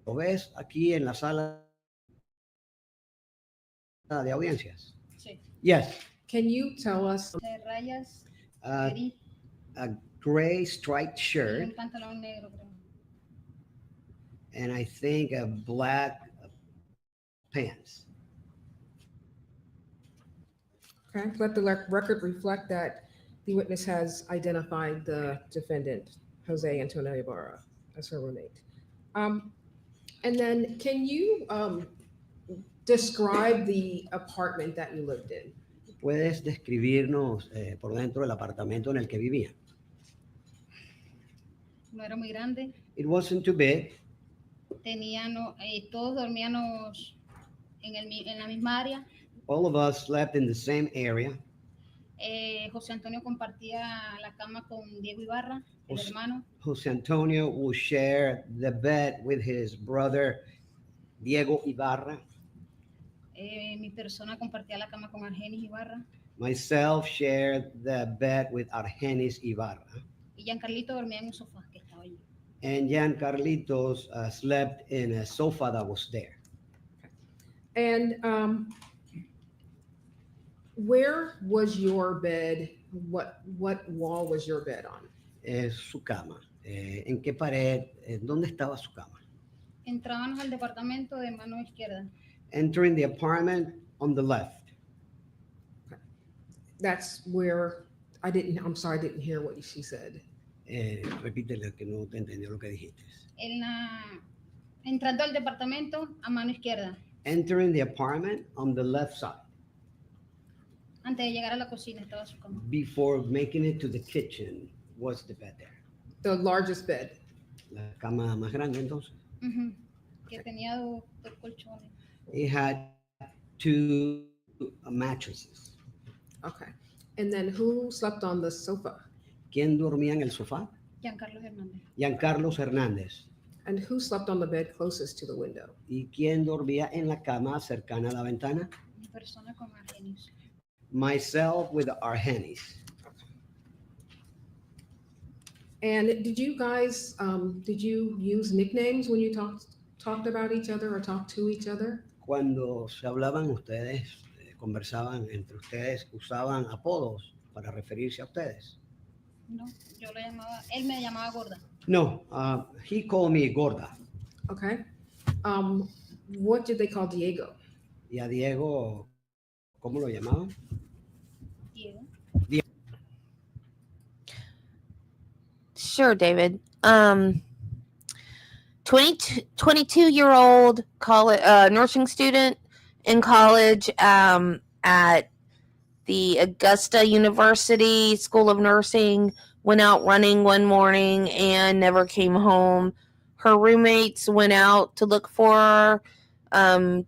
¿Lo ves aquí en la sala de audiencias? Sí. Yes. Can you tell us? De rayas, A gris, gray striped y shirt un pantalón negro, creo. and I think a black pants. Okay, let the record reflect that the witness has identified the defendant, Jose Antonio Ibarra, as her roommate. And then can you describe the apartment that you lived in? ¿Puedes describirnos por dentro del apartamento en el que vivían? No era muy grande. It wasn't too big. Todos dormíamos en la misma área. All of us slept in the same area. José Antonio compartía la cama con Diego Ibarra, el José- hermano. Jose Antonio will share the bed with his brother Diego Ibarra. Mi persona compartía la cama con Argenis Ibarra. Myself shared the bed with Argenis Ibarra. Y Giancarlito dormía en un sofá que estaba allí. And Jan Carlitos slept in a sofa that was there. And where was your bed? What wall was your bed on? Su cama. ¿En qué pared? ¿Dónde estaba su cama? Entrábamos al departamento de mano izquierda. Entering the apartment on the left. That's where I'm sorry, I didn't hear what she said. Repítele que no te entendió lo que dijiste. Entrando al departamento a mano izquierda. Entering the apartment on the left side. Antes de llegar a la cocina estaba su cama. Before making it to the kitchen was the bed there. The largest bed. La cama más grande entonces. Ujú. Que tenía dos colchones. It had 2 mattresses. Okay. And then who slept on the sofa? ¿Quién dormía en el sofá? Giancarlo Hernández. Giancarlos Hernández. And who slept on the bed closest to the window? ¿Y quién dormía en la cama cercana a la ventana? Mi persona con Argenis. Myself with Argenis. And did you guys, did you use nicknames when you talked about each other or talked to each other? Cuando se hablaban ustedes, conversaban entre ustedes, usaban apodos para referirse a ustedes. No, yo le llamaba, él me llamaba gorda. No, he called me Gorda. Okay. What did they call Diego? Y a Diego, ¿cómo lo llamaban? Diego. Sure, David. 22-year-old college nursing student in college at the Augusta University School of Nursing, went out running one morning and never came home. Her roommates went out to look for her.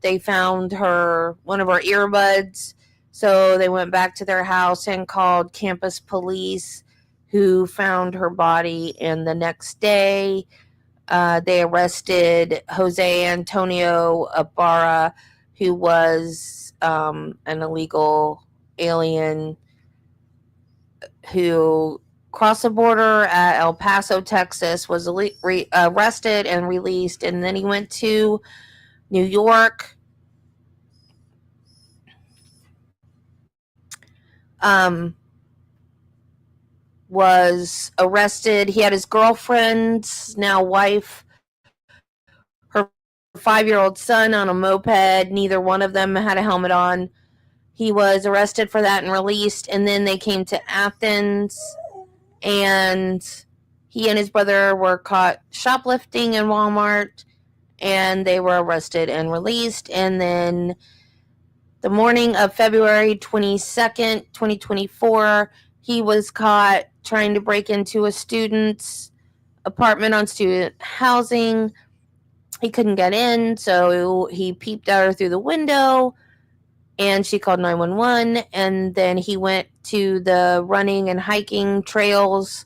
They found one of her earbuds, so they went back to their house and called campus police, who found her body. And the next day, they arrested Jose Antonio Ibarra, who was an illegal alien who crossed the border at El Paso, Texas, was arrested and released, and then he went to New York. Was arrested. He had his girlfriend's, now wife, her 5-year-old son on a moped. Neither one of them had a helmet on. He was arrested for that and released, and then they came to Athens, and he and his brother were caught shoplifting in Walmart, and they were arrested and released. And then the morning of February 22nd, 2024, he was caught trying to break into a student's apartment on student housing. He couldn't get in, so he peeped at her through the window, and she called 911. And then he went to the running and hiking trails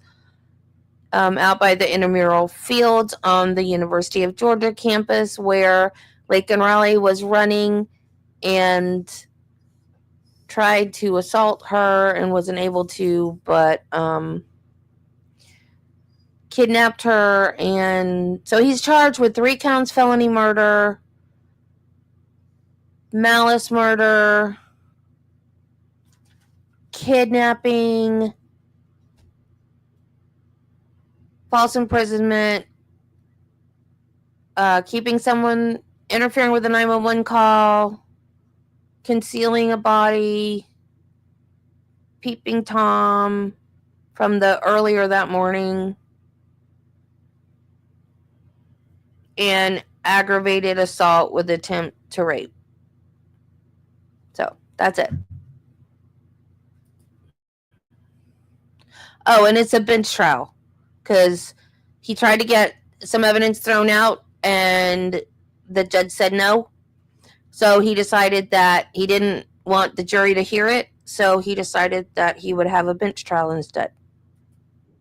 out by the intramural fields on the University of Georgia campus, where Laken Riley was running and tried to assault her and wasn't able to, but kidnapped her. And so he's charged with 3 counts felony murder, malice murder, kidnapping, false imprisonment, interfering with a 911 call, concealing a body, peeping Tom from the earlier that morning, and aggravated assault with attempt to rape. So that's it. Oh, and it's a bench trial because he tried to get some evidence thrown out and the judge said no. So he decided that he didn't want the jury to hear it. So he decided that he would have a bench trial instead.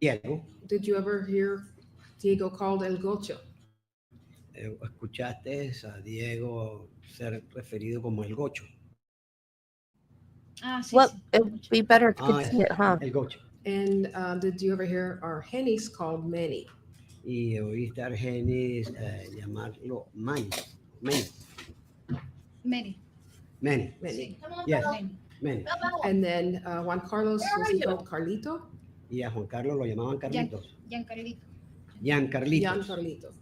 Diego. Did you ever hear Diego called El Gocho? ¿Escuchaste a Diego ser referido como El Gocho? Ah, sí, Well, sí. it would be better if you could see it, huh? El Gocho. And did you ever hear Argenis called Manny? Y oíste a Argenis llamarlo Manny. Mary. Manny. Manny. Yes, Manny. Manny. And then Juan Carlos, was he called Carlito? Y a Juan Carlos lo llamaban Carlitos. Giancarlito. Giancarlitos. Giancarlito.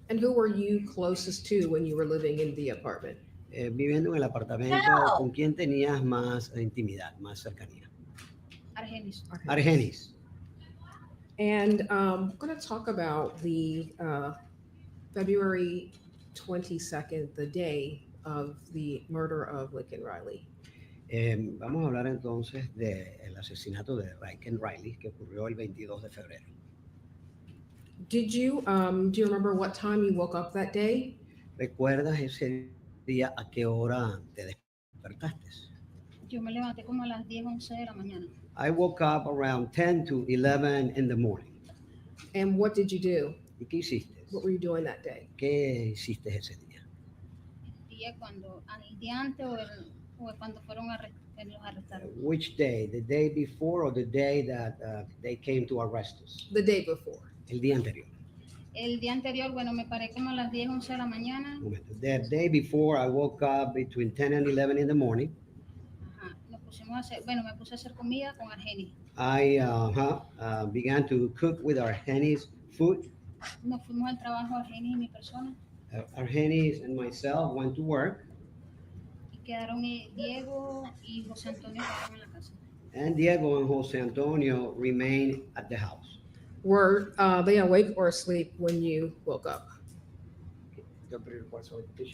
And who were you closest to when you were living in the apartment? Viviendo en el apartamento, ¿con quién tenías más intimidad, más cercanía? Argenis. Argenis. And I'm going to talk about the February 22nd, the day of the murder of Laken Riley. Vamos a hablar entonces del asesinato de Laken Riley, que ocurrió el 22 de febrero. Do you remember what time you woke up that day? ¿Recuerdas ese día a qué hora te despertaste? Yo me levanté como a las 10, 11 de la mañana. I woke up around 10 to 11 in the morning. And what did you do? ¿Y qué hiciste? What were you doing that day? ¿Qué hiciste ese día? El día cuando, el día antes o o cuando fueron los arrestaron? Which day? The day before or the day that they came to arrest us? The day before. El día anterior. El día anterior, bueno, me paré como a las 10, 11 de la mañana. Un momento. The day before, I woke up between 10 and 11 in the morning. Ajá, nos pusimos a hacer, bueno, me puse a hacer comida con Argenis. I began to cook with Argenis food. Nos fuimos al trabajo, Argenis y mi persona, Argenis and myself went to work, y quedaron Diego y José Antonio quedaron en la casa. and Diego and Jose Antonio remained at the house. Were they awake or asleep when you woke up?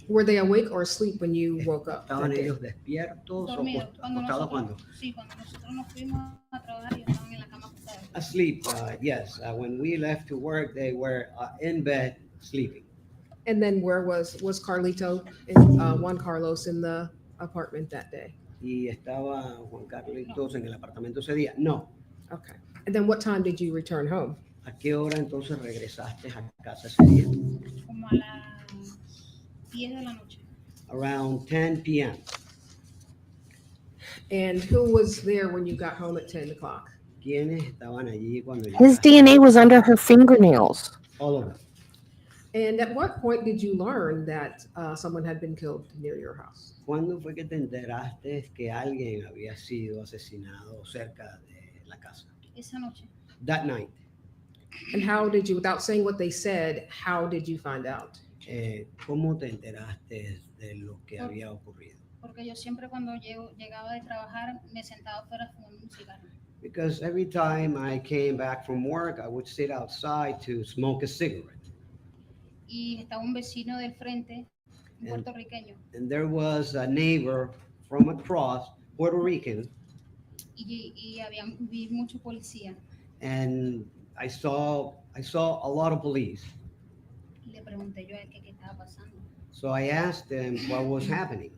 Were they awake or asleep when you woke up? ¿Estaban that day? ellos despiertos o Dormidos. acostados cuando? Sí, cuando nosotros nos fuimos a trabajar, ellos estaban en la cama acostados. Asleep, yes. When we left to work, they were in bed sleeping. And then where was Carlito and Juan Carlos in the apartment that day? ¿Y estaba Juan Carlitos en el apartamento ese día? No. Okay. And then what time did you return home? ¿A qué hora entonces regresaste a casa ese día? Como a las 10 de la noche. Around 10 p.m. And who was there when you got home at 10 o'clock? ¿Quiénes estaban allí cuando His llegaste? DNA was under her fingernails. All of them. And at what point did you learn that someone had been killed near your house? ¿Cuándo fue que te enteraste que alguien había sido asesinado cerca de la casa? Esa noche. That night. And how did you, without saying what they said, how did you find out? ¿Cómo te enteraste de lo que había ocurrido? Porque yo siempre cuando llegaba de trabajar me sentaba afuera fumando un cigarro. Because every time I came back from work, I would sit outside to smoke a cigarette. Y estaba un vecino del frente, un puertorriqueño, And there was a neighbor from across, Puerto Rican, y vi mucho policía. and I saw a lot of police. Y le pregunté yo a él qué estaba pasando. So I asked him what was happening.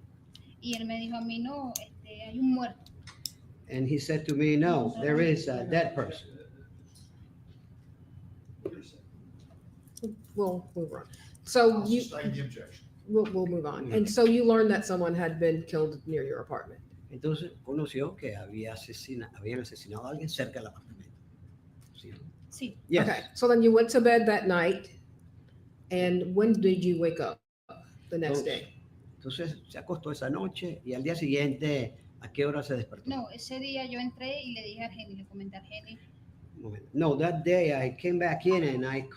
Y él me dijo a mí, no, hay un muerto. And he said to me, no, there is a dead person. We'll move on. So you, Sustain the objection. we'll move on. And so you learned that someone had been killed near your apartment. Entonces conoció que habían asesinado a alguien cerca del apartamento. ¿Sí? Sí. Yes. Okay. So then you went to bed that night. And when did you wake up the next day? Entonces se acostó esa noche y al día siguiente, ¿a qué hora se despertó? No, ese día yo entré y le dije a Argenis, le comenté a Argenis. Un momento. No, that day I came back in and I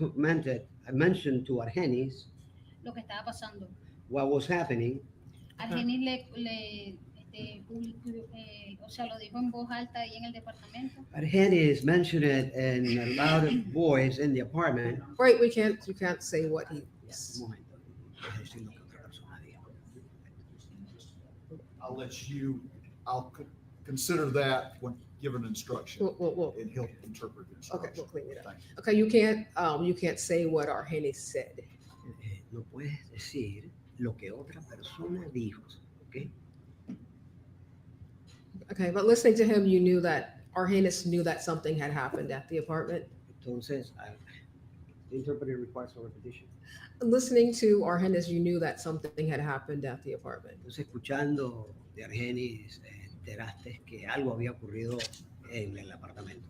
mentioned to Argenis Lo que estaba pasando. what was happening. Argenis o sea, lo dijo en voz alta ahí en el departamento. Argenis mentioned it in a loud voice in the apartment. Wait, you can't say what he. Un momento. Deja decir lo que otra persona dijo. I'll consider that when given instruction, We'll and he'll interpret the instruction. Okay, we'll clean it up. Thank you. Okay, you can't say what Argenis said. No puedes decir lo que otra persona dijo, ¿ok? Okay, but listening to him, you knew that Argenis knew that something had happened at the apartment. Entonces, the interpreter requires a repetition. Listening to Argenis, you knew that something had happened at the apartment. Entonces, escuchando de Argenis, enteraste que algo había ocurrido en el apartamento.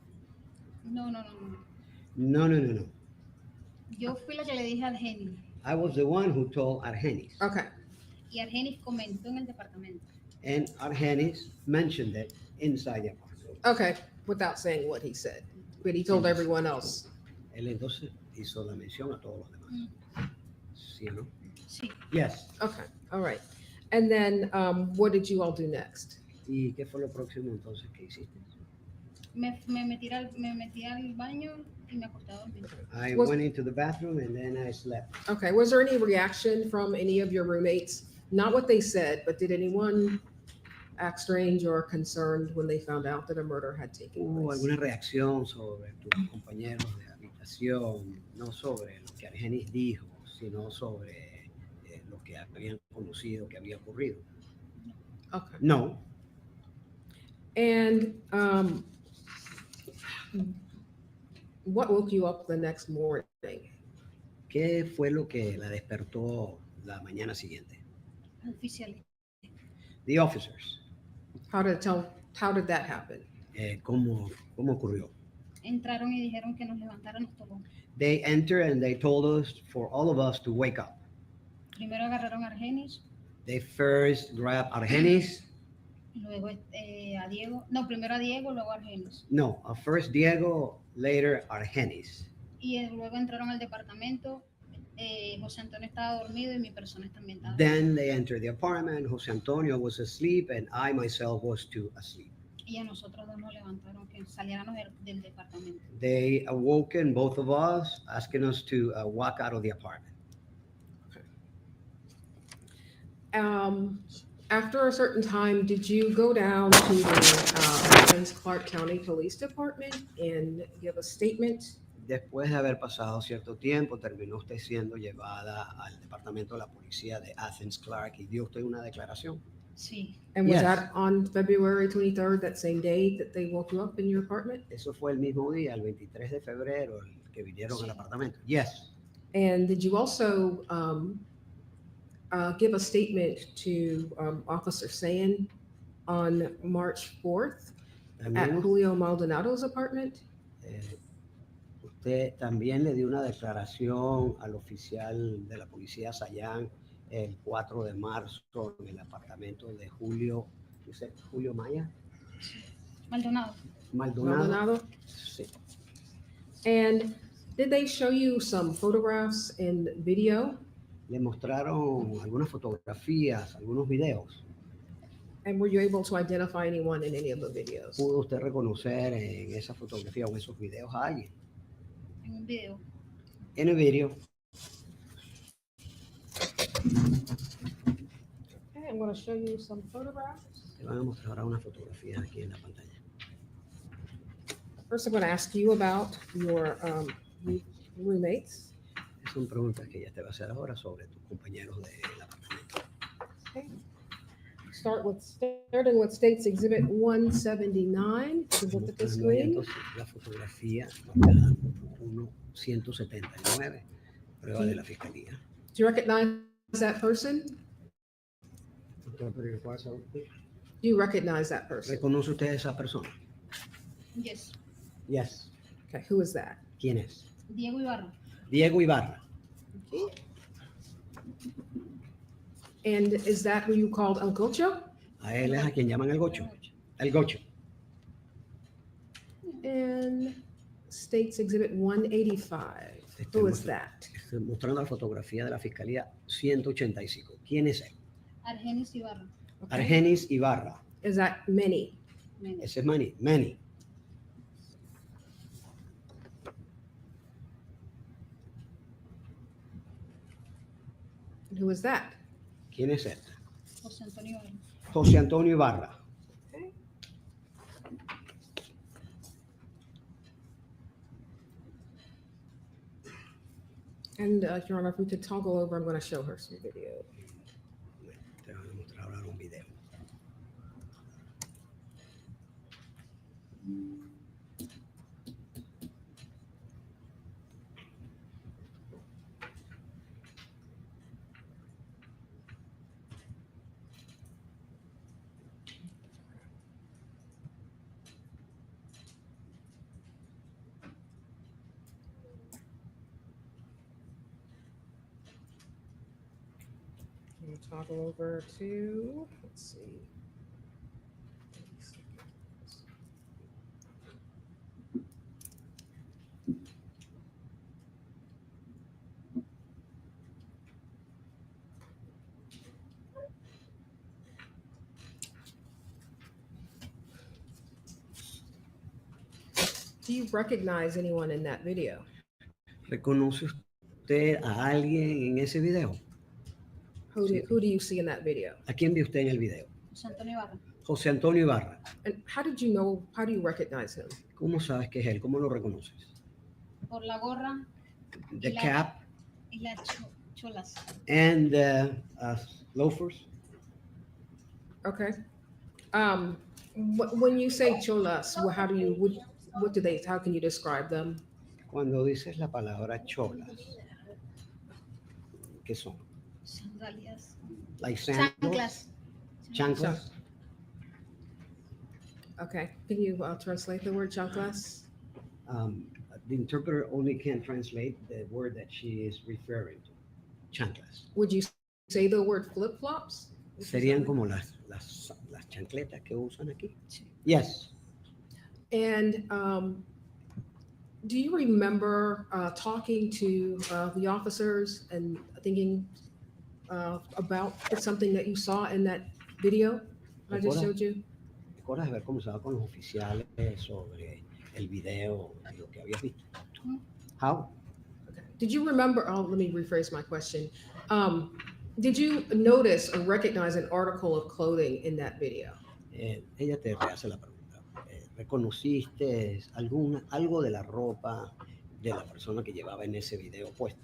No. No. Yo fui la que le dije a Argenis. I was the one who told Argenis. Okay. Y Argenis comentó en el departamento. And Argenis mentioned it inside the apartment. Okay, without saying what he said, but he told everyone else. Él entonces hizo la mención a todos los demás. ¿Sí o no? Sí. Yes. Okay, all right. And then what did you all do next? ¿Y qué fue lo próximo entonces que hiciste? Me metí al baño y me acosté a dormir. I went into the bathroom and then I slept. Okay, was there any reaction from any of your roommates? Not what they said, but did anyone act strange or concerned when they found out that a murder had taken ¿Hubo place? alguna reacción sobre tus compañeros de habitación? No sobre lo que Argenis dijo, sino sobre lo que habían conocido que había ocurrido. Okay. No. And what woke you up the next morning? ¿Qué fue lo que la despertó la mañana siguiente? Oficiales. The officers. How did that happen? ¿Cómo ocurrió? Entraron y dijeron que nos levantáramos todos. They entered and they told us for all of us to wake up. Primero agarraron a Argenis, They first grabbed Argenis. luego a Diego. No, primero a Diego, luego a Argenis. No, first Diego, later Argenis. Y luego entraron al departamento. José Antonio estaba dormido y mi persona también estaba. Then they entered the apartment. Jose Antonio was asleep and I myself was too asleep. Y a nosotros dos nos levantaron que saliéramos del departamento. They awoken both of us, asking us to walk out of the apartment. After a certain time, did you go down to the Athens Clark County Police Department and give a statement? Después de haber pasado cierto tiempo, terminó usted siendo llevada al departamento de la policía de Athens Clark y dio usted una declaración. Sí. And was Yes. that on February 23rd, that same day that they woke you up in your apartment? Eso fue el mismo día, el 23 de febrero, el que vinieron Sí. al apartamento. Yes. And did you also give a statement to Officer Sayan on March 4th at También Julio Maldonado's apartment? usted también le dio una declaración al oficial de la policía Sayán el 4 de marzo en el apartamento de Julio Maya. Maldonado. Maldonado. Sí. And did they show you some photographs and video? Le mostraron algunas fotografías, algunos videos. And were you able to identify anyone in any of the videos? ¿Pudo usted reconocer en esa fotografía o en esos videos a alguien? En un video. En el video. Okay, I'm going to show you some photographs. Le van a mostrar ahora unas fotografías aquí en la pantalla. First, I'm going to ask you about your roommates. Son preguntas que ya te va a hacer ahora sobre tus compañeros del apartamento. Okay. Starting with States Exhibit 179. So look at the Mostrando ahí screen. entonces la fotografía marcada 179, prueba de la fiscalía. Do you recognize that person? Do you recognize that person? ¿Reconoce usted a esa persona? Yes. Yes. Okay, who is that? ¿Quién es? Diego Ibarra. Diego Ibarra. And is that who you called El Gocho? A él es a quien llaman el gocho. El gocho. And States Exhibit 185. Who is that? Estoy mostrando la fotografía de la fiscalía 185. ¿Quién es él? Argenis Ibarra. Okay. Argenis Ibarra. Is that Manny? Ese es Manny. Manny. And who is that? ¿Quién es él? José Antonio Ibarra. José Antonio Ibarra. Okay. And Your Honor, if we could toggle over, I'm going to show her some video. Te van a mostrar ahora un video. We'll toggle over to, let's see. Do you recognize anyone in that video? ¿Reconoce usted a alguien en ese video? Who do you see in that video? ¿A quién vio usted en el video? José Antonio Ibarra. José Antonio Ibarra. And how do you recognize him? ¿Cómo sabes que es él? ¿Cómo lo reconoces? Por la gorra The La- cap y las cholas. and the loafers. Okay. When you say cholas, how can you describe them? Cuando dices la palabra cholas, ¿qué son? Sandalias. Like sandals? Chanclas. Chanclas. Okay, can you translate the word chanclas? The interpreter only can translate the word that she is referring to. Chanclas. Would you say the word flip-flops? Serían como las chancletas que usan aquí. Yes. And do you remember talking to the officers and thinking about something that you saw in that video I just showed you? ¿Recuerdas haber conversado con los oficiales sobre el video y lo que habías visto? How? Okay. Did you remember? Oh, let me rephrase my question. Did you notice or recognize an article of clothing in that video? Ella te rehace la pregunta. ¿Reconociste algo de la ropa de la persona que llevaba en ese video puesto?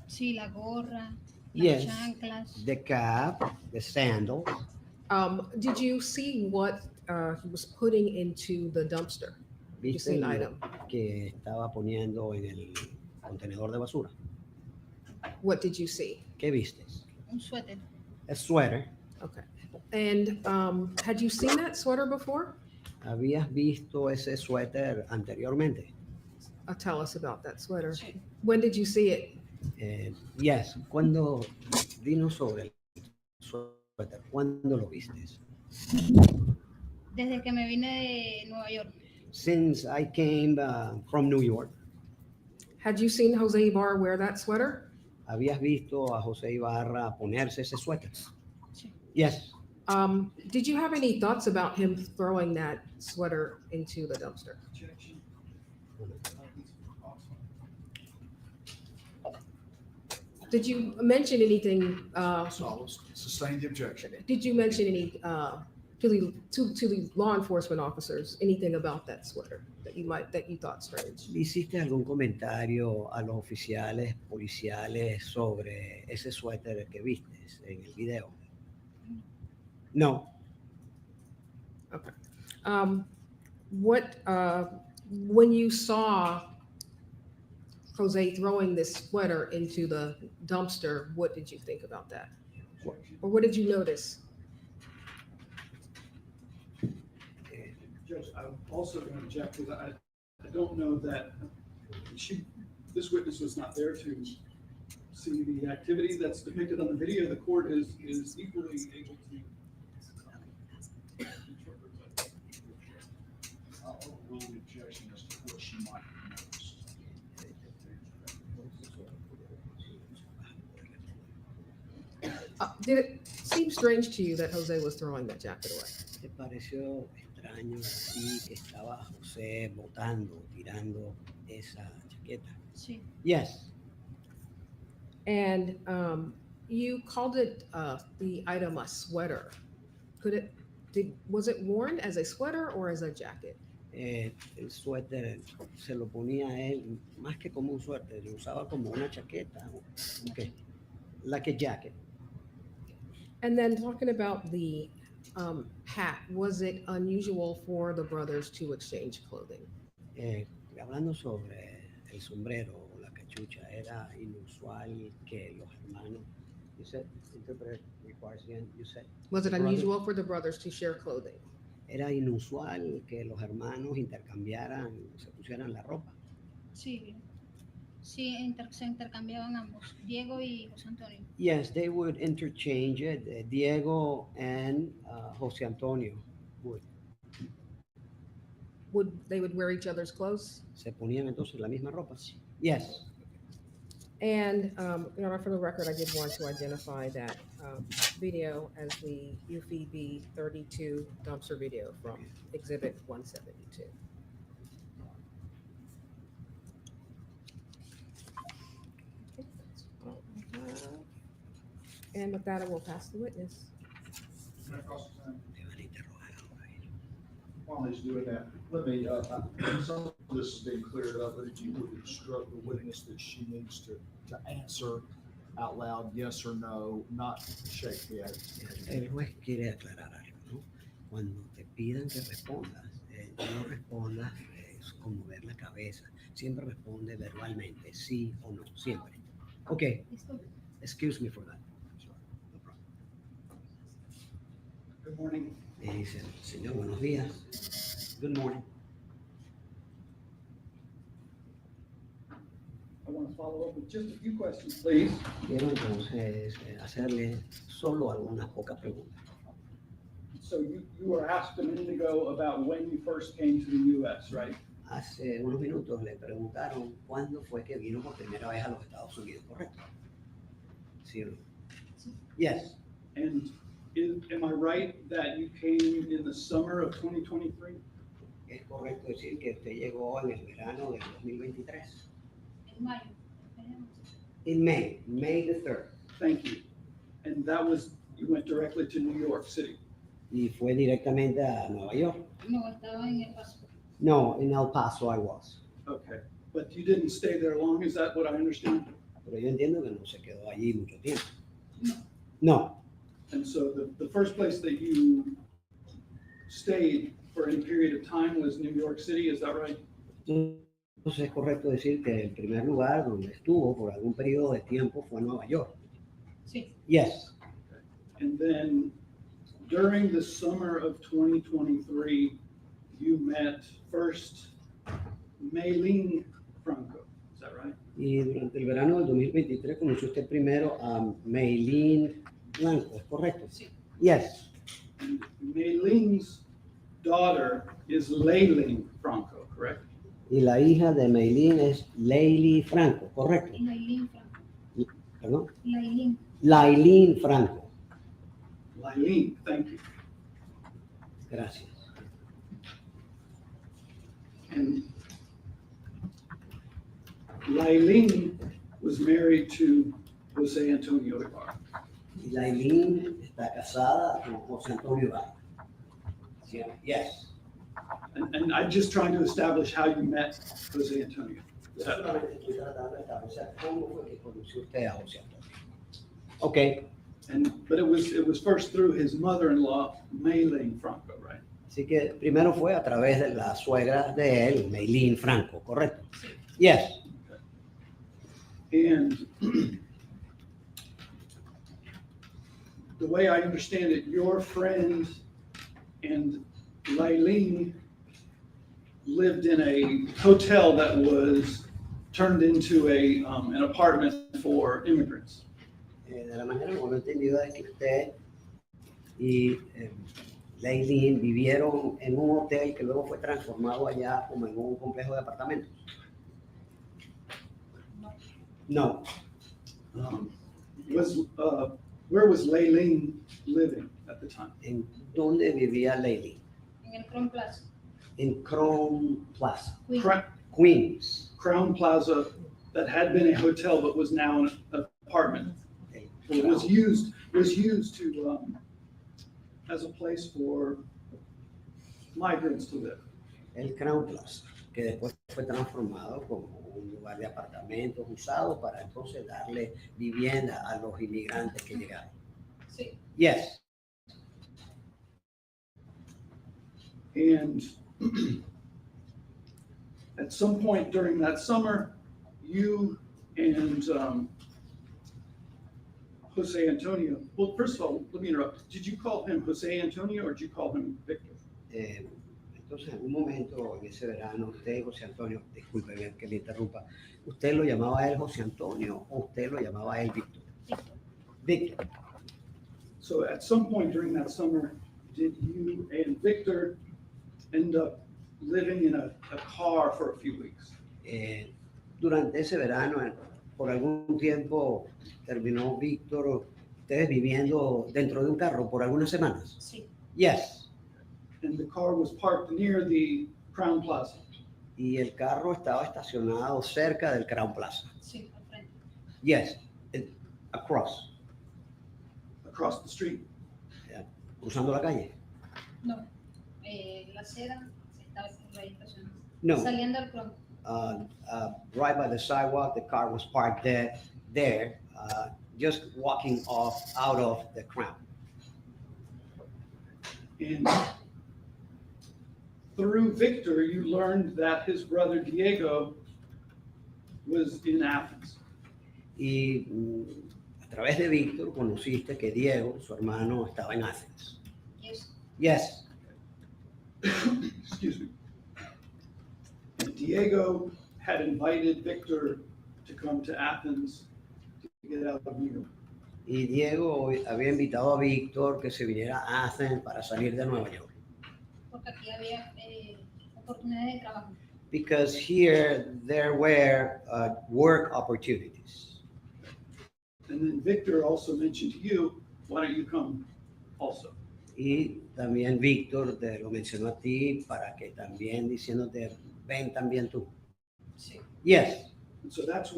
Sí, la gorra, las Yes. chanclas. The cap, the sandals. Did you see what he was putting into the dumpster? You ¿Viste see an lo item. que estaba poniendo en el contenedor de basura? What did you see? ¿Qué vistes? Un suéter. A sweater. Okay. And had you seen that sweater before? ¿Habías visto ese suéter anteriormente? Tell us about that sweater. When did you see it? Yes. Dinos sobre el suéter. ¿Cuándo lo vistes? Desde que me vine de Nueva York. Since I came from New York. Had you seen Jose Ibarra wear that sweater? ¿Habías visto a José Ibarra ponerse ese suéter? Sí. Yes. Did you have any thoughts about him throwing that sweater into the dumpster? Did you mention anything? So sustain the objection. Did you mention any to the law enforcement officers anything about that sweater that you thought strange? ¿Hiciste algún comentario a los oficiales policiales sobre ese suéter que vistes en el video? No. Okay. When you saw Jose throwing this sweater into the dumpster, what did you think about that? Or what did you notice? Judge, I'm also going to object because I don't know that this witness was not there to see the activity that's depicted on the video. The court is equally able to interpret that. I'll rule the objection as to what she might have noticed. Did it seem strange to you that Jose was throwing that jacket away? ¿Te pareció extraño así que estaba José tirando esa chaqueta? Sí. Yes. And you called it the item a sweater. Was it worn as a sweater or as a jacket? El suéter se lo ponía a él más que como un suéter, lo usaba como una chaqueta. Okay. Like a jacket. And then talking about the hat, was it unusual for the brothers to exchange clothing? Hablando sobre el sombrero o la cachucha, era inusual que los hermanos, you said, interpret requires again, you said. Was it unusual for the brothers to share clothing? Era inusual que los hermanos intercambiaran, se pusieran la ropa. Sí. Sí, se intercambiaban ambos, Diego y José Antonio. Yes, they would interchange it. Diego and José Antonio would. They would wear each other's clothes? Se ponían entonces la misma ropa. Yes. And for the record, I did want to identify that video as the UFB 32 dumpster video from Exhibit 172. And with that, I will pass the witness. While he's doing that, let me, some of this is being cleared up, but if you would instruct the witness that she needs to answer out loud, yes or no, not shake head. El juez quiere aclarar algo, ¿no? Cuando te pidan que respondas, no respondas con mover la cabeza. Siempre responde verbalmente, sí o no, siempre. Okay. Excuse me for that. Good morning. Y dice, señor, buenos días. Good morning. I want to follow up with just a few questions, please. Quiero entonces hacerle solo algunas pocas preguntas. So you were asked a minute ago about when you first came to the U.S., right? Hace unos minutos le preguntaron cuándo fue que vino por primera vez a los Estados Unidos, ¿correcto? ¿Sí o no? Yes. And am I right that you came in the summer of 2023? Es correcto decir que usted llegó en el verano del 2023. En mayo. In May the 3rd. Thank you. And that was, you went directly to New York City? Y fue directamente a Nueva York. No, estaba en El Paso. No, in El Paso I was. Okay. But you didn't stay there long, is that what I understand? Pero yo entiendo que no se quedó allí mucho tiempo. No. No. And so the first place that you stayed for any period of time was New York City, is that right? Entonces es correcto decir que el primer lugar donde estuvo por algún periodo de tiempo fue Nueva York. Sí. Yes. And then during the summer of 2023, you met first Maylene Franco, is that right? Y durante el verano del 2023 conoció usted primero a Maylene Blanco, ¿es correcto? Sí. Yes. And Maylene's daughter is Laylene Franco, correct? Y la hija de Maylene es Leili Franco, ¿correcto? Lailín Franco. ¿Perdón? Lailín. Lailín Franco. Laylene, thank you. Gracias. And Laylene was married to Jose Antonio Ibarra. Y Lailín está casada con José Antonio Ibarra. Yes. And I'm just trying to establish how you met Jose Antonio. Yo solamente estoy tratando de establecer cómo fue que conoció usted a José Antonio. Okay. But it was first through his mother-in-law, Maylene Franco, right? Así que primero fue a través de la suegra de él, Maylene Franco, ¿correcto? Yes. And the way I understand it, your friend and Laylene lived in a hotel that was turned into an apartment for immigrants. De la manera como lo he entendido es que usted y Laylene vivieron en un hotel que luego fue transformado allá como en un complejo de apartamentos. No. Where was Laylene living at the time? ¿En dónde vivía Laylene? En el Crown Plaza. En Crown Plaza. Queens. Crown Plaza, that had been a hotel but was now an apartment. It was used to as a place for migrants to live. El Crown Plaza, que después fue transformado como un lugar de apartamentos usado para entonces darle vivienda a los inmigrantes que llegaron. Sí. Yes. And at some point during that summer, you and Jose Antonio, well, first of all, let me interrupt. Did you call him Jose Antonio or did you call him Victor? Entonces, en algún momento en ese verano, usted, José Antonio, disculpe que le interrumpa, ¿usted lo llamaba a él José Antonio o usted lo llamaba a él Víctor? Víctor. So at some point during that summer, did you and Victor end up living in a car for a few weeks? Durante ese verano, por algún tiempo, terminó Víctor, ustedes viviendo dentro de un carro por algunas semanas. Sí. Yes. And the car was parked near the Crown Plaza. Y el carro estaba estacionado cerca del Crown Plaza. Sí, al frente. Yes. Across. Across the street. Cruzando la calle. No. La acera estaba ahí estacionada. No. Saliendo al Crown. Right by the sidewalk, the car was parked there, just walking out of the Crown. And through Victor, you learned that his brother Diego was in Athens. Y a través de Víctor conociste que Diego, su hermano, estaba en Athens. Ellos Yes. Excuse me. And Diego had invited Victor to come to Athens to get out of New York. Y Diego había invitado a Víctor que se viniera a Athens para salir de Nueva York. porque aquí había oportunidades de trabajo. Because here there were work opportunities. And then Victor also mentioned to you, why don't you come also? Y también Víctor te lo mencionó a ti para que también diciéndote, ven también tú. Sí. Yes. And so that's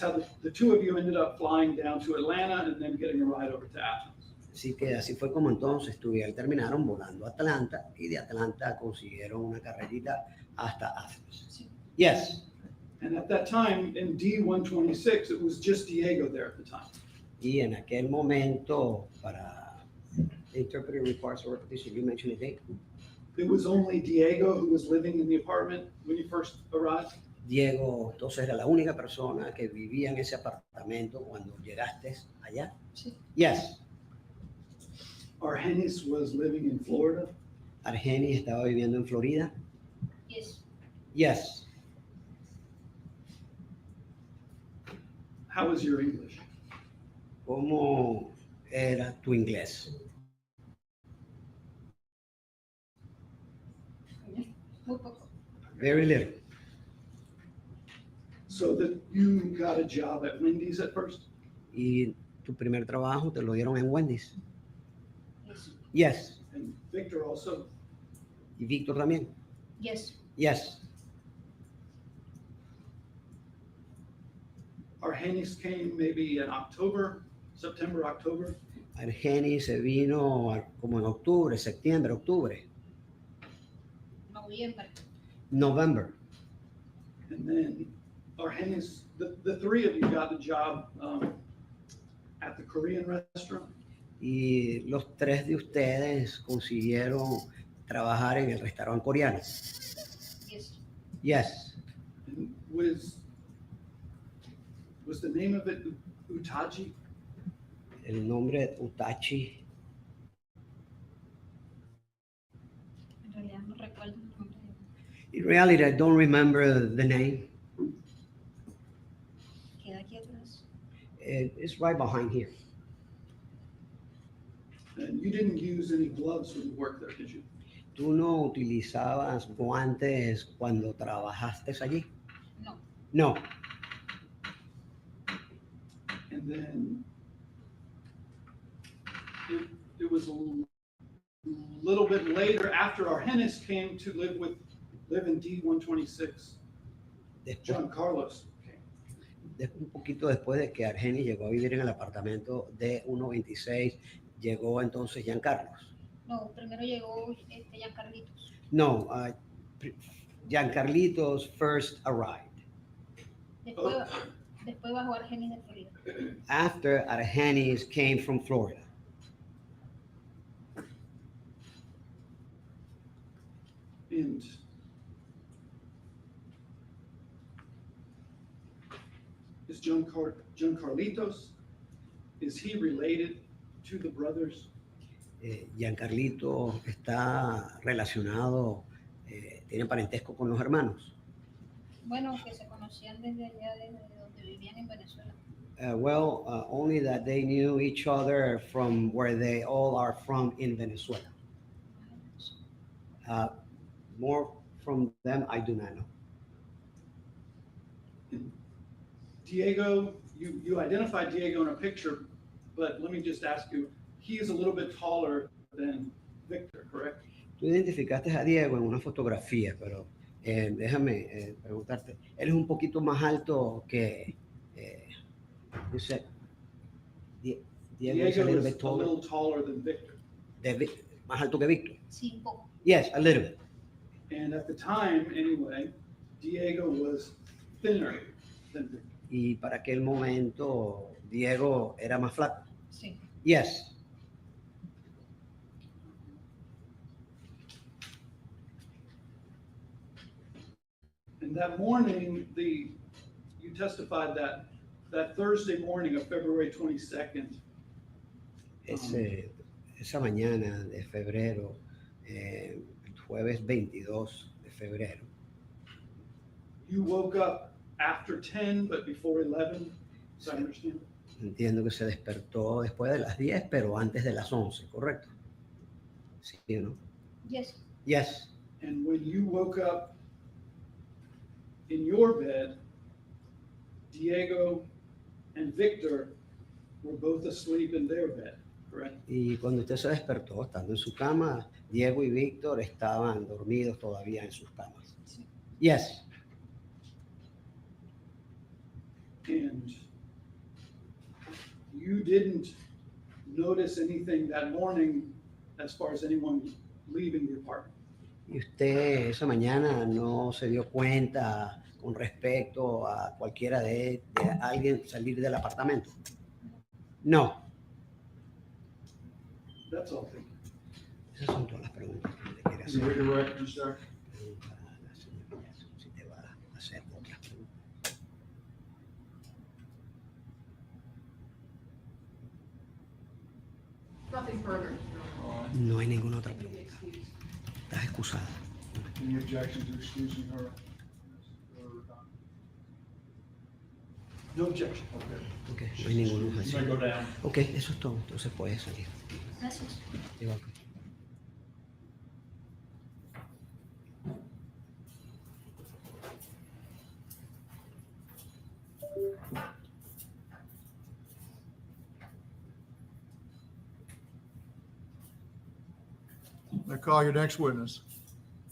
how the two of you ended up flying down to Atlanta and then getting a ride over to Athens. Así que así fue como entonces terminaron volando a Atlanta y de Atlanta consiguieron una carrerita hasta Athens. Sí. Yes. And at that time, in D-126, it was just Diego there at the time. Y en aquel momento, para interpreter requires a repetition, you mentioned a date. It was only Diego who was living in the apartment when you first arrived. Diego, entonces era la única persona que vivía en ese apartamento cuando llegaste allá. Sí. Yes. Argenis was living in Florida. Argenis estaba viviendo en Florida. Yes. Yes. How was your English? ¿Cómo era tu inglés? Muy poco. Very little. So that you got a job at Wendy's at first? ¿Y tu primer trabajo te lo dieron en Wendy's? Yes. Yes. And Victor also? ¿Y Víctor también? Yes. Yes. Argenis came maybe in September, October. Argenis se vino como en octubre, septiembre, octubre. Noviembre. November. And then Argenis, the three of you got the job at the Korean restaurant. Y los tres de ustedes consiguieron trabajar en el restaurante coreano. Yes. Yes. And was the name of it Utachi? El nombre Utachi. En realidad no recuerdo el nombre. In reality, I don't remember the name. Queda aquí atrás. It's right behind here. And you didn't use any gloves when you worked there, did you? ¿Tú no utilizabas guantes cuando trabajaste allí? No. No. And then it was a little bit later after Argenis came to live in D-126. John Carlos came. Un poquito después de que Argenis llegó a vivir en el apartamento de 126, llegó entonces Giancarlos. No, primero llegó Giancarlitos. No, Giancarlitos first arrived. Después bajó Argenis de Florida. After Argenis came from Florida. And is Giancarlitos, is he related to the brothers? Giancarlito está relacionado, tiene parentesco con los hermanos. Bueno, que se conocían desde allá, desde donde vivían en Venezuela. Only that they knew each other from where they all are from in Venezuela. More from them, I do not know. Diego, you identified Diego in a picture, but let me just ask you, he is a little bit taller than Victor, correct? Tú identificaste a Diego en una fotografía, pero déjame preguntarte, él es un poquito más alto que, you said, Diego is a little bit taller. A little taller than Victor. Más alto que Víctor. Sí, un poco. Yes, a little bit. And at the time, anyway, Diego was thinner than Victor. Y para aquel momento, Diego era más flaco. Sí. Yes. And that morning, you testified that Thursday morning of February 22nd. Esa mañana de febrero el jueves 22 de febrero. You woke up after 10, but before 11, does I understand? Entiendo que se despertó después de las 10, pero antes de las 11, ¿correcto? ¿Sí o no? Yes. Yes. And when you woke up in your bed, Diego and Victor were both asleep in their bed, correct? Y cuando usted se despertó, estando en su cama, Diego y Víctor estaban dormidos todavía en sus camas. Yes. And you didn't notice anything that morning as far as anyone leaving the apartment. Y usted esa mañana no se dio cuenta con respecto a cualquiera de alguien salir del apartamento. No. That's all. Thank Esas son todas las preguntas que le quiere you. hacer. Director, sir. Pregunta a la señora si te va a hacer otras preguntas. Nothing further. No hay ninguna otra pregunta. Estás excusada. Any objection to excusing her? No objection. Okay. Ok, no hay ninguna You may objeción. go down. Ok, eso es todo. Entonces puedes salir. Gracias. You're welcome. I call your next witness.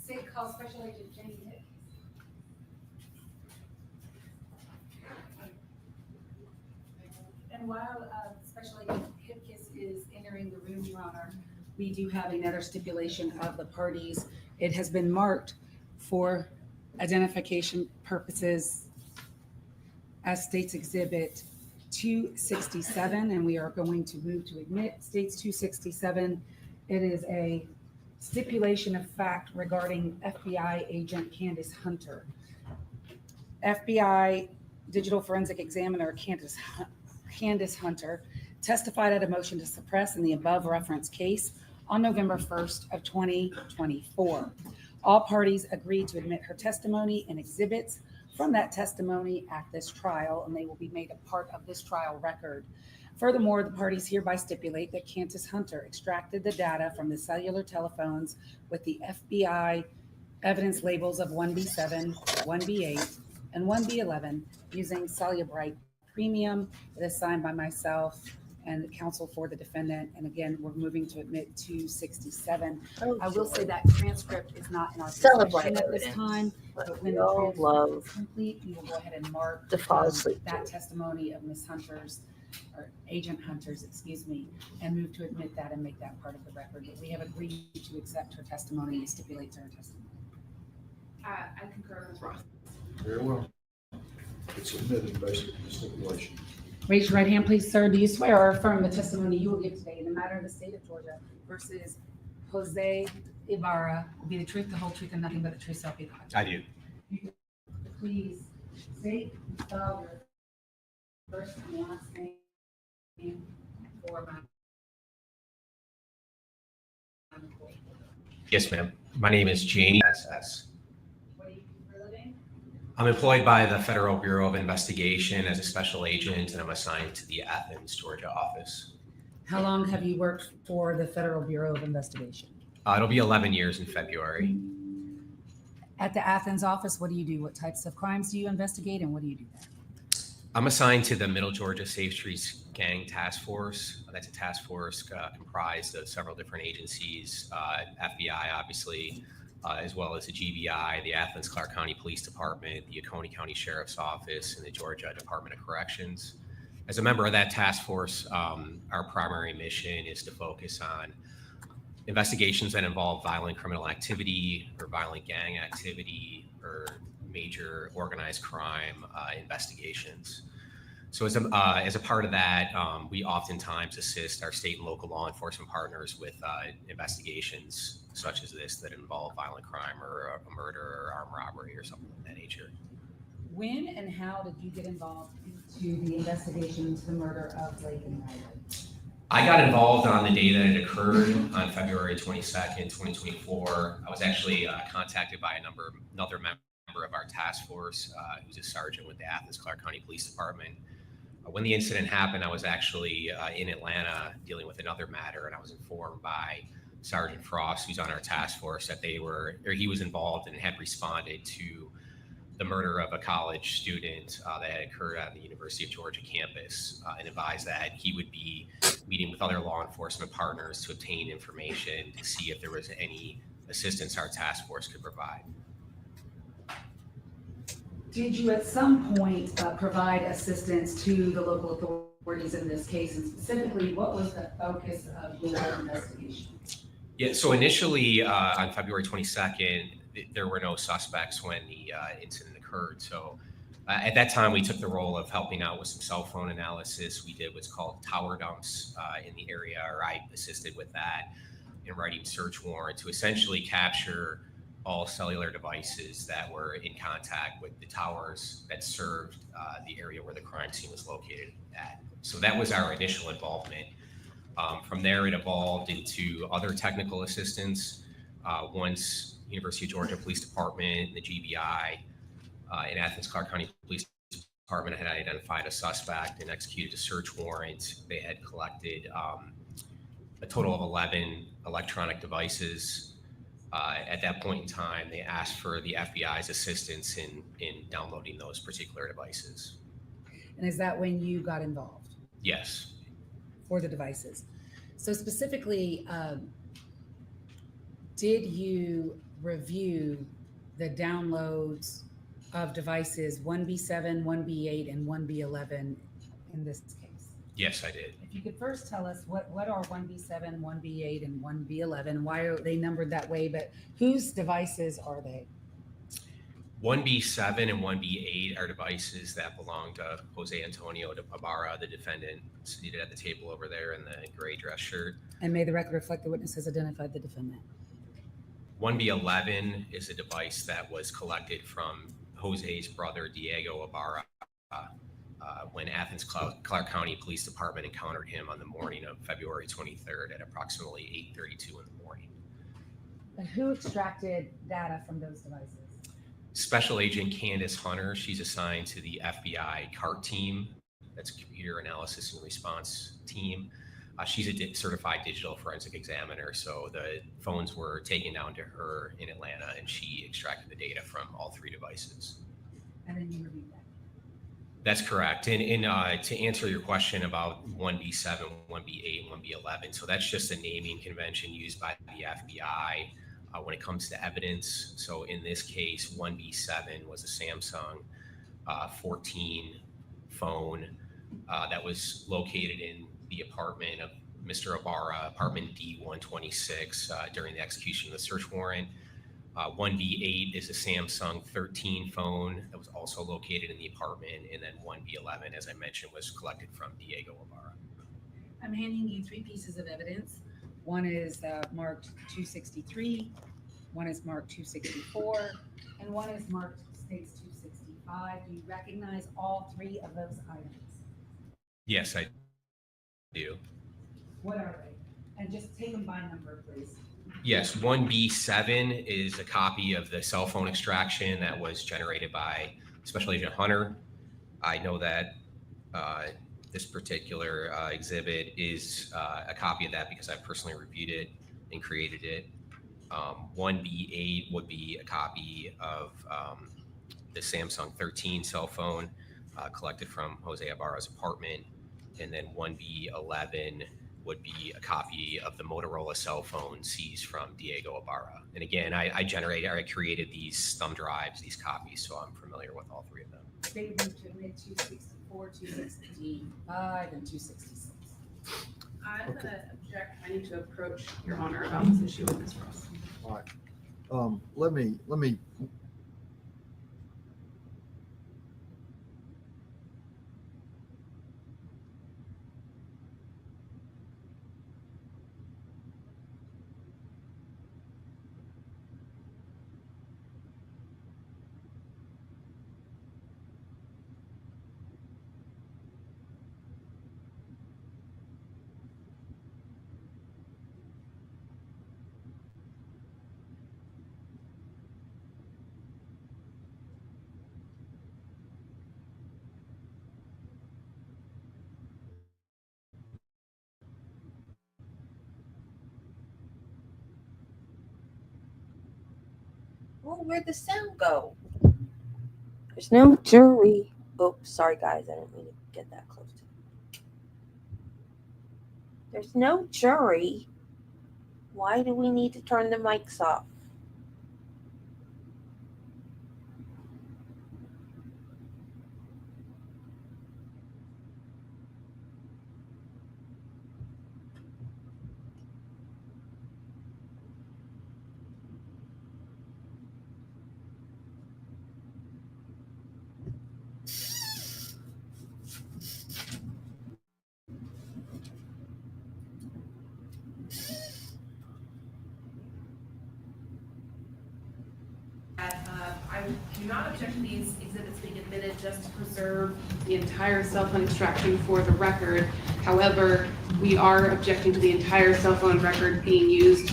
State call Special Agent Jenny Hick. And while Special Agent Hipkiss is entering the room, Your Honor, we do have another stipulation of the parties. It has been marked for identification purposes as State's Exhibit 267, and we are going to move to admit State's 267. It is a stipulation of fact regarding FBI agent Candace Hunter. FBI Digital Forensic Examiner Candace Hunter testified at a motion to suppress in the above referenced case on November 1st of 2024. All parties agreed to admit her testimony and exhibits from that testimony at this trial, and they will be made a part of this trial record. Furthermore, the parties hereby stipulate that Candace Hunter extracted the data from the cellular telephones with the FBI evidence labels of 1B7, 1B8, and 1B11 using Cellubrite Premium. It is signed by myself and the counsel for the defendant. And again, we're moving to admit 267. I will say that transcript is not in our possession at this time, but when the transcript is complete, we will go ahead and mark To fall asleep that testimony of Ms. Hunter's, or Agent Hunter's, excuse me, and move to admit that and make that part of the record. But we have agreed to accept her testimony and stipulate to her testimony. I concur with Ross. Very well. It's admitted based on the stipulation. Raise your right hand, please, sir. Do you swear or affirm the testimony you will give today in the matter of the state of Georgia versus Jose Ibarra will be the truth, the whole truth, and nothing but the truth, so help you God? I do. Please state and spell your first and last name for my. Yes, ma'am. My name is Janie SS. What do you do for a living? I'm employed by the Federal Bureau of Investigation as a special agent, and I'm assigned to the Athens, Georgia office. How long have you worked for the Federal Bureau of Investigation? It'll be 11 years in February. At the Athens office, what do you do? What types of crimes do you investigate, and what do you do there? I'm assigned to the Middle Georgia Safe Streets Gang Task Force. That's a task force comprised of several different agencies, FBI, obviously, as well as the GBI, the Athens Clark County Police Department, the Oconee County Sheriff's Office, and the Georgia Department of Corrections. As a member of that task force, our primary mission is to focus on investigations that involve violent criminal activity or violent gang activity or major organized crime investigations. So as a part of that, we oftentimes assist our state and local law enforcement partners with investigations such as this that involve violent crime or a murder or armed robbery or something of that nature. When and how did you get involved into the investigation into the murder of Laken Riley? I got involved on the day that it occurred on February 22nd, 2024. I was actually contacted by another member of our task force, who's a sergeant with the Athens Clarke County Police Department. When the incident happened, I was actually in Atlanta dealing with another matter, and I was informed by Sergeant Frost, who's on our task force, that he was involved and had responded to the murder of a college student that had occurred on the University of Georgia campus, and advised that he would be meeting with other law enforcement partners to obtain information to see if there was any assistance our task force could provide. Did you at some point provide assistance to the local authorities in this case, and specifically, what was the focus of your investigation? Yeah, so initially on February 22nd, there were no suspects when the incident occurred. So at that time, we took the role of helping out with some cell phone analysis. We did what's called tower dumps in the area, or I assisted with that, and writing search warrant to essentially capture all cellular devices that were in contact with the towers that served the area where the crime scene was located at. So that was our initial involvement. From there, it evolved into other technical assistance. Once University of Georgia Police Department, the GBI, and Athens Clarke County Police Department had identified a suspect and executed a search warrant. They had collected a total of 11 electronic devices. At that point in time, they asked for the FBI's assistance in downloading those particular devices. And is that when you got involved? Yes. For the devices. So specifically, did you review the downloads of devices 1B7, 1B8, and 1B11 in this case? Yes, I did. If you could first tell us what are 1B7, 1B8, and 1B11, why are they numbered that way, but whose devices are they? 1B7 and 1B8 are devices that belong to Jose Antonio Ibarra, the defendant, seated at the table over there in the gray dress shirt. And may the record reflect the witness has identified the defendant. 1B11 is a device that was collected from Jose's brother, Diego Ibarra, when Athens Clarke County Police Department encountered him on the morning of February 23rd at approximately 8:32 in the morning. And who extracted data from those devices? Special Agent Candace Hunter, she's assigned to the FBI CART team, that's Computer Analysis and Response Team. She's a certified digital forensic examiner, so the phones were taken down to her in Atlanta, and she extracted the data from all three devices. And then you reviewed that. That's correct. And to answer your question about 1B7, 1B8, 1B11, so that's just a naming convention used by the FBI when it comes to evidence. So in this case, 1B7 was a Samsung 14 phone that was located in the apartment of Mr. Ibarra, apartment D126, during the execution of the search warrant. 1B8 is a Samsung 13 phone that was also located in the apartment, and then 1B11, as I mentioned, was collected from Diego Ibarra. I'm handing you three pieces of evidence. One is marked 263, one is marked 264, and one is marked states 265. Do you recognize all three of those items? Yes, I do. What are they? And just take them by number, please. Yes, 1B7 is a copy of the cell phone extraction that was generated by Special Agent Hunter. I know that this particular exhibit is a copy of that because I personally reviewed it and created it. 1B8 would be a copy of the Samsung 13 cell phone collected from Jose Ibarra's apartment. And then 1B11 would be a copy of the Motorola cell phone seized from Diego Ibarra. And again, I created these thumb drives, these copies, so I'm familiar with all three of them. They would move to admit 264, 265, and 266. I'm going to object. I need to approach Your Honor about this issue with Ms. Ross. All right. Let me Oh, where'd the sound go? There's no jury. Oops, sorry guys, I didn't mean to get that close. There's no jury. Why do we need to turn the mics off? I do not object to these exhibits being admitted just to preserve the entire cell phone extraction for the record. However, we are objecting to the entire cell phone record being used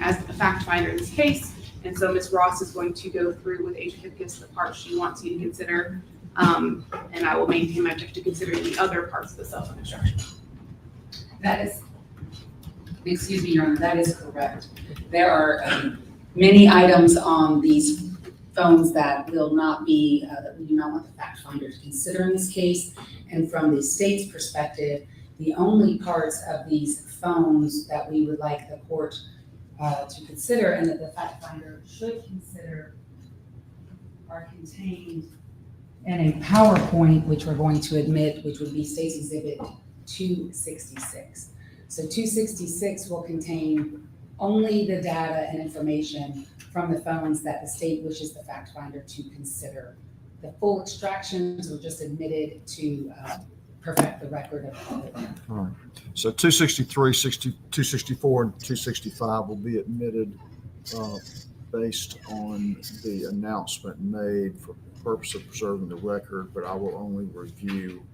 as a fact finder in this case. And so Ms. Ross is going to go through with Agent Hipkiss the part she wants you to consider. And I will maintain my objection to considering the other parts of the cell phone extraction. That is, excuse me, Your Honor, that is correct. There are many items on these phones that will not be, that we do not want the fact finder to consider in this case. And from the state's perspective, the only parts of these phones that we would like the court to consider and that the fact finder should consider are contained in a PowerPoint, which we're going to admit, which would be State's Exhibit 266. So 266 will contain only the data and information from the phones that the state wishes the fact finder to consider. The full extractions were just admitted to perfect the record of all of them. All right. So 263, 264, and 265 will be admitted based on the announcement made for the purpose of preserving the record, but I will only review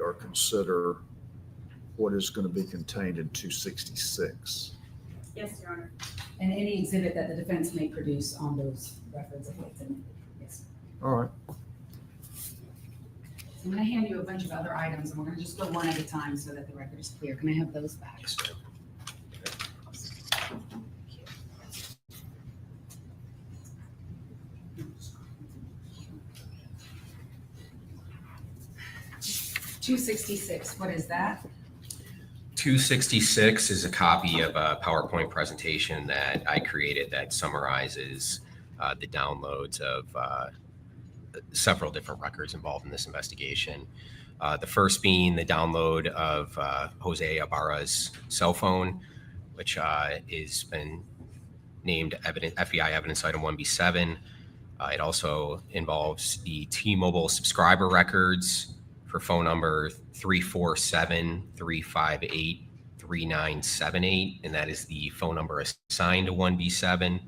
or consider what is going to be contained in 266. Yes, Your Honor. And any exhibit that the defense may produce on those records of what's admitted. Yes. All right. So I'm going to hand you a bunch of other items, and we're going to just go one at a time so that the record is clear. Can I have those back? $266, what is that? 266 is a copy of a PowerPoint presentation that I created that summarizes the downloads of several different records involved in this investigation. The first being the download of Jose Ibarra's cell phone, which has been named FBI evidence item 1B7. It also involves the T-Mobile subscriber records for phone number 347-358-3978, and that is the phone number assigned to 1B7.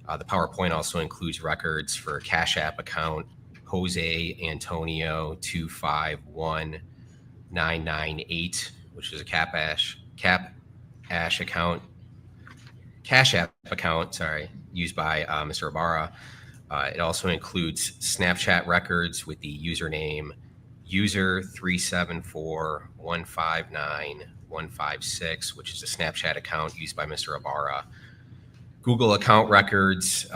The PowerPoint also includes records for Cash App account Jose Antonio 251998, which is a Cash App account, used by Mr. Ibarra. It also includes Snapchat records with the username user 374159156, which is a Snapchat account used by Mr. Ibarra. Google account records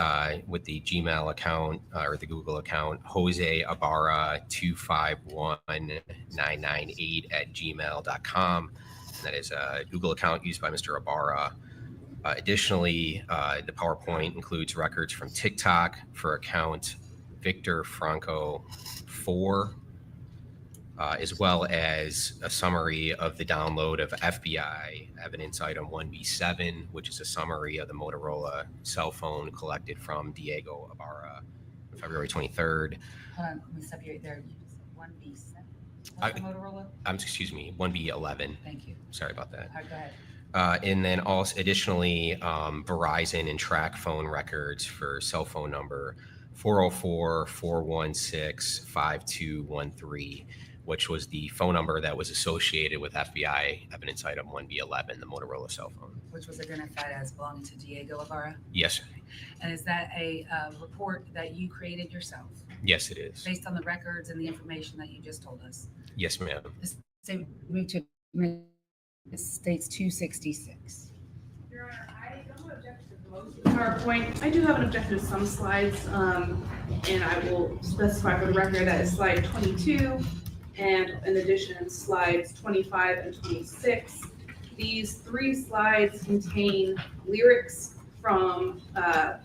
with the Gmail account or the Google account Jose Ibarra 251998@gmail.com. That is a Google account used by Mr. Ibarra. Additionally, the PowerPoint includes records from TikTok for account Victor Franco 4, as well as a summary of the download of FBI evidence item 1B7, which is a summary of the Motorola cell phone collected from Diego Ibarra on February 23rd. Hold on, let me stop you right there. You just 1B7? What's the Motorola? Excuse me, 1B11. Thank you. Sorry about that. All right, go ahead. And then also additionally, Verizon and track phone records for cell phone number 404-416-5213, which was the phone number that was associated with FBI evidence item 1B11, the Motorola cell phone. Which was identified as belonging to Diego Ibarra? Yes, sir. And is that a report that you created yourself? Yes, it is. Based on the records and the information that you just told us? Yes, ma'am. Say, move to States 266. Your Honor, I don't object to the PowerPoint. I do have an objection to some slides, and I will specify for the record that is slide 22, and in addition, slides 25 and 26. These 3 slides contain lyrics from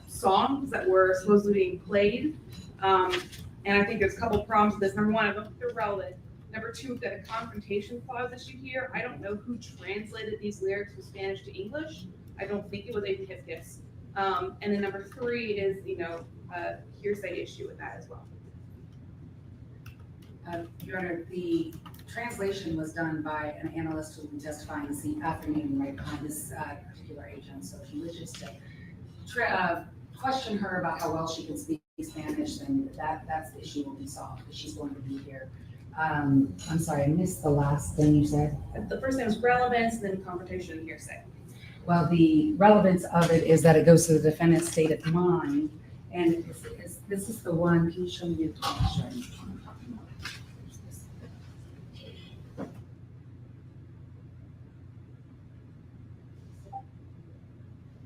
songs that were supposedly being played. And I think there's a couple problems with this. Number one, I don't think they're relevant. Number two, we've got a confrontation clause issue here. I don't know who translated these lyrics from Spanish to English. I don't think it was a Hipkiss. And then number 3 is, a hearsay issue with that as well. Your Honor, the translation was done by an analyst who will be testifying this afternoon right behind this particular agent. So if you wish to question her about how well she can speak Spanish, then that's the issue will be solved, because she's going to be here. I'm sorry, I missed the last thing you said. The first thing was relevance, and then confrontation and hearsay. Well, the relevance of it is that it goes to the defendant's state of mind. And this is the one, can you show me the picture?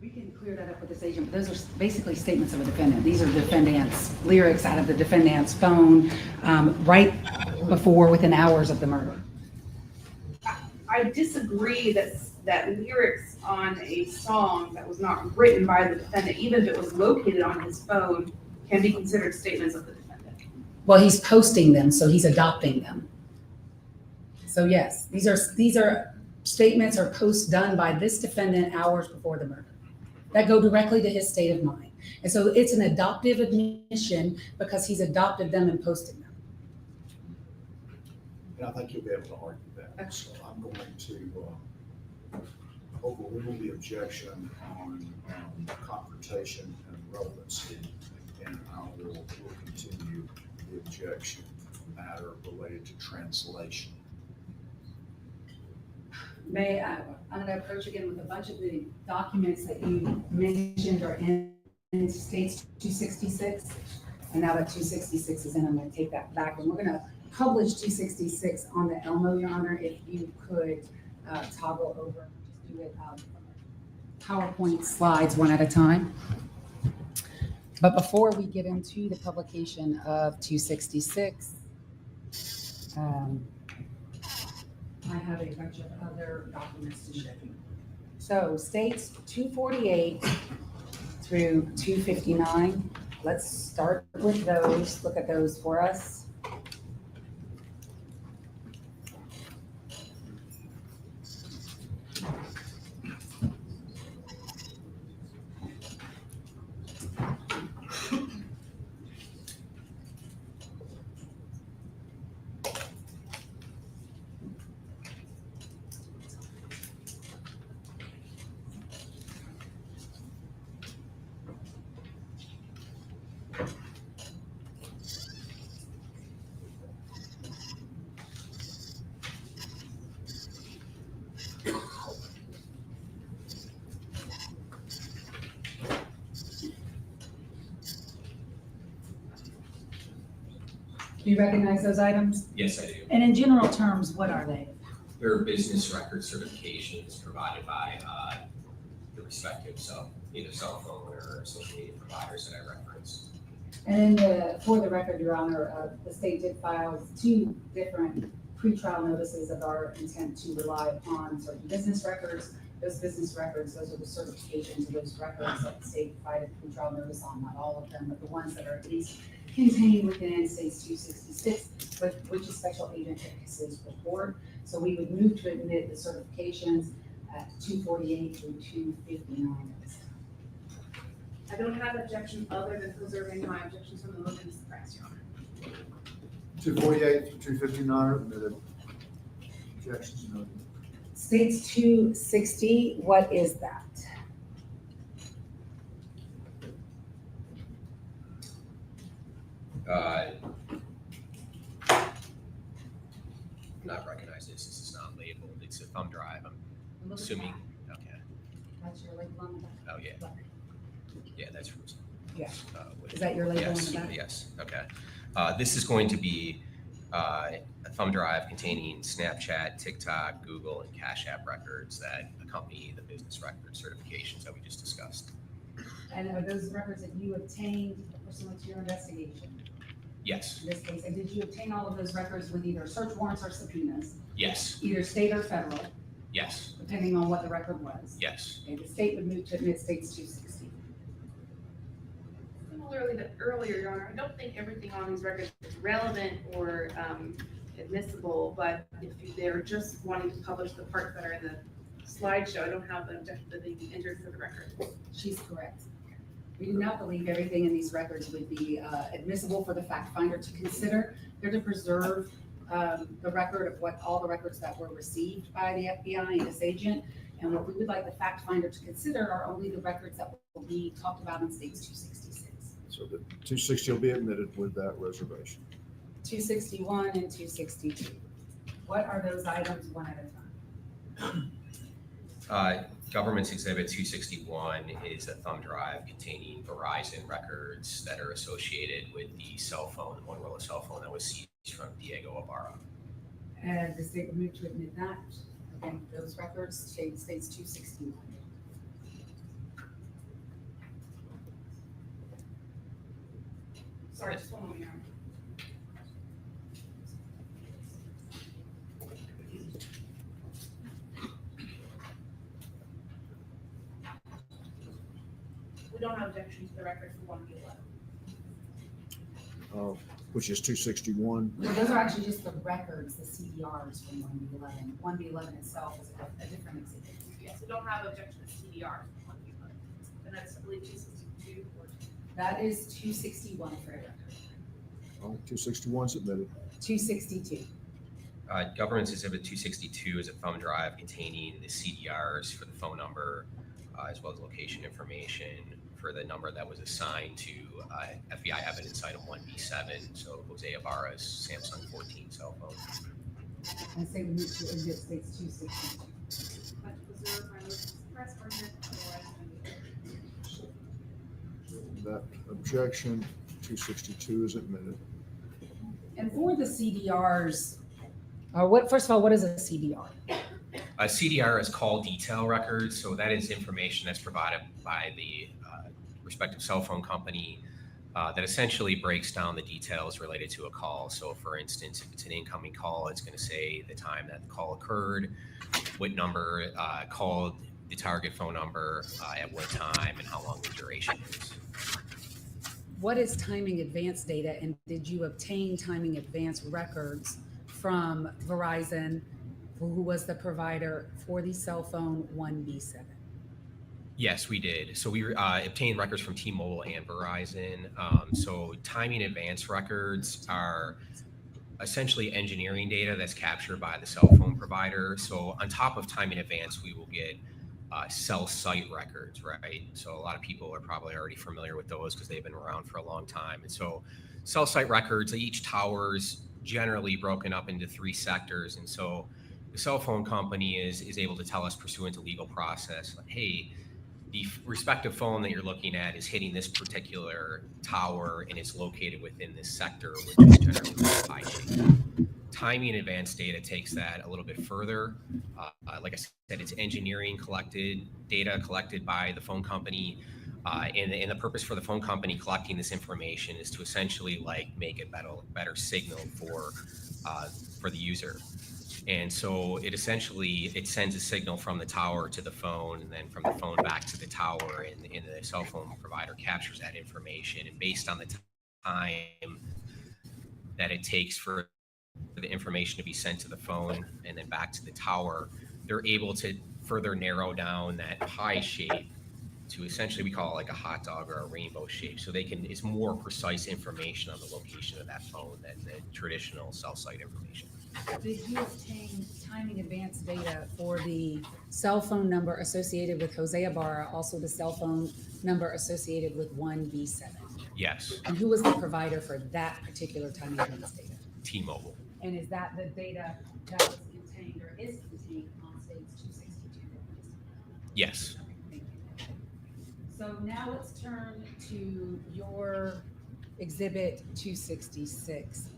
We can clear that up with this agent, but those are basically statements of a defendant. These are defendant's lyrics out of the defendant's phone right before, within hours of the murder. I disagree that lyrics on a song that was not written by the defendant, even if it was located on his phone, can be considered statements of the defendant. Well, he's posting them, so he's adopting them. So yes, these are statements or posts done by this defendant hours before the murder that go directly to his state of mind. And so it's an adoptive admission because he's adopted them and posted them. And I think you'll be able to argue that. So I'm going to overrule the objection on confrontation and relevancy, and I will continue the objection on the matter related to translation. I'm going to approach again with a bunch of the documents that you mentioned are in States 266. And now that 266 is in, I'm going to take that back. And we're going to publish 266 on the Elmo, Your Honor, if you could toggle over, just do it PowerPoint slides one at a time. But before we get into the publication of 266, I have a bunch of other documents to show you. So states 248 through 259. Let's start with those. Look at those for us. Do you recognize those items? Yes, I do. And in general terms, what are they? There are business record certifications provided by the respective either cell phone or social media providers that I referenced. And then for the record, Your Honor, the state did file 2 different pretrial notices of our intent to rely upon certain business records. Those business records, those are the certifications of those records that the state provided pretrial notice on, not all of them, but the ones that are at least contained within States 266, which is Special Agent Hicks' report. So we would move to admit the certifications at 248 through 259 at this time. I don't have objection other than preserving my objections from the motion to suppress, Your Honor. 248 through 259 are admitted. Objections noted. States 260, what is that? Not recognize this. This is not labeled. It's a thumb drive. I'm assuming. Okay. That's your label on the back? Oh, yeah. Yeah, that's from. Yeah. Is that your label on Yes. the back? Yes. Okay. This is going to be a thumb drive containing Snapchat, TikTok, Google, and Cash App records that accompany the business record certifications that we just discussed. And are those records that you obtained pursuant to your investigation Yes, in this case? And did you obtain all of those records with either search warrants or subpoenas, yes, either state or federal, yes, depending on what the record was? yes. Okay, the state would move to admit states 260. Similarly to earlier, Your Honor, I don't think everything on these records is relevant or admissible, but if they're just wanting to publish the parts that are in the slideshow, I don't have an objection that they be entered for the record. She's correct. We do not believe everything in these records would be admissible for the fact finder to consider. They're to preserve the record of all the records that were received by the FBI and this agent. And what we would like the fact finder to consider are only the records that will be talked about in states 266. So the 260 will be admitted with that reservation. 261 and 262. What are those items one at a time? Government's Exhibit 261 is a thumb drive containing Verizon records that are associated with the cell phone, the Motorola cell phone that was seized from Diego Ibarra. And the state would move to admit that. Again, those records, states 261. Sorry, just one moment here. We don't have objection to the record for 1B11. Which is 261. Well, those are actually just the records, the CDRs from 1B11. 1B11 itself is a different exhibit. Yes, we don't have objection to CDR for 1B11. And that's, I believe, 262 or That is 261 for a record. 261 is admitted. 262. Government's Exhibit 262 is a thumb drive containing the CDRs for the phone number, as well as location information for the number that was assigned to FBI evidence item 1B7, so Jose Ibarra's Samsung 14 cell phone. And say we move to admit states 262. but preserve my motion to suppress or admit, otherwise That objection, 262 is admitted. And for the CDRs, first of all, what is a CDR? A CDR is call detail records, so that is information that's provided by the respective cell phone company that essentially breaks down the details related to a call. So for instance, if it's an incoming call, it's going to say the time that the call occurred, what number called the target phone number, at what time, and how long the duration is. What is timing advance data, and did you obtain timing advance records from Verizon, who was the provider for the cell phone 1B7? Yes, we did. So we obtained records from T-Mobile and Verizon. So timing advance records are essentially engineering data that's captured by the cell phone provider. So on top of timing advance, we will get cell site records, right? So a lot of people are probably already familiar with those because they've been around for a long time. And so cell site records, each tower is generally broken up into 3 sectors. And so the cell phone company is able to tell us pursuant to legal process, like, hey, the respective phone that you're looking at is hitting this particular tower and it's located within this sector, which is generally high. Timing advanced data takes that a little bit further. Like I said, it's engineering data collected by the phone company. And the purpose for the phone company collecting this information is to essentially make a better signal for the user. And so it sends a signal from the tower to the phone, and then from the phone back to the tower, and the cell phone provider captures that information. And based on the time that it takes for the information to be sent to the phone and then back to the tower, they're able to further narrow down that pie shape to essentially, we call it like a hot dog or a rainbow shape. So it's more precise information on the location of that phone than the traditional cell site information. Did you obtain timing advance data for the cell phone number associated with Jose Ibarra, also the cell phone number associated with 1B7? Yes. And who was the provider for that particular timing advance data? T-Mobile. And is that the data that was contained or is contained on states 262? Yes. Thank you. So now let's turn to your exhibit 266.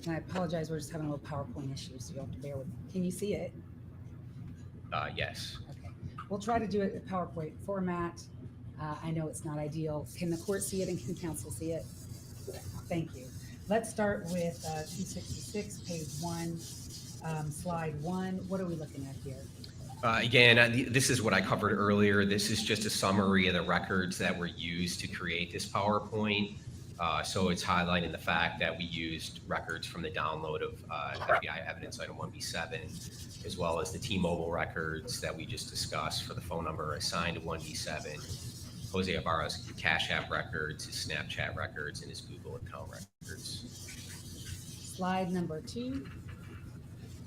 And I apologize, we're just having a little PowerPoint issue, so you'll have to bear with me. Can you see it? Yes. Okay. We'll try to do it in PowerPoint format. I know it's not ideal. Can the court see it and can counsel see it? Thank you. Let's start with 266, page 1, slide 1. What are we looking at here? This is what I covered earlier. This is just a summary of the records that were used to create this PowerPoint. So it's highlighting the fact that we used records from the download of FBI evidence item 1B7, as well as the T-Mobile records that we just discussed for the phone number assigned to 1B7, Jose Ibarra's Cash App records, his Snapchat records, and his Google account records. Slide number 2.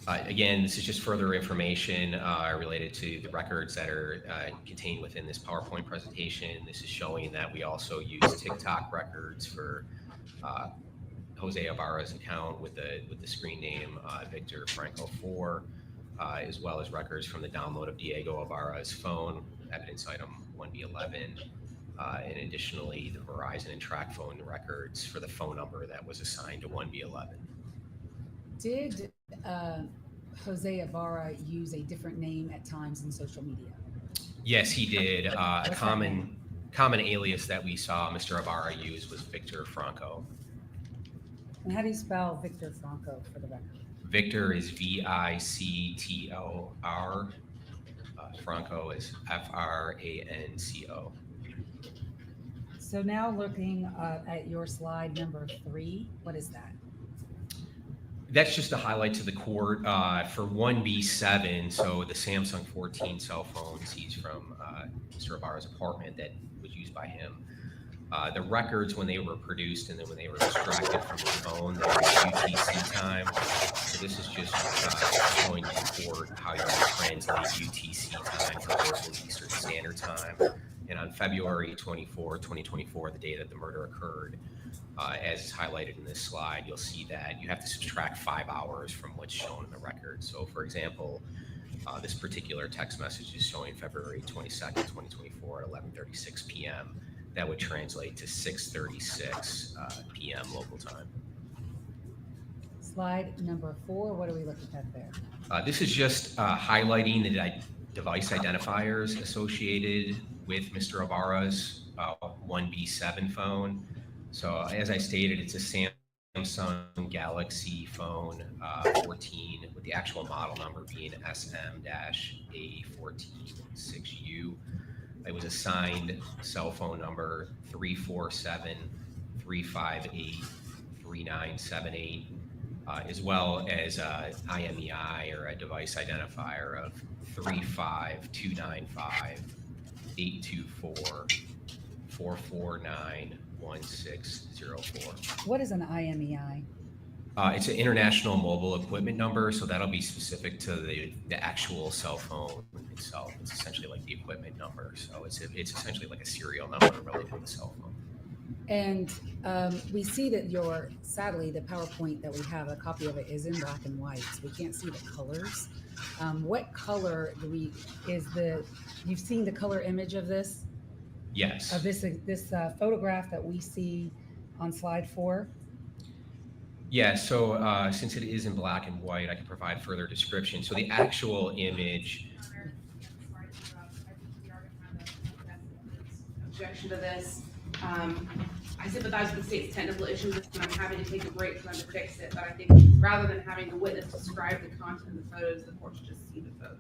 Again, this is just further information related to the records that are contained within this PowerPoint presentation. This is showing that we also use TikTok records for Jose Ibarra's account with the screen name Victor Franco 4, as well as records from the download of Diego Ibarra's phone, evidence item 1B11, and additionally the Verizon and Track phone records for the phone number that was assigned to 1B11. Did Jose Ibarra use a different name at times in social media? Yes, he did. A common alias that we saw Mr. Ibarra use was Victor Franco. And how do you spell Victor Franco for the record? Victor is Victor. Franco is Franco. So now looking at your slide number 3, what is that? That's just a highlight to the court for 1B7. So the Samsung 14 cell phone seized from Mr. Ibarra's apartment that was used by him. The records, when they were produced and then when they were extracted from the phone, they were UTC time. So this is just showing the court how you translate UTC time for Local Eastern Standard Time. And on February 24, 2024, the day that the murder occurred, as is highlighted in this slide, you'll see that you have to subtract 5 hours from what's shown in the record. So for example, this particular text message is showing February 22nd, 2024 at 11:36 p.m. That would translate to 6:36 p.m. local time. Slide number 4, what are we looking at there? This is just highlighting the device identifiers associated with Mr. Ibarra's 1B7 phone. So as I stated, it's a Samsung Galaxy phone 14 with the actual model number being SM-A146U. It was assigned cell phone number 347-358-3978, as well as IMEI or a device identifier of 35295-824-449-1604. What is an IMEI? It's an international mobile equipment number, so that'll be specific to the actual cell phone itself. It's essentially like the equipment number, so it's essentially like a serial number related to the cell phone. And we see that sadly, the PowerPoint that we have, a copy of it is in black and white, so we can't see the colors. What color you've seen the color image of this? Yes. Of this photograph that we see on slide 4? Yeah, so since it is in black and white, I can provide further description. So the actual image. Objection to this. I sympathize with the state's technical issues, and I'm happy to take a break for them to fix it, but I think rather than having the witness describe the content of the photos, the court should just see the photo.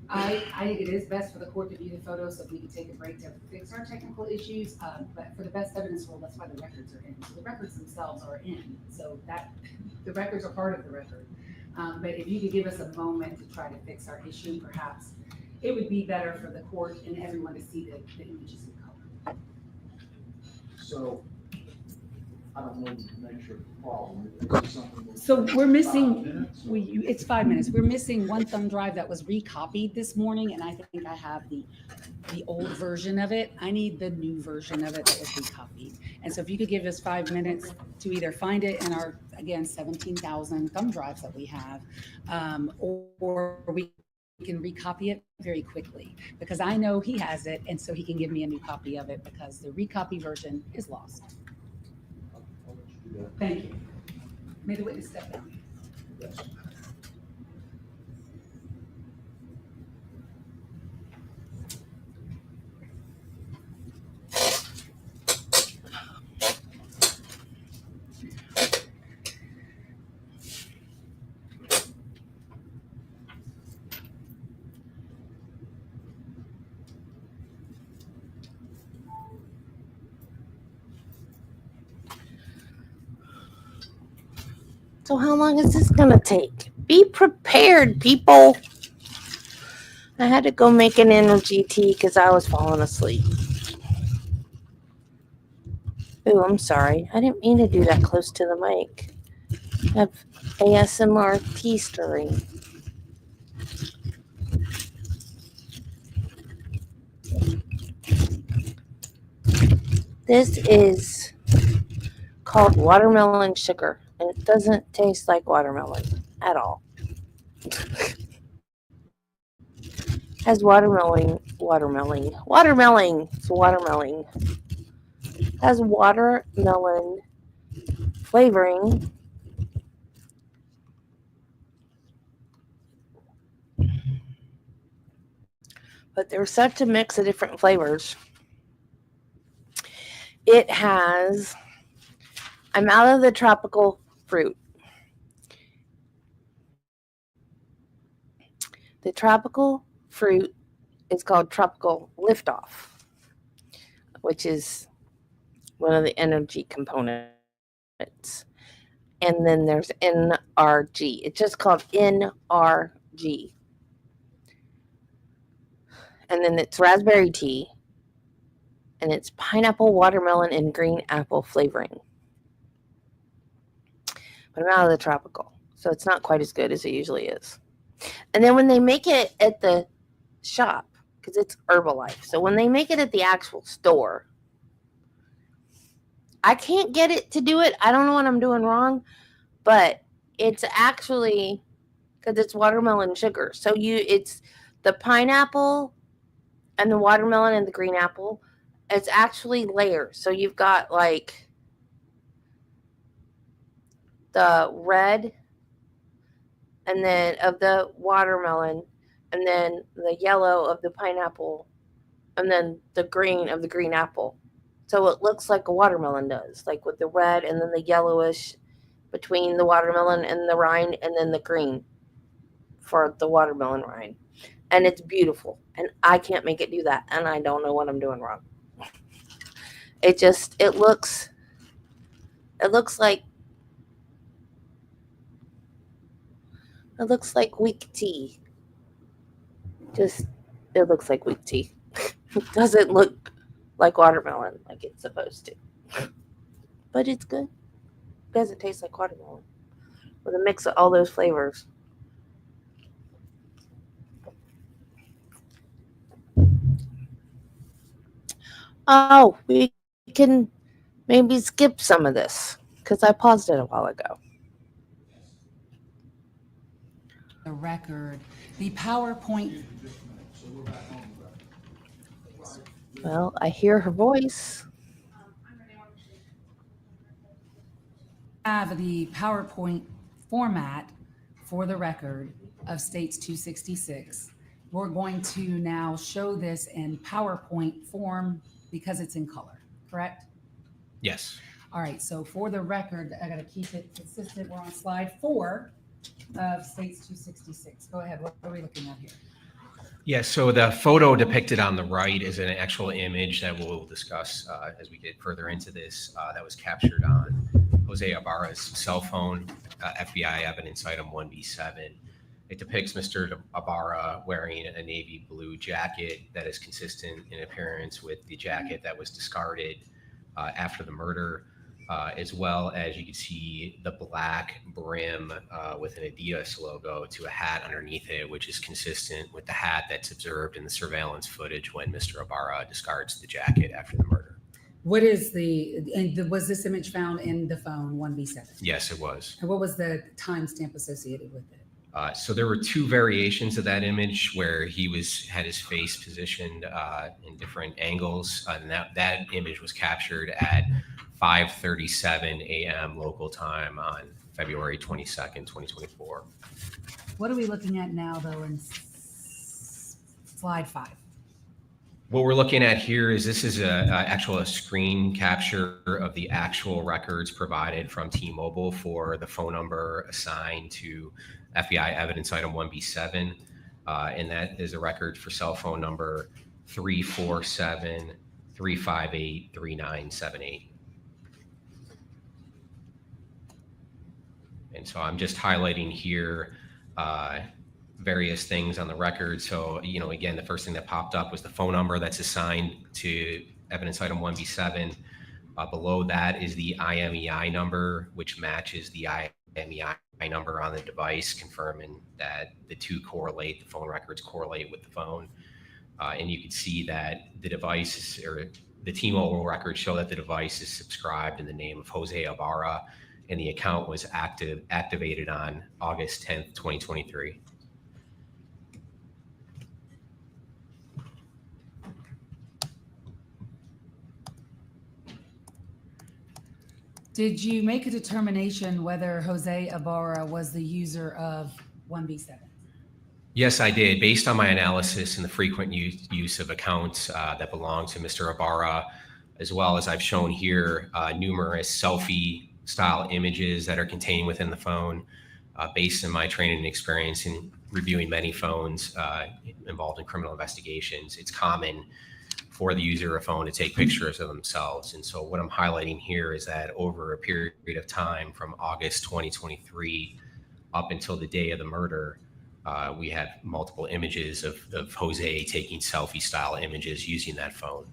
I think it is best for the court to view the photos so we can take a break to fix our technical issues. But for the best evidence rule, that's why the records are in. So the records themselves are in. So that the records are part of the record. But if you could give us a moment to try to fix our issue, perhaps it would be better for the court and everyone to see the images in color. So, I don't know the nature of the problem. So we're missing, it's 5 minutes. We're missing one thumb drive that was recopied this morning, and I think I have the old version of it. I need the new version of it that was recopied. And so if you could give us 5 minutes to either find it in our, again, 17,000 thumb drives that we have, or we can recopy it very quickly, because I know he has it, and so he can give me a new copy of it because the recopy version is lost. Thank you. May the witness step down. Yes. So how long is this gonna take? Be prepared, people. I had to go make an energy tea because I was falling asleep. Ooh, I'm sorry. I didn't mean to do that close to the mic. I have ASMR tea stirring. This is called watermelon sugar, and it doesn't taste like watermelon at all. Has watermelon. It's watermelon. Has watermelon flavoring. But there's such a mix of different flavors. It has, I'm out of the tropical fruit. The tropical fruit is called tropical liftoff, which is one of the energy components. And then there's NRG. It's just called NRG. And then it's raspberry tea. And it's pineapple, watermelon, and green apple flavoring. But I'm out of the tropical, so it's not quite as good as it usually is. And then when they make it at the shop, because it's Herbalife, so when they make it at the actual store, I can't get it to do it. I don't know what I'm doing wrong, but it's actually, because it's watermelon sugar. So it's the pineapple and the watermelon and the green apple. It's actually layers. So you've got like the red and then of the watermelon, and then the yellow of the pineapple, and then the green of the green apple. So it looks like a watermelon does, like with the red and then the yellowish between the watermelon and the rind, and then the green for the watermelon rind. And it's beautiful. And I can't make it do that. And I don't know what I'm doing wrong. It looks like weak tea. It looks like weak tea. It doesn't look like watermelon like it's supposed to. But it's good. It doesn't taste like watermelon. With a mix of all those flavors. Oh, we can maybe skip some of this because I paused it a while ago. The record, the PowerPoint. Well, I hear her voice. Have the PowerPoint format for the record of States 266. We're going to now show this in PowerPoint form because it's in color, correct? Yes. All right, so for the record, I gotta keep it consistent. We're on slide 4 of States 266. Go ahead, what are we looking at here? Yeah, so the photo depicted on the right is an actual image that we'll discuss as we get further into this that was captured on Jose Ibarra's cell phone, FBI evidence item 1B7. It depicts Mr. Ibarra wearing a navy blue jacket that is consistent in appearance with the jacket that was discarded after the murder, as well as you can see the black brim with an Adidas logo to a hat underneath it, which is consistent with the hat that's observed in the surveillance footage when Mr. Ibarra discards the jacket after the murder. What is was this image found in the phone 1B7? Yes, it was. And what was the timestamp associated with it? So there were two variations of that image where he had his face positioned in different angles, and that image was captured at 5:37 a.m. local time on February 22nd, 2024. What are we looking at now, though, in slide 5? What we're looking at here is this is a screen capture of the actual records provided from T-Mobile for the phone number assigned to FBI evidence item 1B7, and that is a record for cell phone number 347-358-3978. And so I'm just highlighting here various things on the record. So, again, the first thing that popped up was the phone number that's assigned to evidence item 1B7. Below that is the IMEI number, which matches the IMEI number on the device, confirming that the two correlate, the phone records correlate with the phone. And you can see that the device or the T-Mobile records show that the device is subscribed in the name of Jose Ibarra, and the account was activated on August 10th, 2023. Did you make a determination whether Jose Ibarra was the user of 1B7? Yes, I did. Based on my analysis and the frequent use of accounts that belong to Mr. Ibarra, as well as I've shown here numerous selfie-style images that are contained within the phone, based on my training and experience in reviewing many phones involved in criminal investigations, it's common for the user of a phone to take pictures of themselves. And so what I'm highlighting here is that over a period of time from August 2023 up until the day of the murder, we have multiple images of Jose taking selfie-style images using that phone.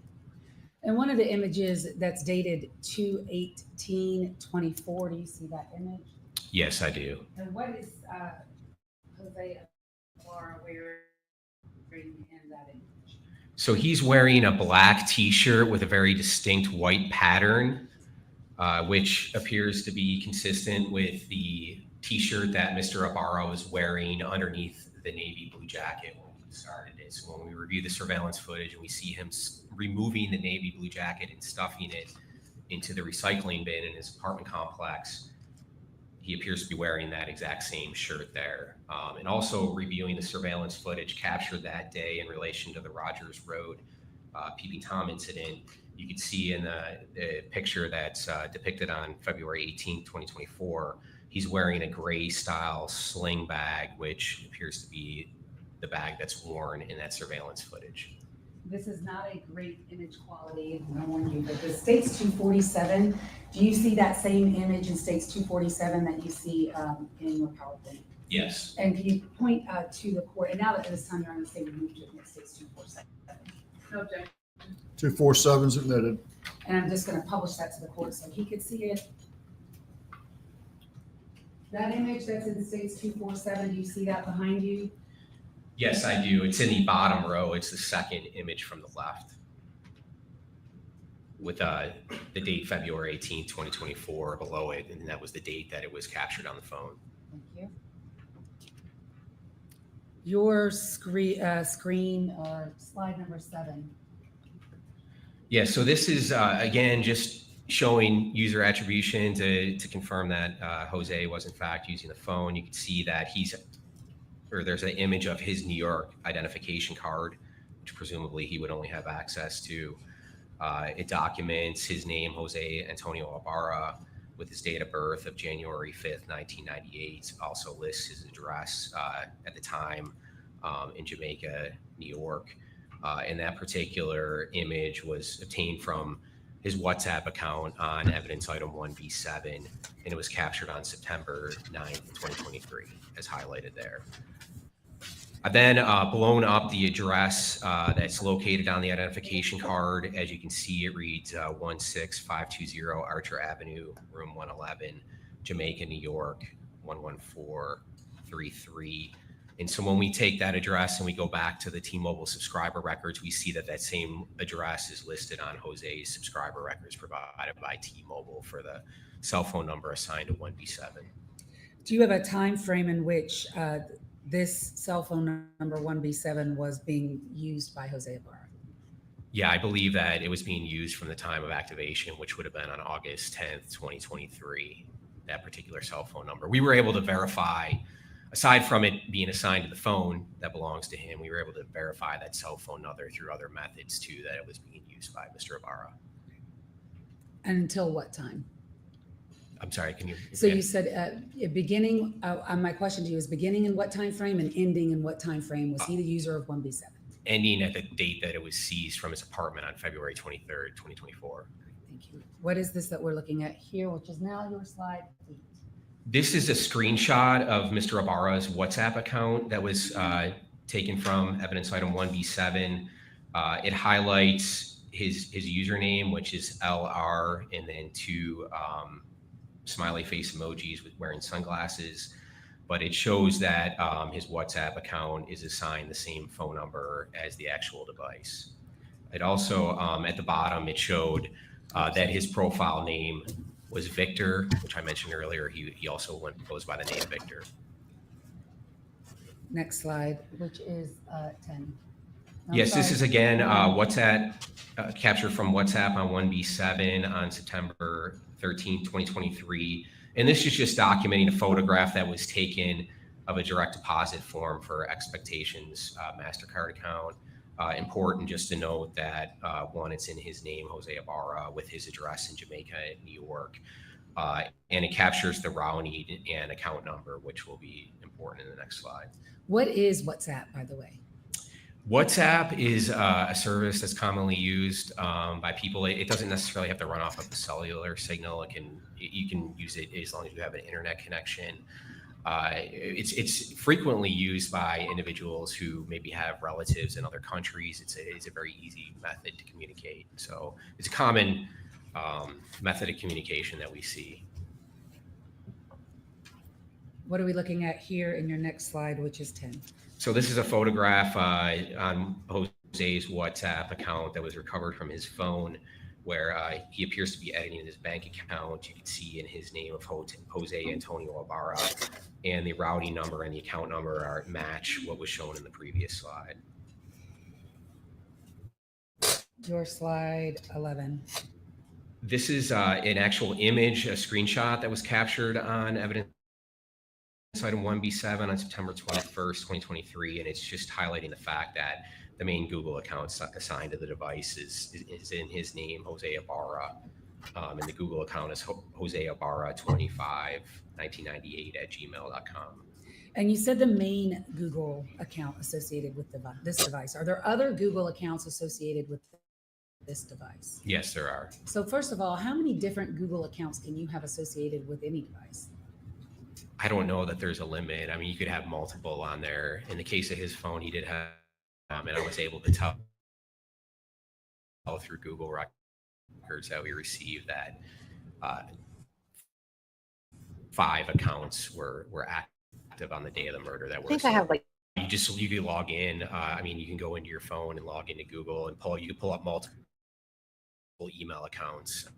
And one of the images that's dated 2/18/24, do you see that image? Yes, I do. And what is Jose Ibarra wearing in that image? So he's wearing a black T-shirt with a very distinct white pattern, which appears to be consistent with the T-shirt that Mr. Ibarra was wearing underneath the navy blue jacket when we started it. So when we review the surveillance footage and we see him removing the navy blue jacket and stuffing it into the recycling bin in his apartment complex, he appears to be wearing that exact same shirt there. And also reviewing the surveillance footage captured that day in relation to the Rogers Road peeping Tom incident, you can see in the picture that's depicted on February 18th, 2024, he's wearing a gray style sling bag, which appears to be the bag that's worn in that surveillance footage. This is not a great image quality, I warn you, but the States 247, do you see that same image in States 247 that you see in your PowerPoint? Yes. And can you point to the court, and now that this time you're on the same, we move to admit States 247. No objection. 247 is admitted. And I'm just gonna publish that to the court so he could see it. That image that's in States 247, do you see that behind you? Yes, I do. It's in the bottom row. It's the second image from the left with the date February 18th, 2024 below it. And that was the date that it was captured on the phone. Thank you. Your screen slide number 7. Yeah, so this is, again, just showing user attribution to confirm that Jose was in fact using the phone. You can see that there's an image of his New York identification card, which presumably he would only have access to. It documents his name, Jose Antonio Ibarra, with his date of birth of January 5th, 1998. Also lists his address at the time in Jamaica, New York. And that particular image was obtained from his WhatsApp account on evidence item 1B7, and it was captured on September 9th, 2023, as highlighted there. I've then blown up the address that's located on the identification card. As you can see, it reads 16520 Archer Avenue, room 111, Jamaica, New York, 11433. And so when we take that address and we go back to the T-Mobile subscriber records, we see that that same address is listed on Jose's subscriber records provided by T-Mobile for the cell phone number assigned to 1B7. Do you have a time frame in which this cell phone number 1B7 was being used by Jose Ibarra? Yeah, I believe that it was being used from the time of activation, which would have been on August 10th, 2023, that particular cell phone number. We were able to verify, aside from it being assigned to the phone that belongs to him, we were able to verify that cell phone number through other methods too, that it was being used by Mr. Ibarra. And until what time? I'm sorry, can you? So you said beginning, my question to you is beginning in what time frame and ending in what time frame? Was he the user of 1B7? Ending at the date that it was seized from his apartment on February 23rd, 2024. Thank you. What is this that we're looking at here, which is now your slide 8? This is a screenshot of Mr. Ibarra's WhatsApp account that was taken from evidence item 1B7. It highlights his username, which is LR, and then two smiley face emojis with wearing sunglasses. But it shows that his WhatsApp account is assigned the same phone number as the actual device. It also, at the bottom, it showed that his profile name was Victor, which I mentioned earlier. He also goes by the name Victor. Next slide, which is 10. Yes, this is again WhatsApp captured from WhatsApp on 1B7 on September 13, 2023. And this is just documenting a photograph that was taken of a direct deposit form for Expectations MasterCard account. Important just to note that one, it's in his name, Jose Ibarra, with his address in Jamaica and New York. And it captures the routing and account number, which will be important in the next slide. What is WhatsApp, by the way? WhatsApp is a service that's commonly used by people. It doesn't necessarily have to run off of a cellular signal. You can use it as long as you have an internet connection. It's frequently used by individuals who maybe have relatives in other countries. It's a very easy method to communicate. So it's a common method of communication that we see. What are we looking at here in your next slide, which is 10? So this is a photograph on Jose's WhatsApp account that was recovered from his phone, where he appears to be editing his bank account. You can see in his name of Jose Antonio Ibarra, and the routing number and the account number match what was shown in the previous slide. Your slide 11. This is an actual image, a screenshot that was captured on evidence item 1B7 on September 21st, 2023, and it's just highlighting the fact that the main Google account assigned to the device is in his name, Jose Ibarra, and the Google account is Jose Ibarra 25 1998 at gmail.com. And you said the main Google account associated with this device. Are there other Google accounts associated with this device? Yes, there are. So first of all, how many different Google accounts can you have associated with any device? I don't know that there's a limit. I mean, you could have multiple on there. In the case of his phone, he did have, and I was able to tell through Google records that we received that 5 accounts were active on the day of the murder. That were. I think I have like. You can log in. I mean, you can go into your phone and log into Google and you can pull up multiple email accounts.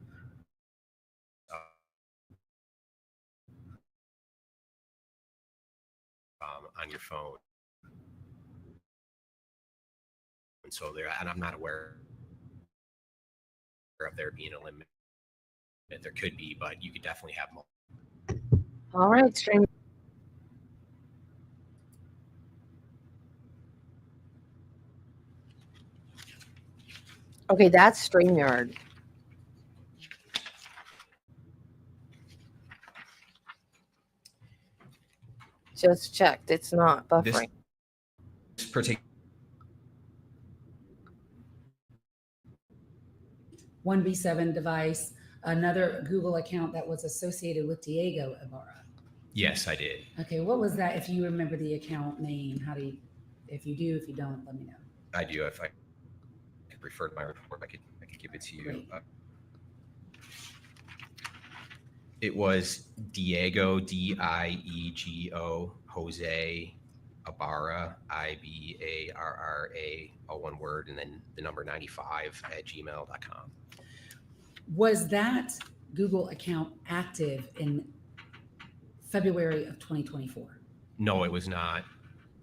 On your phone. And so and I'm not aware of there being a limit. There could be, but you could definitely have multiple. All right, stream. Okay, that's StreamYard. Just checked. It's not buffering. This particular 1B7 device, another Google account that was associated with Diego Ibarra. Yes, I did. Okay, what was that? If you remember the account name, if you do, if you don't, let me know. I do. If I could refer to my report, I could give it to you. It was Diego, Diego, Jose Ibarra, Ibarra, all one word, and then the number 95 at gmail.com. Was that Google account active in February of 2024? No, it was not.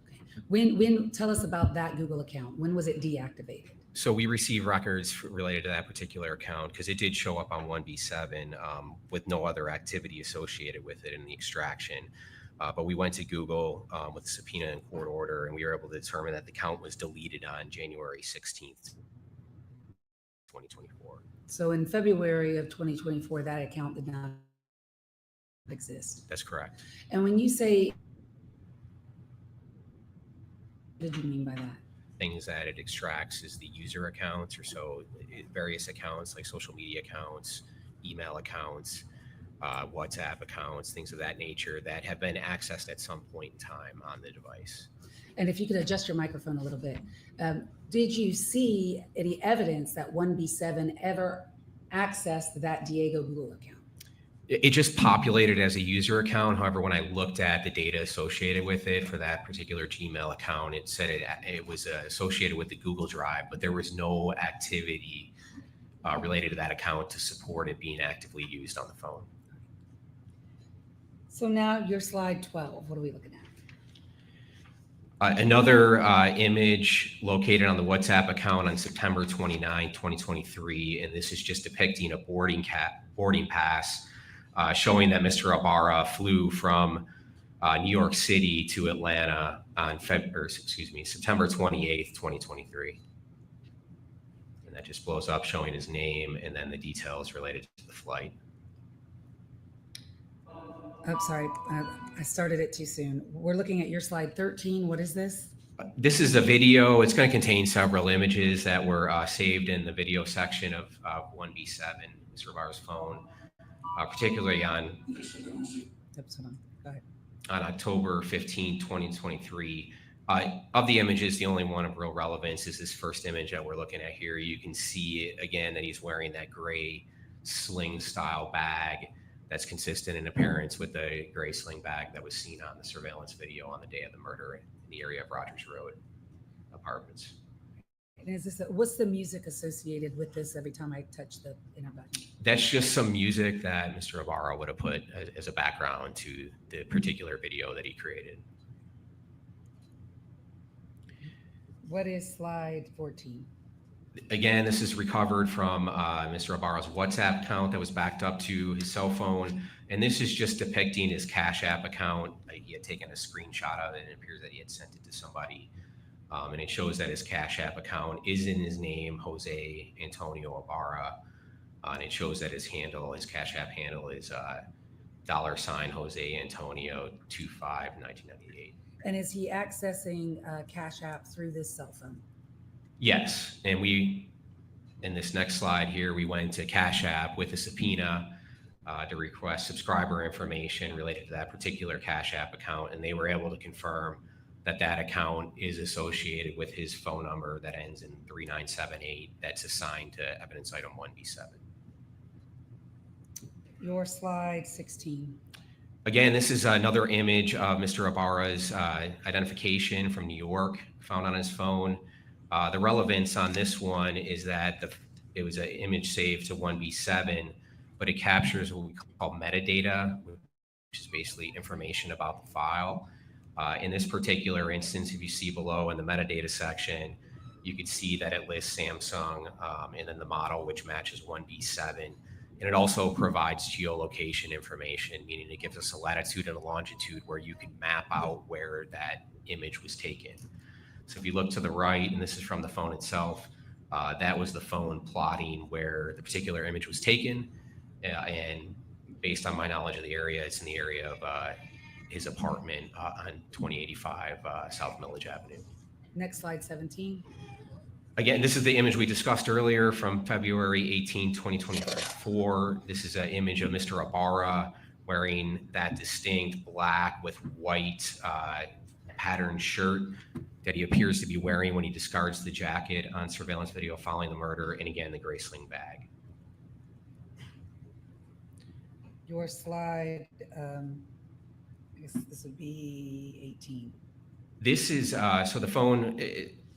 Okay. When tell us about that Google account. When was it deactivated? So we received records related to that particular account because it did show up on 1B7 with no other activity associated with it in the extraction. But we went to Google with subpoena and court order, and we were able to determine that the account was deleted on January 16th, 2024. So in February of 2024, that account did not exist. That's correct. And when you say, what did you mean by that? Things that it extracts is the user accounts, or so various accounts like social media accounts, email accounts. WhatsApp accounts, things of that nature that have been accessed at some point in time on the device. And if you could adjust your microphone a little bit, did you see any evidence that 1B7 ever accessed that Diego Google account? It just populated as a user account. However, when I looked at the data associated with it for that particular Gmail account, it said it was associated with the Google Drive, but there was no activity related to that account to support it being actively used on the phone. So now your slide 12, what are we looking at? Another image located on the WhatsApp account on September 29, 2023, and this is just depicting a boarding pass showing that Mr. Ibarra flew from New York City to Atlanta on September 28th, 2023. And that just blows up showing his name and then the details related to the flight. Oh, sorry, I started it too soon. We're looking at your slide 13. What is this? This is a video. It's going to contain several images that were saved in the video section of 1B7, Mr. Ibarra's phone, particularly on October 15, 2023. Of the images, the only one of real relevance is this first image that we're looking at here. You can see again that he's wearing that gray sling style bag that's consistent in appearance with the gray sling bag that was seen on the surveillance video on the day of the murder in the area of Rogers Road apartments. And is this what's the music associated with this every time I touch the enter button? That's just some music that Mr. Ibarra would have put as a background to the particular video that he created. What is slide 14? Again, this is recovered from Mr. Ibarra's WhatsApp account that was backed up to his cell phone. And this is just depicting his Cash App account. He had taken a screenshot of it and it appears that he had sent it to somebody. And it shows that his Cash App account is in his name, Jose Antonio Ibarra. And it shows that his Cash App handle is $ Jose Antonio 25 1998. And is he accessing Cash App through this cell phone? Yes, and we, in this next slide here, we went to Cash App with a subpoena to request subscriber information related to that particular Cash App account, and they were able to confirm that that account is associated with his phone number that ends in 3978 that's assigned to evidence item 1B7. Your slide 16. Again, this is another image of Mr. Ibarra's identification from New York found on his phone. The relevance on this one is that it was an image saved to 1B7, but it captures what we call metadata, which is basically information about the file. In this particular instance, if you see below in the metadata section, you could see that it lists Samsung and then the model, which matches 1B7. And it also provides geolocation information, meaning it gives us a latitude and a longitude where you can map out where that image was taken. So if you look to the right, and this is from the phone itself, that was the phone plotting where the particular image was taken. And based on my knowledge of the area, it's in the area of his apartment on 2085 South Millage Avenue. Next slide 17. Again, this is the image we discussed earlier from February 18, 2024. This is an image of Mr. Ibarra wearing that distinct black with white patterned shirt that he appears to be wearing when he discards the jacket on surveillance video following the murder, and again, the gray sling bag. Your slide, I guess this would be 18. This is, so the phone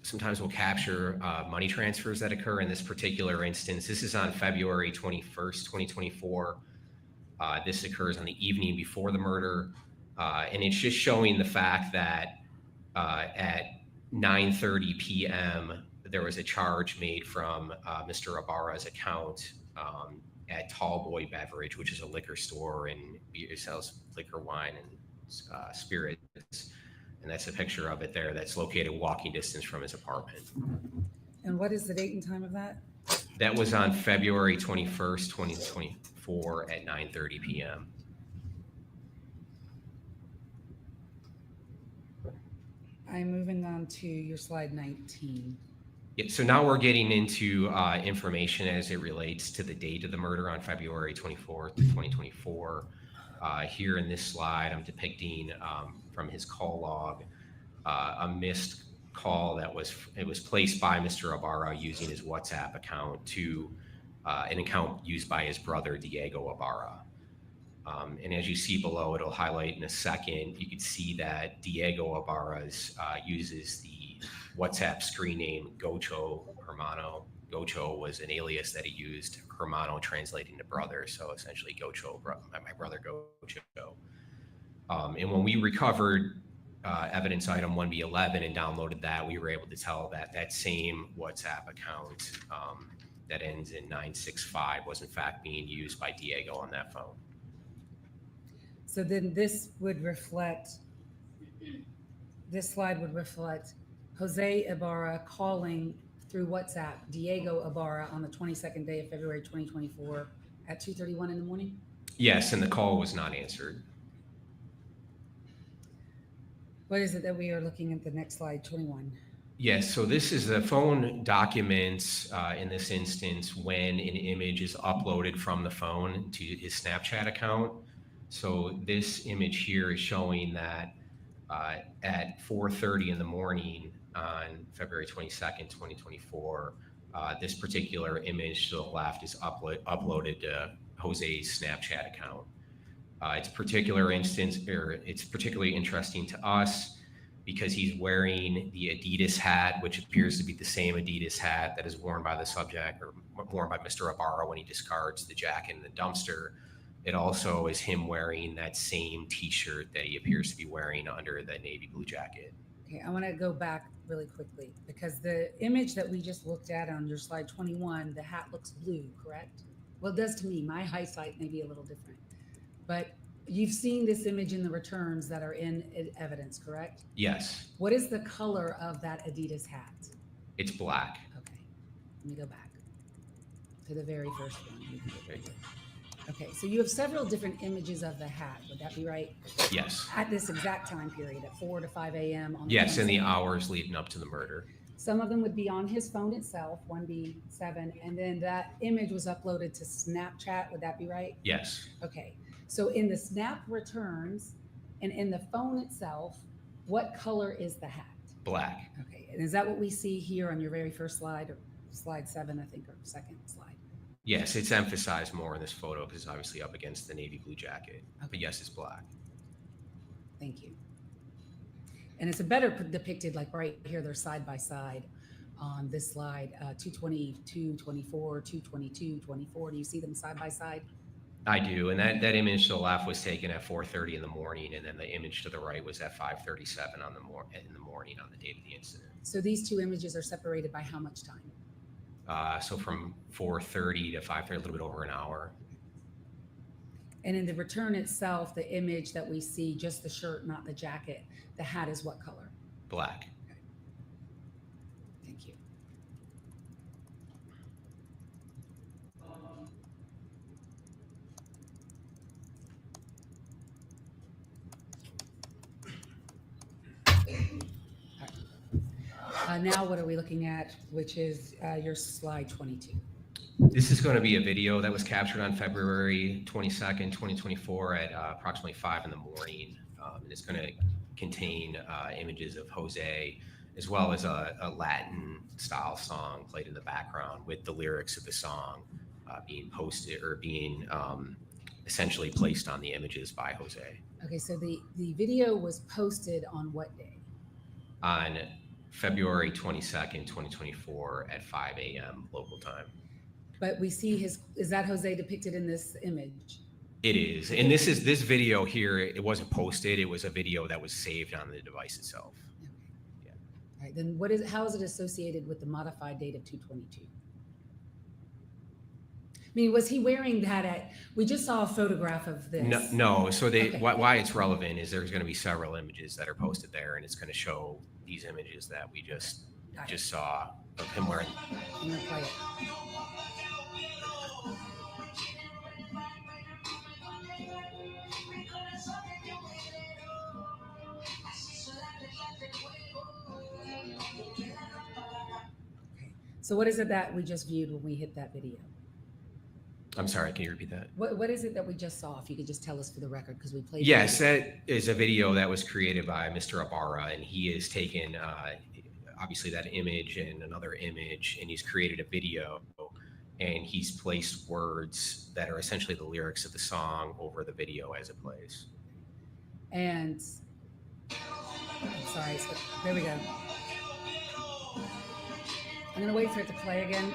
sometimes will capture money transfers that occur. In this particular instance, this is on February 21st, 2024. This occurs on the evening before the murder. And it's just showing the fact that at 9:30 p.m., there was a charge made from Mr. Ibarra's account at Tall Boy Beverage, which is a liquor store and it sells liquor, wine, and spirits. And that's a picture of it there that's located walking distance from his apartment. And what is the date and time of that? That was on February 21st, 2024 at 9:30 p.m. I'm moving on to your slide 19. Yeah, so now we're getting into information as it relates to the date of the murder on February 24th, 2024. Here in this slide, I'm depicting from his call log a missed call that was placed by Mr. Ibarra using his WhatsApp account to an account used by his brother, Diego Ibarra. And as you see below, it'll highlight in a second, you can see that Diego Ibarra's uses the WhatsApp screen name Gocho Hermano. Gocho was an alias that he used, Hermano translating to brother. So essentially Gocho, my brother Gocho. And when we recovered evidence item 1B11 and downloaded that, we were able to tell that that same WhatsApp account that ends in 965 was in fact being used by Diego on that phone. So then this would reflect, this slide would reflect Jose Ibarra calling through WhatsApp Diego Ibarra on the 22nd day of February 2024 at 2:31 in the morning? Yes, and the call was not answered. What is it that we are looking at the next slide, 21? Yes, so this is the phone documents in this instance when an image is uploaded from the phone to his Snapchat account. So this image here is showing that at 4:30 in the morning on February 22nd, 2024, this particular image to the left is uploaded to Jose's Snapchat account. It's particularly interesting to us because he's wearing the Adidas hat, which appears to be the same Adidas hat that is worn by the subject or worn by Mr. Ibarra when he discards the jacket in the dumpster. It also is him wearing that same t-shirt that he appears to be wearing under the navy blue jacket. Okay, I want to go back really quickly because the image that we just looked at on your slide 21, the hat looks blue, correct? Well, it does to me. My eyesight may be a little different. But you've seen this image in the returns that are in evidence, correct? Yes. What is the color of that Adidas hat? It's black. Okay, let me go back to the very first one. Okay, so you have several different images of the hat. Would that be right? Yes. At this exact time period, at 4 to 5 a.m. on the Yes, in the 22nd. hours leading up to the murder. Some of them would be on his phone itself, 1B7, and then that image was uploaded to Snapchat. Would that be right? Yes. Okay, so in the Snap returns and in the phone itself, what color is the hat? Black. Okay, and is that what we see here on your very first slide, or slide 7, I think, or second slide? Yes, it's emphasized more in this photo because it's obviously up against the navy blue jacket. Okay. But yes, it's black. Thank you. And it's a better depicted, like right here, they're side by side on this slide, 222, 24, 222, 24. Do you see them side by side? I do, and that image to the left was taken at 4:30 in the morning, and then the image to the right was at 5:37 in the morning on the date of the incident. So these two images are separated by how much time? So from 4:30 to 5:30, a little bit over an hour. And in the return itself, the image that we see, just the shirt, not the jacket, the hat is what color? Black. Okay. Thank you. Now what are we looking at, which is your slide 22? This is going to be a video that was captured on February 22nd, 2024 at approximately 5 in the morning. And it's going to contain images of Jose, as well as a Latin style song played in the background with the lyrics of the song being posted or being essentially placed on the images by Jose. Okay, so the video was posted on what day? On February 22nd, 2024 at 5 a.m. local time. But we see is that Jose depicted in this image? It is. And this video here, it wasn't posted. It was a video that was saved on the device itself. Okay. Yeah. All right, then how is it associated with the modified date of 222? I mean, was he wearing that we just saw a photograph of this. No. So Okay. why it's relevant is there's going to be several images that are posted there, and it's going to show these images that we just saw of him wearing. I'm gonna play it. So what is it that we just viewed when we hit that video? I'm sorry, can you repeat that? What is it that we just saw? If you could just tell us for the record, because we played. Yes, that is a video that was created by Mr. Ibarra, and he has taken obviously that image and another image, and he's created a video, and he's placed words that are essentially the lyrics of the song over the video as it plays. And I'm sorry, so there we go. I'm gonna wait for it to play again.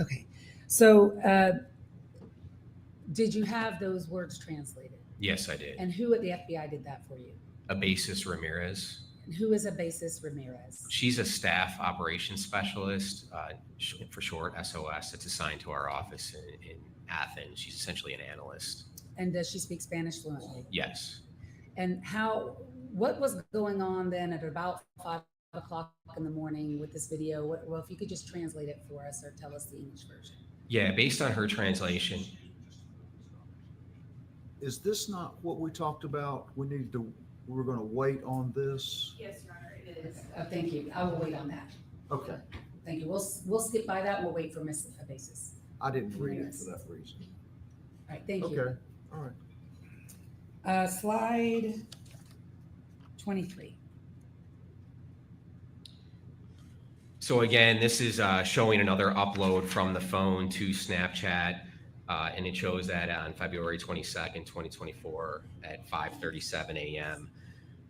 Okay, so did you have those words translated? Yes, I did. And who at the FBI did that for you? Abasis Ramirez. And who is Abasis Ramirez? She's a staff operations specialist, for short, SOS, that's assigned to our office in Athens. She's essentially an analyst. And does she speak Spanish fluently? Yes. And what was going on then at about 5 o'clock in the morning with this video? Well, if you could just translate it for us or tell us the English version. Yeah, based on her translation. Is this not what we talked about? We're going to wait on this? Yes, Your Honor, it is. Oh, thank you. I will wait on that. Okay. Thank you. We'll skip by that. We'll wait for Ms. Abasis. I didn't read it for that reason. All right, thank you. Okay, all right. Slide 23. So again, this is showing another upload from the phone to Snapchat, and it shows that on February 22nd, 2024 at 5:37 a.m.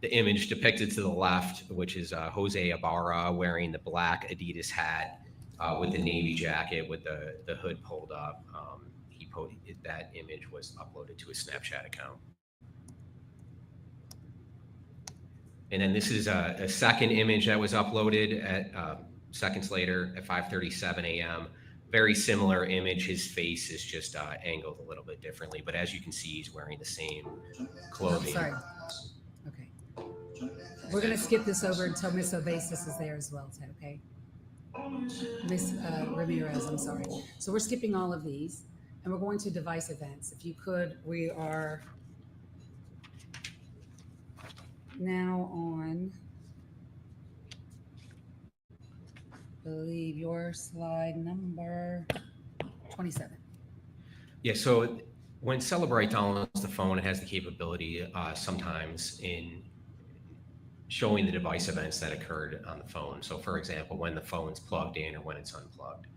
The image depicted to the left, which is Jose Ibarra wearing the black Adidas hat with the navy jacket with the hood pulled up. That image was uploaded to his Snapchat account. And then this is a second image that was uploaded at seconds later at 5:37 a.m. Very similar image. His face is just angled a little bit differently, but as you can see, he's wearing the same clothing. Oh, sorry. Okay. We're going to skip this over until Ms. Obasis is there as well, Ted, okay? Ms. Ramirez, I'm sorry. So we're skipping all of these, and we're going to device events. If you could, we are now on, I believe, your slide number 27. Yeah, so when Celebrite downloads the phone, it has the capability sometimes in showing the device events that occurred on the phone. So for example, when the phone's plugged in or when it's unplugged.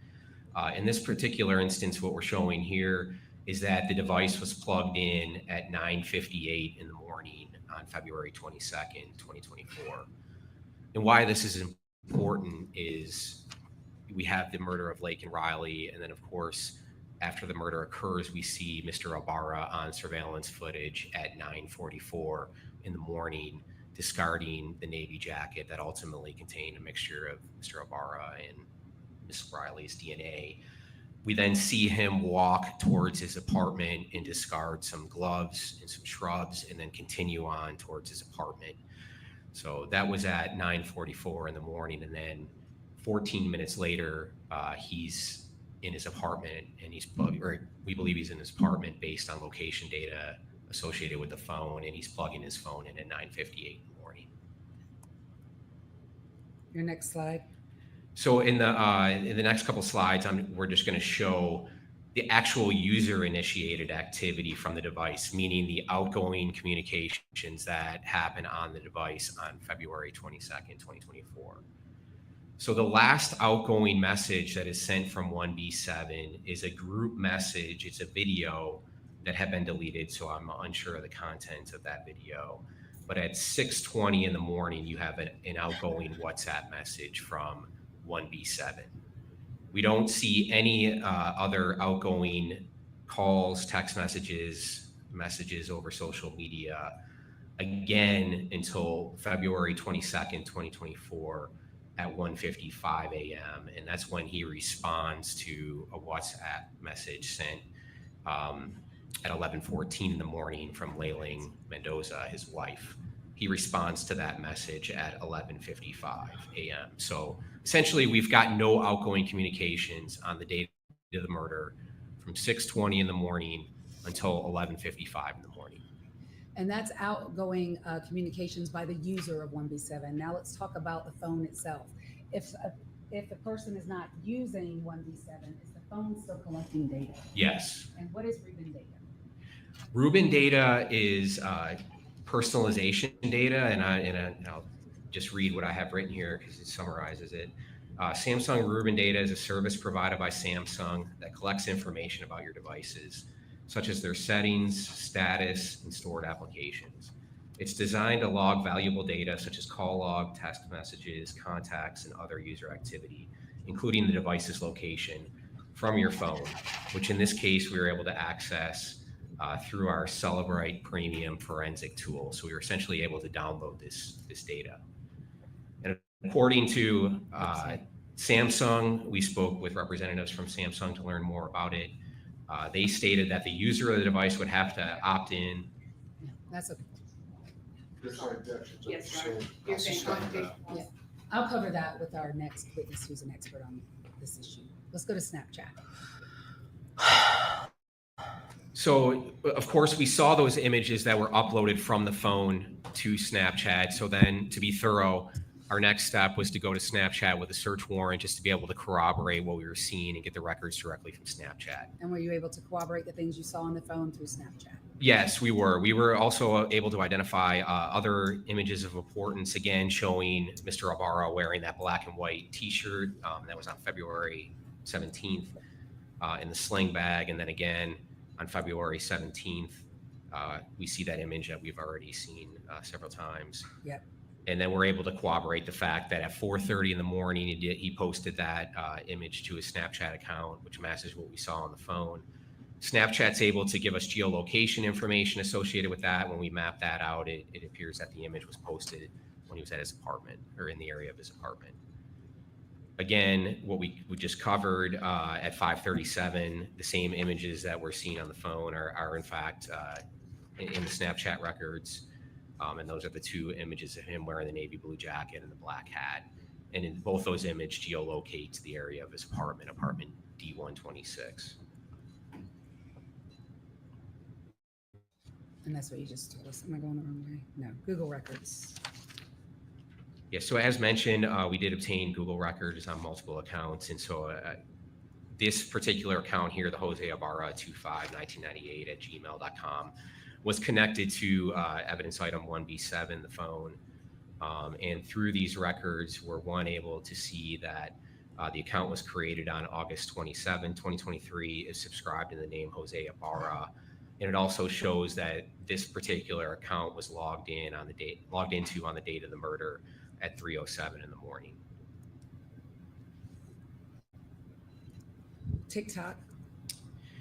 In this particular instance, what we're showing here is that the device was plugged in at 9:58 in the morning on February 22nd, 2024. And why this is important is we have the murder of Laken Riley, and then of course, after the murder occurs, we see Mr. Ibarra on surveillance footage at 9:44 in the morning, discarding the navy jacket that ultimately contained a mixture of Mr. Ibarra and Ms. Riley's DNA. We then see him walk towards his apartment and discard some gloves and some shrubs and then continue on towards his apartment. So that was at 9:44 in the morning. And then 14 minutes later, he's in his apartment and we believe he's in his apartment based on location data associated with the phone, and he's plugging his phone in at 9:58 in the morning. Your next slide. So in the next couple slides, we're just going to show the actual user-initiated activity from the device, meaning the outgoing communications that happen on the device on February 22nd, 2024. So the last outgoing message that is sent from 1B7 is a group message. It's a video that had been deleted, so I'm unsure of the content of that video. But at 6:20 in the morning, you have an outgoing WhatsApp message from 1B7. We don't see any other outgoing calls, text messages over social media again until February 22nd, 2024 at 1:55 a.m. And that's when he responds to a WhatsApp message sent at 11:14 in the morning from Laken Mendoza, his wife. He responds to that message at 11:55 a.m. So essentially, we've got no outgoing communications on the date of the murder from 6:20 in the morning until 11:55 in the morning. And that's outgoing communications by the user of 1B7. Now let's talk about the phone itself. If the person is not using 1B7, is the phone still collecting data? Yes. And what is Rubin data? Rubin data is personalization data, and I'll just read what I have written here because it summarizes it. Samsung Rubin data is a service provided by Samsung that collects information about your devices, such as their settings, status, and stored applications. It's designed to log valuable data such as call log, text messages, contacts, and other user activity, including the device's location from your phone, which in this case we were able to access through our Celebrite Premium forensic tool. So we were essentially able to download this data. And according to Samsung, we spoke with representatives from Samsung to learn more about it. They stated that the user of the device would have to opt in. That's okay. Yes, Your Honor. You're saying Yeah. I'll cover that with our next witness who's an expert on this issue. Let's go to Snapchat. So, of course, we saw those images that were uploaded from the phone to Snapchat. So then, to be thorough, our next step was to go to Snapchat with a search warrant just to be able to corroborate what we were seeing and get the records directly from Snapchat. And were you able to corroborate the things you saw on the phone through Snapchat? Yes, we were. We were also able to identify other images of importance, again, showing Mr. Ibarra wearing that black and white T-shirt. That was on February 17th in the sling bag. And then again, on February 17th, we see that image that we've already seen several times. Yep. And then we're able to corroborate the fact that at 4:30 in the morning, he posted that image to his Snapchat account, which matches what we saw on the phone. Snapchat's able to give us geolocation information associated with that. When we map that out, it appears that the image was posted when he was at his apartment or in the area of his apartment. Again, what we just covered at 5:37, the same images that we're seeing on the phone are in fact in the Snapchat records. And those are the two images of him wearing the navy blue jacket and the black hat. And in both those images geolocate the area of his apartment D126. And that's what you just told us. Am I going the wrong way? No, Google records. Yeah, so as mentioned, we did obtain Google records on multiple accounts. And so this particular account here, the Jose Ibarra 251998@gmail.com, was connected to evidence item 1B7, the phone. And through these records, we're able to see that the account was created on August 27, 2023, is subscribed in the name Jose Ibarra. And it also shows that this particular account was logged into on the date of the murder at 3:07 in the morning. TikTok.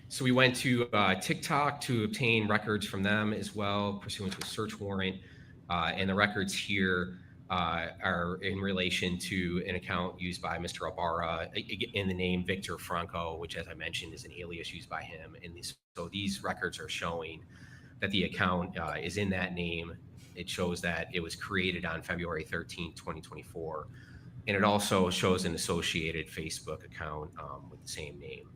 So we went to TikTok to obtain records from them as well, pursuant to a search warrant. And the records here are in relation to an account used by Mr. Ibarra in the name Victor Franco, which, as I mentioned, is an alias used by him. So these records are showing that the account is in that name. It shows that it was created on February 13, 2024. And it also shows an associated Facebook account with the same name.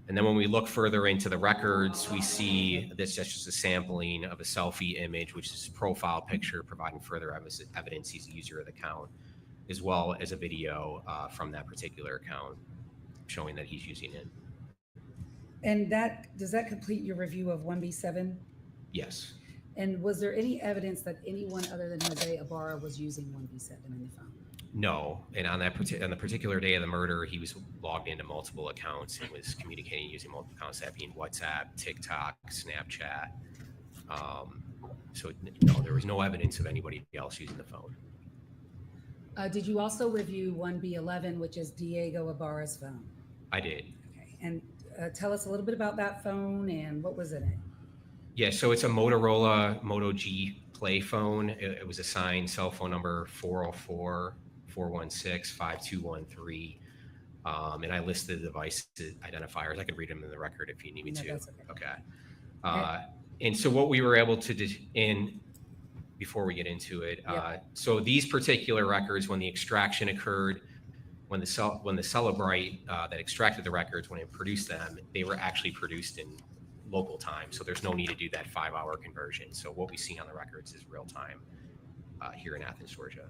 And then when we look further into the records, we see that's just a sampling of a selfie image, which is a profile picture providing further evidence he's the user of the account, as well as a video from that particular account showing that he's using it. And does that complete your review of 1B7? Yes. And was there any evidence that anyone other than Jose Ibarra was using 1B7 in the phone? No, and on the particular day of the murder, he was logged into multiple accounts and was communicating using multiple accounts, that being WhatsApp, TikTok, Snapchat. So no, there was no evidence of anybody else using the phone. Did you also review 1B11, which is Diego Ibarra's phone? I did. Okay, and tell us a little bit about that phone and what was in it. Yeah, so it's a Motorola Moto G Play phone. It was assigned cell phone number 404-416-5213. And I listed the device identifiers. I could read them in the record if you need me to. That's okay. And so what we were able to do, before we get into it, so these particular records, when the extraction occurred, when the Celebrite that extracted the records, when it produced them, they were actually produced in local time. So there's no need to do that 5-hour conversion. So what we see on the records is real time here in Athens, Georgia.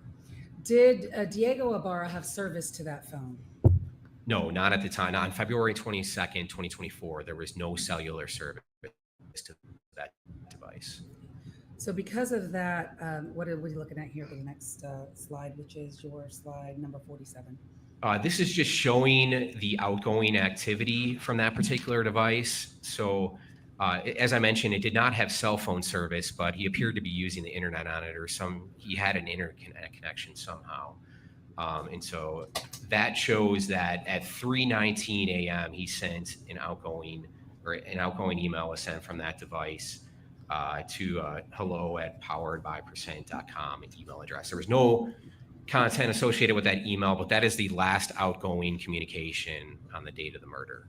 Did Diego Ibarra have service to that phone? No, not at the time. On February 22nd, 2024, there was no cellular service to that device. So because of that, what are we looking at here for the next slide, which is your slide number 47? This is just showing the outgoing activity from that particular device. So as I mentioned, it did not have cell phone service, but he appeared to be using the internet on it, or he had an internet connection somehow. And so that shows that at 3:19 a.m. he sent an outgoing email was sent from that device to hello@poweredbypercent.com email address. There was no content associated with that email, but that is the last outgoing communication on the date of the murder.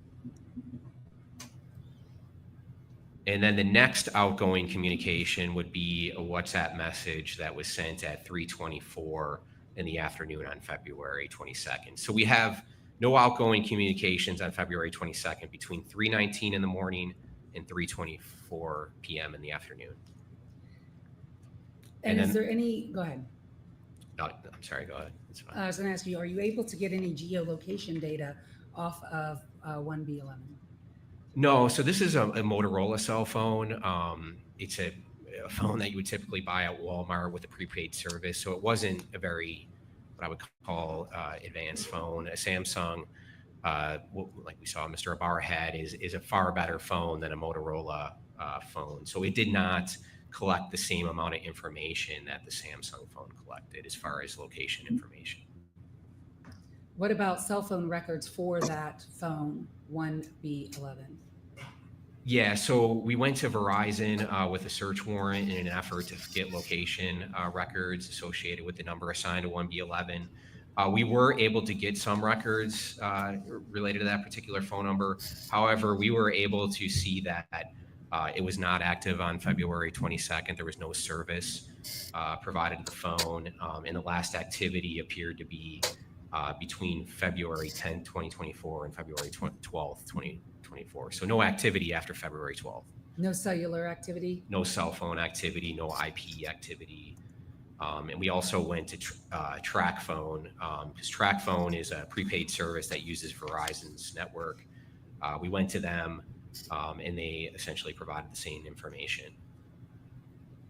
And then the next outgoing communication would be a WhatsApp message that was sent at 3:24 in the afternoon on February 22nd. So we have no outgoing communications on February 22nd between 3:19 in the morning and 3:24 p.m. in the afternoon. And is there any, go ahead. No, I'm sorry, go ahead. It's fine. I was gonna ask you, are you able to get any geolocation data off of 1B11? No, so this is a Motorola cell phone. It's a phone that you would typically buy at Walmart with a prepaid service. So it wasn't a very, what I would call advanced phone. A Samsung, like we saw Mr. Ibarra had, is a far better phone than a Motorola phone. So it did not collect the same amount of information that the Samsung phone collected as far as location information. What about cell phone records for that phone, 1B11? Yeah, so we went to Verizon with a search warrant in an effort to get location records associated with the number assigned to 1B11. We were able to get some records related to that particular phone number. However, we were able to see that it was not active on February 22nd. There was no service provided to the phone, and the last activity appeared to be between February 10th, 2024 and February 12th, 2024. So no activity after February 12th. No cellular activity? No cell phone activity, no IP activity. And we also went to Track Phone, because Track Phone is a prepaid service that uses Verizon's network. We went to them, and they essentially provided the same information.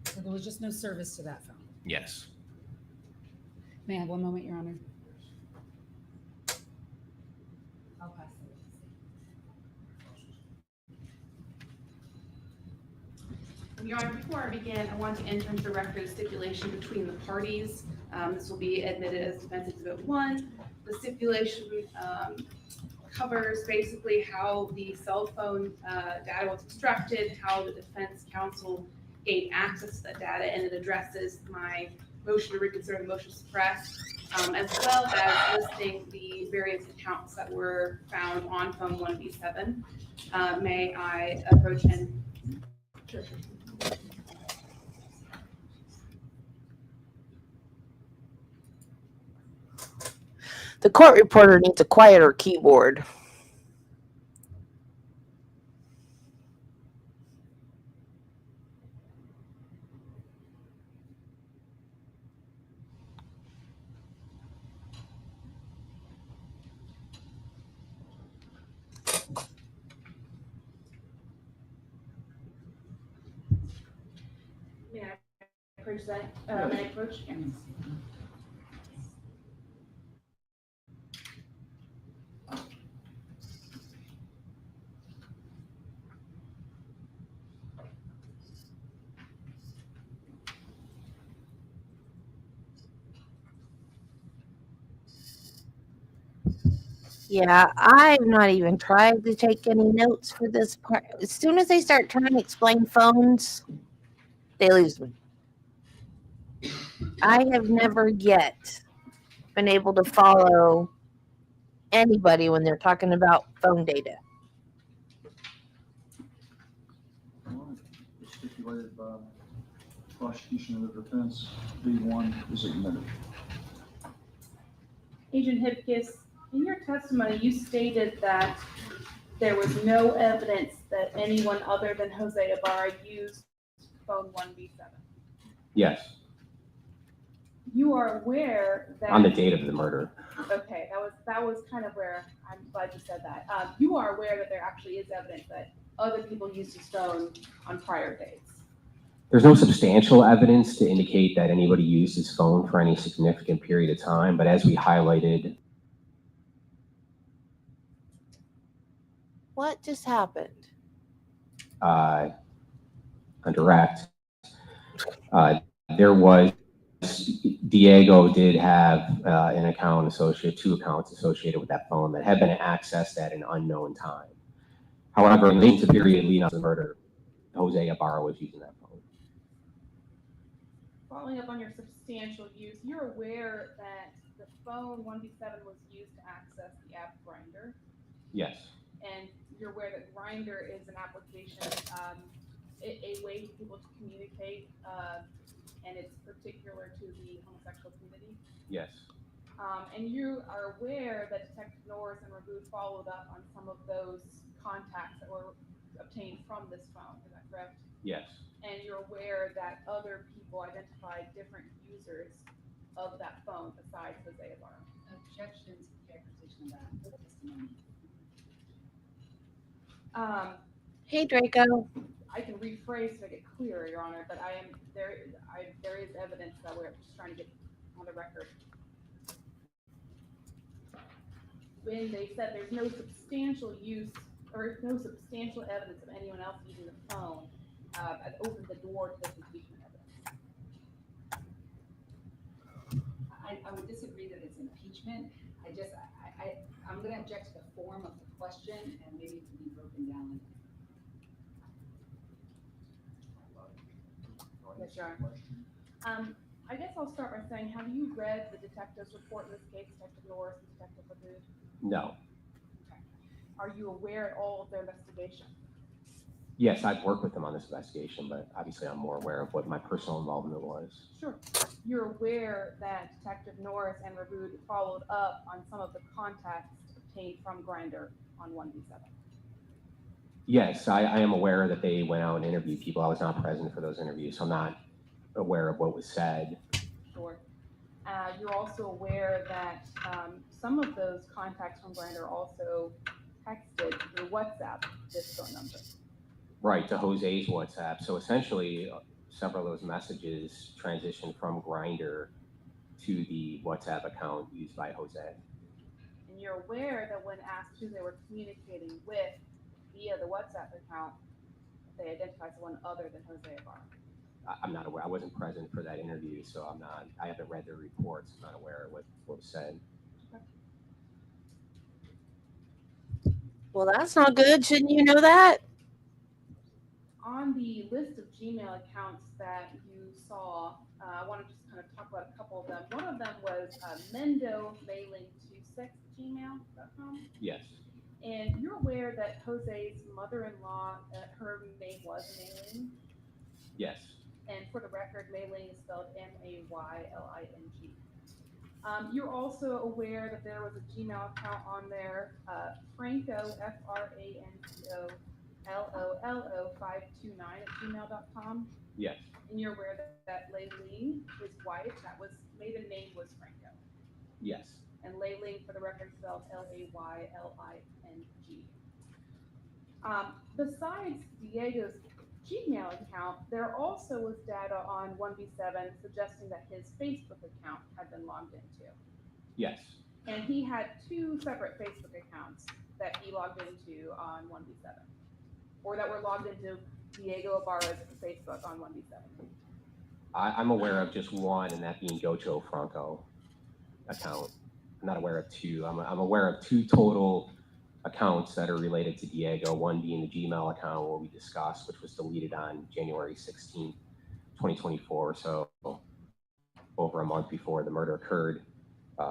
So there was just no service to that phone? Yes. May I have one moment, Your Honor? I'll pass it. Your Honor, before I begin, I want to enter into the record a stipulation between the parties. This will be admitted as Defense Exhibit 1. The stipulation covers basically how the cell phone data was extracted, how the defense counsel gained access to that data, and it addresses my motion to reconsider and motion to suppress, as well as listing the various accounts that were found on phone 1B7. May I approach and... Sure. The court reporter needs a quieter keyboard. May I approach that? May I approach? Yeah. Yeah, I've not even tried to take any notes for this part. As soon as they start trying to explain phones, they lose me. I have never yet been able to follow anybody when they're talking about phone data. Stipulated by prosecution of the defense, B1 is admitted. Agent Hipkiss, in your testimony, you stated that there was no evidence that anyone other than Jose Ibarra used phone 1B7. Yes, You are aware that on the date of the murder. Okay, that was kind of where I'm glad you said that. You are aware that there actually is evidence that other people used his phone on prior dates. There's no substantial evidence to indicate that anybody used his phone for any significant period of time, but as we highlighted, What just happened? on direct, there was, Diego did have an account associated, 2 accounts associated with that phone that had been accessed at an unknown time. However, in the period leading up to the murder, Jose Ibarra was using that phone. Following up on your substantial use, you're aware that the phone 1B7 was used to access the app Grindr, Yes, and you're aware that Grindr is an application, a way for people to communicate, and it's particular to the homosexual community. yes, And you are aware that Detective Norris and Raboud followed up on some of those contacts that were obtained from this phone, is that correct? yes. And you're aware that other people identified different users of that phone besides Jose Ibarra. Objections to characterization of that testimony. Hey, Draco. I can rephrase to make it clearer, Your Honor, but there is evidence that we're just trying to get on the record. When they said there's no substantial use or no substantial evidence of anyone else using the phone, it opened the door to this impeachment evidence. I would disagree that it's impeachment. I'm gonna object to the form of the question and maybe it can be broken down. Yes, Your Honor. I guess I'll start by saying, have you read the detective's report in this case, Detective Norris and Detective Raboud? No. Okay. Are you aware at all of their investigation? Yes, I've worked with them on this investigation, but obviously I'm more aware of what my personal involvement was. Sure. You're aware that Detective Norris and Raboud followed up on some of the contacts obtained from Grindr on 1B7? Yes, I am aware that they went out and interviewed people. I was not present for those interviews, so I'm not aware of what was said. Sure. You're also aware that some of those contacts from Grindr also texted through WhatsApp this phone number. Right, to Jose's WhatsApp. So essentially, several of those messages transitioned from Grindr to the WhatsApp account used by Jose. And you're aware that when asked who they were communicating with via the WhatsApp account, they identified someone other than Jose Ibarra. I'm not aware. I wasn't present for that interview, so I haven't read their reports. I'm not aware of what was said. Okay. Well, that's not good. Shouldn't you know that? On the list of Gmail accounts that you saw, I want to just kind of talk about a couple of them. One of them was mendo26@gmail.com. Yes. And you're aware that Jose's mother-in-law, her name was Mayling? Yes. And for the record, Mayling is spelled Mayling. You're also aware that there was a Gmail account on there, Franco, Franco, LOLO529@gmail.com. Yes. And you're aware that Layling, his wife, maiden name was Franco. Yes. And Layling, for the record, spelled Layling. Besides Diego's Gmail account, there also was data on 1B7 suggesting that his Facebook account had been logged into. Yes. And he had 2 separate Facebook accounts that he logged into on 1B7, or that were logged into Diego Ibarra's Facebook on 1B7. I'm aware of just one, and that being Gocho Franco account. I'm not aware of 2. I'm aware of 2 total accounts that are related to Diego, one being the Gmail account what we discussed, which was deleted on January 16th, 2024, so over a month before the murder occurred.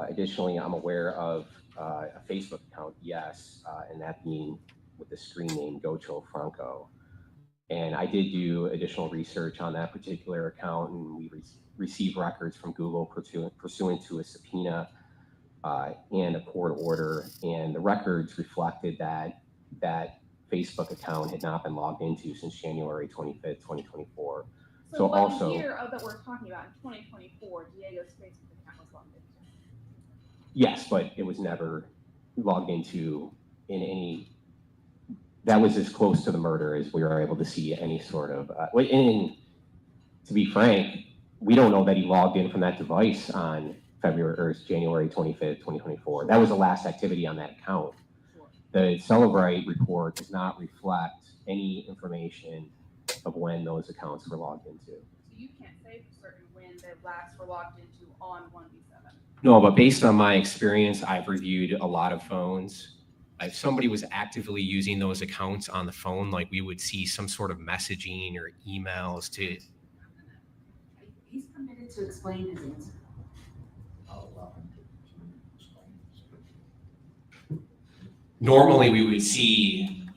Additionally, I'm aware of a Facebook account, yes, and that being with the screen name Gocho Franco. And I did do additional research on that particular account, and we received records from Google pursuant to a subpoena and a court order. And the records reflected that that Facebook account had not been logged into since January 25th, 2024. So what also, year that we're talking about in 2024, Diego's Facebook account was logged into? yes, but it was never logged into in any, that was as close to the murder as we were able to see any sort of, and to be frank, we don't know that he logged in from that device on January 25th, 2024. That was the last activity on that account. The Celebrite report does not reflect any information of when those accounts were logged into. So you can't say for certain when they last were logged into on 1B7? No, but based on my experience, I've reviewed a lot of phones. If somebody was actively using those accounts on the phone, like we would see some sort of messaging or emails to. He's permitted to explain his answer. Normally, we would see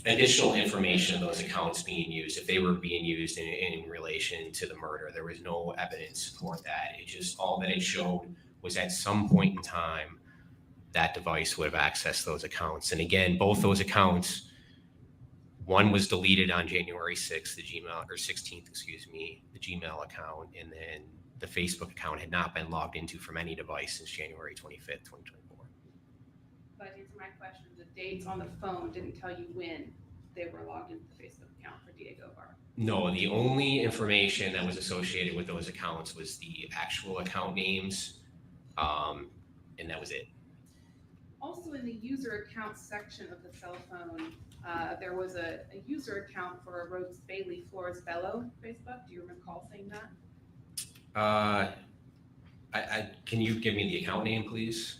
additional information of those accounts being used if they were being used in relation to the murder. There was no evidence for that. It just, all that it showed was at some point in time that device would have accessed those accounts. And again, both those accounts, one was deleted on January 6th, the Gmail, or 16th, excuse me, the Gmail account, and then the Facebook account had not been logged into from any device since January 25th, 2024. But to answer my question, the dates on the phone didn't tell you when they were logged into the Facebook account for Diego Ibarra. No, the only information that was associated with those accounts was the actual account names, and that was it. Also, in the user account section of the cell phone, there was a user account for Rose Bailey Flores Bello Facebook. Do you recall seeing that? Can you give me the account name, please?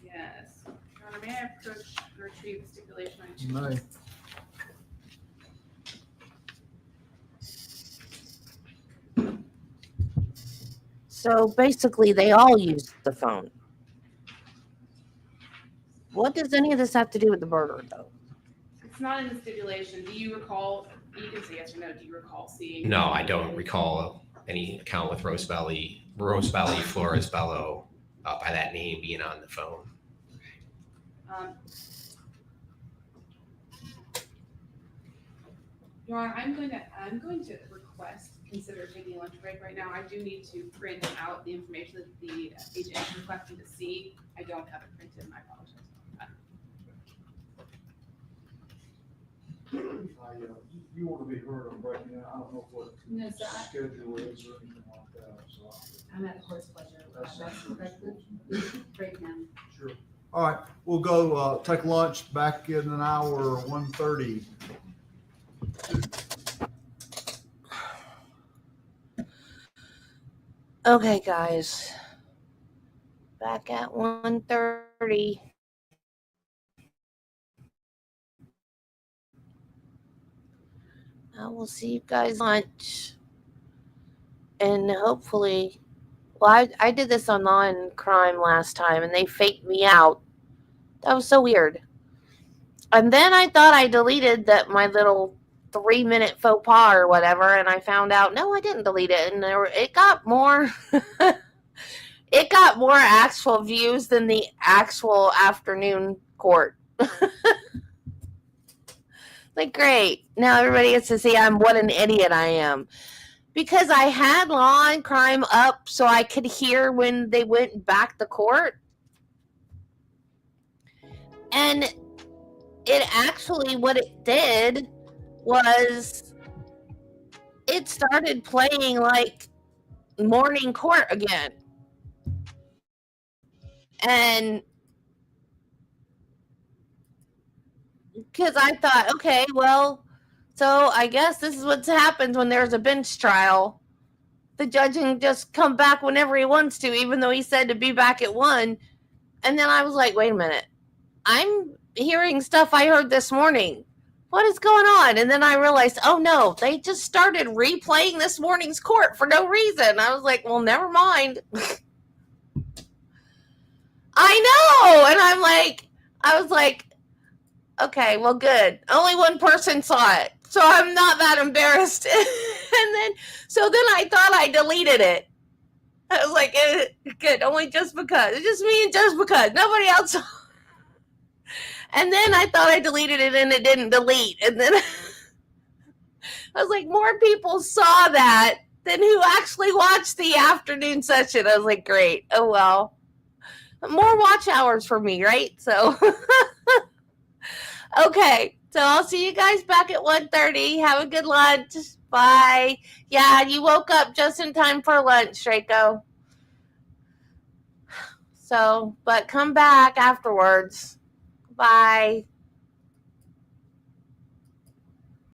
Yes. Your Honor, may I approach and retrieve the stipulation on You may. So basically, they all used the phone. What does any of this have to do with the murder, though? It's not in the stipulation. Do you recall, you can say yes or no, do you recall seeing? No, I don't recall any account with Rose Valley Flores Bello by that name being on the phone. Your Honor, I'm going to request, consider taking a lunch break right now. I do need to print out the information that the agent is requesting to see. I don't have it printed, and I apologize. You want to be heard on breaking out. I don't know what No, sir, schedule is or anything like that, so. I'm at the court's pleasure. Break now. Sure. All right, we'll go take lunch back in an hour, 1:30. Okay, guys. Back at 1:30. I will see you guys lunch. And hopefully, well, I did this on non-crime last time and they faked me out. That was so weird. And then I thought I deleted my little 3-minute faux pas or whatever, and I found out, no, I didn't delete it. And it got more, it got more actual views than the actual afternoon court. Like, great. Now everybody gets to see what an idiot I am. Because I had Law and Crime up so I could hear when they went back to court. And it actually, what it did was it started playing like morning court again. And because I thought, okay, well, so I guess this is what happens when there's a bench trial. The judge can just come back whenever he wants to, even though he said to be back at 1. And then I was like, wait a minute. I'm hearing stuff I heard this morning. What is going on? And then I realized, oh no, they just started replaying this morning's court for no reason. I was like, well, never mind. I know. And I was like, okay, well, good. Only one person saw it. So I'm not that embarrassed. So then I thought I deleted it. I was like, good, only just because. It's just me and just because. Nobody else saw. And then I thought I deleted it and it didn't delete. And then I was like, more people saw that than who actually watched the afternoon session. I was like, great. Oh, well. More watch hours for me, right? So, okay. So I'll see you guys back at 1:30. Have a good lunch. Bye. Yeah, you woke up just in time for lunch, Draco. So, but come back afterwards. Bye.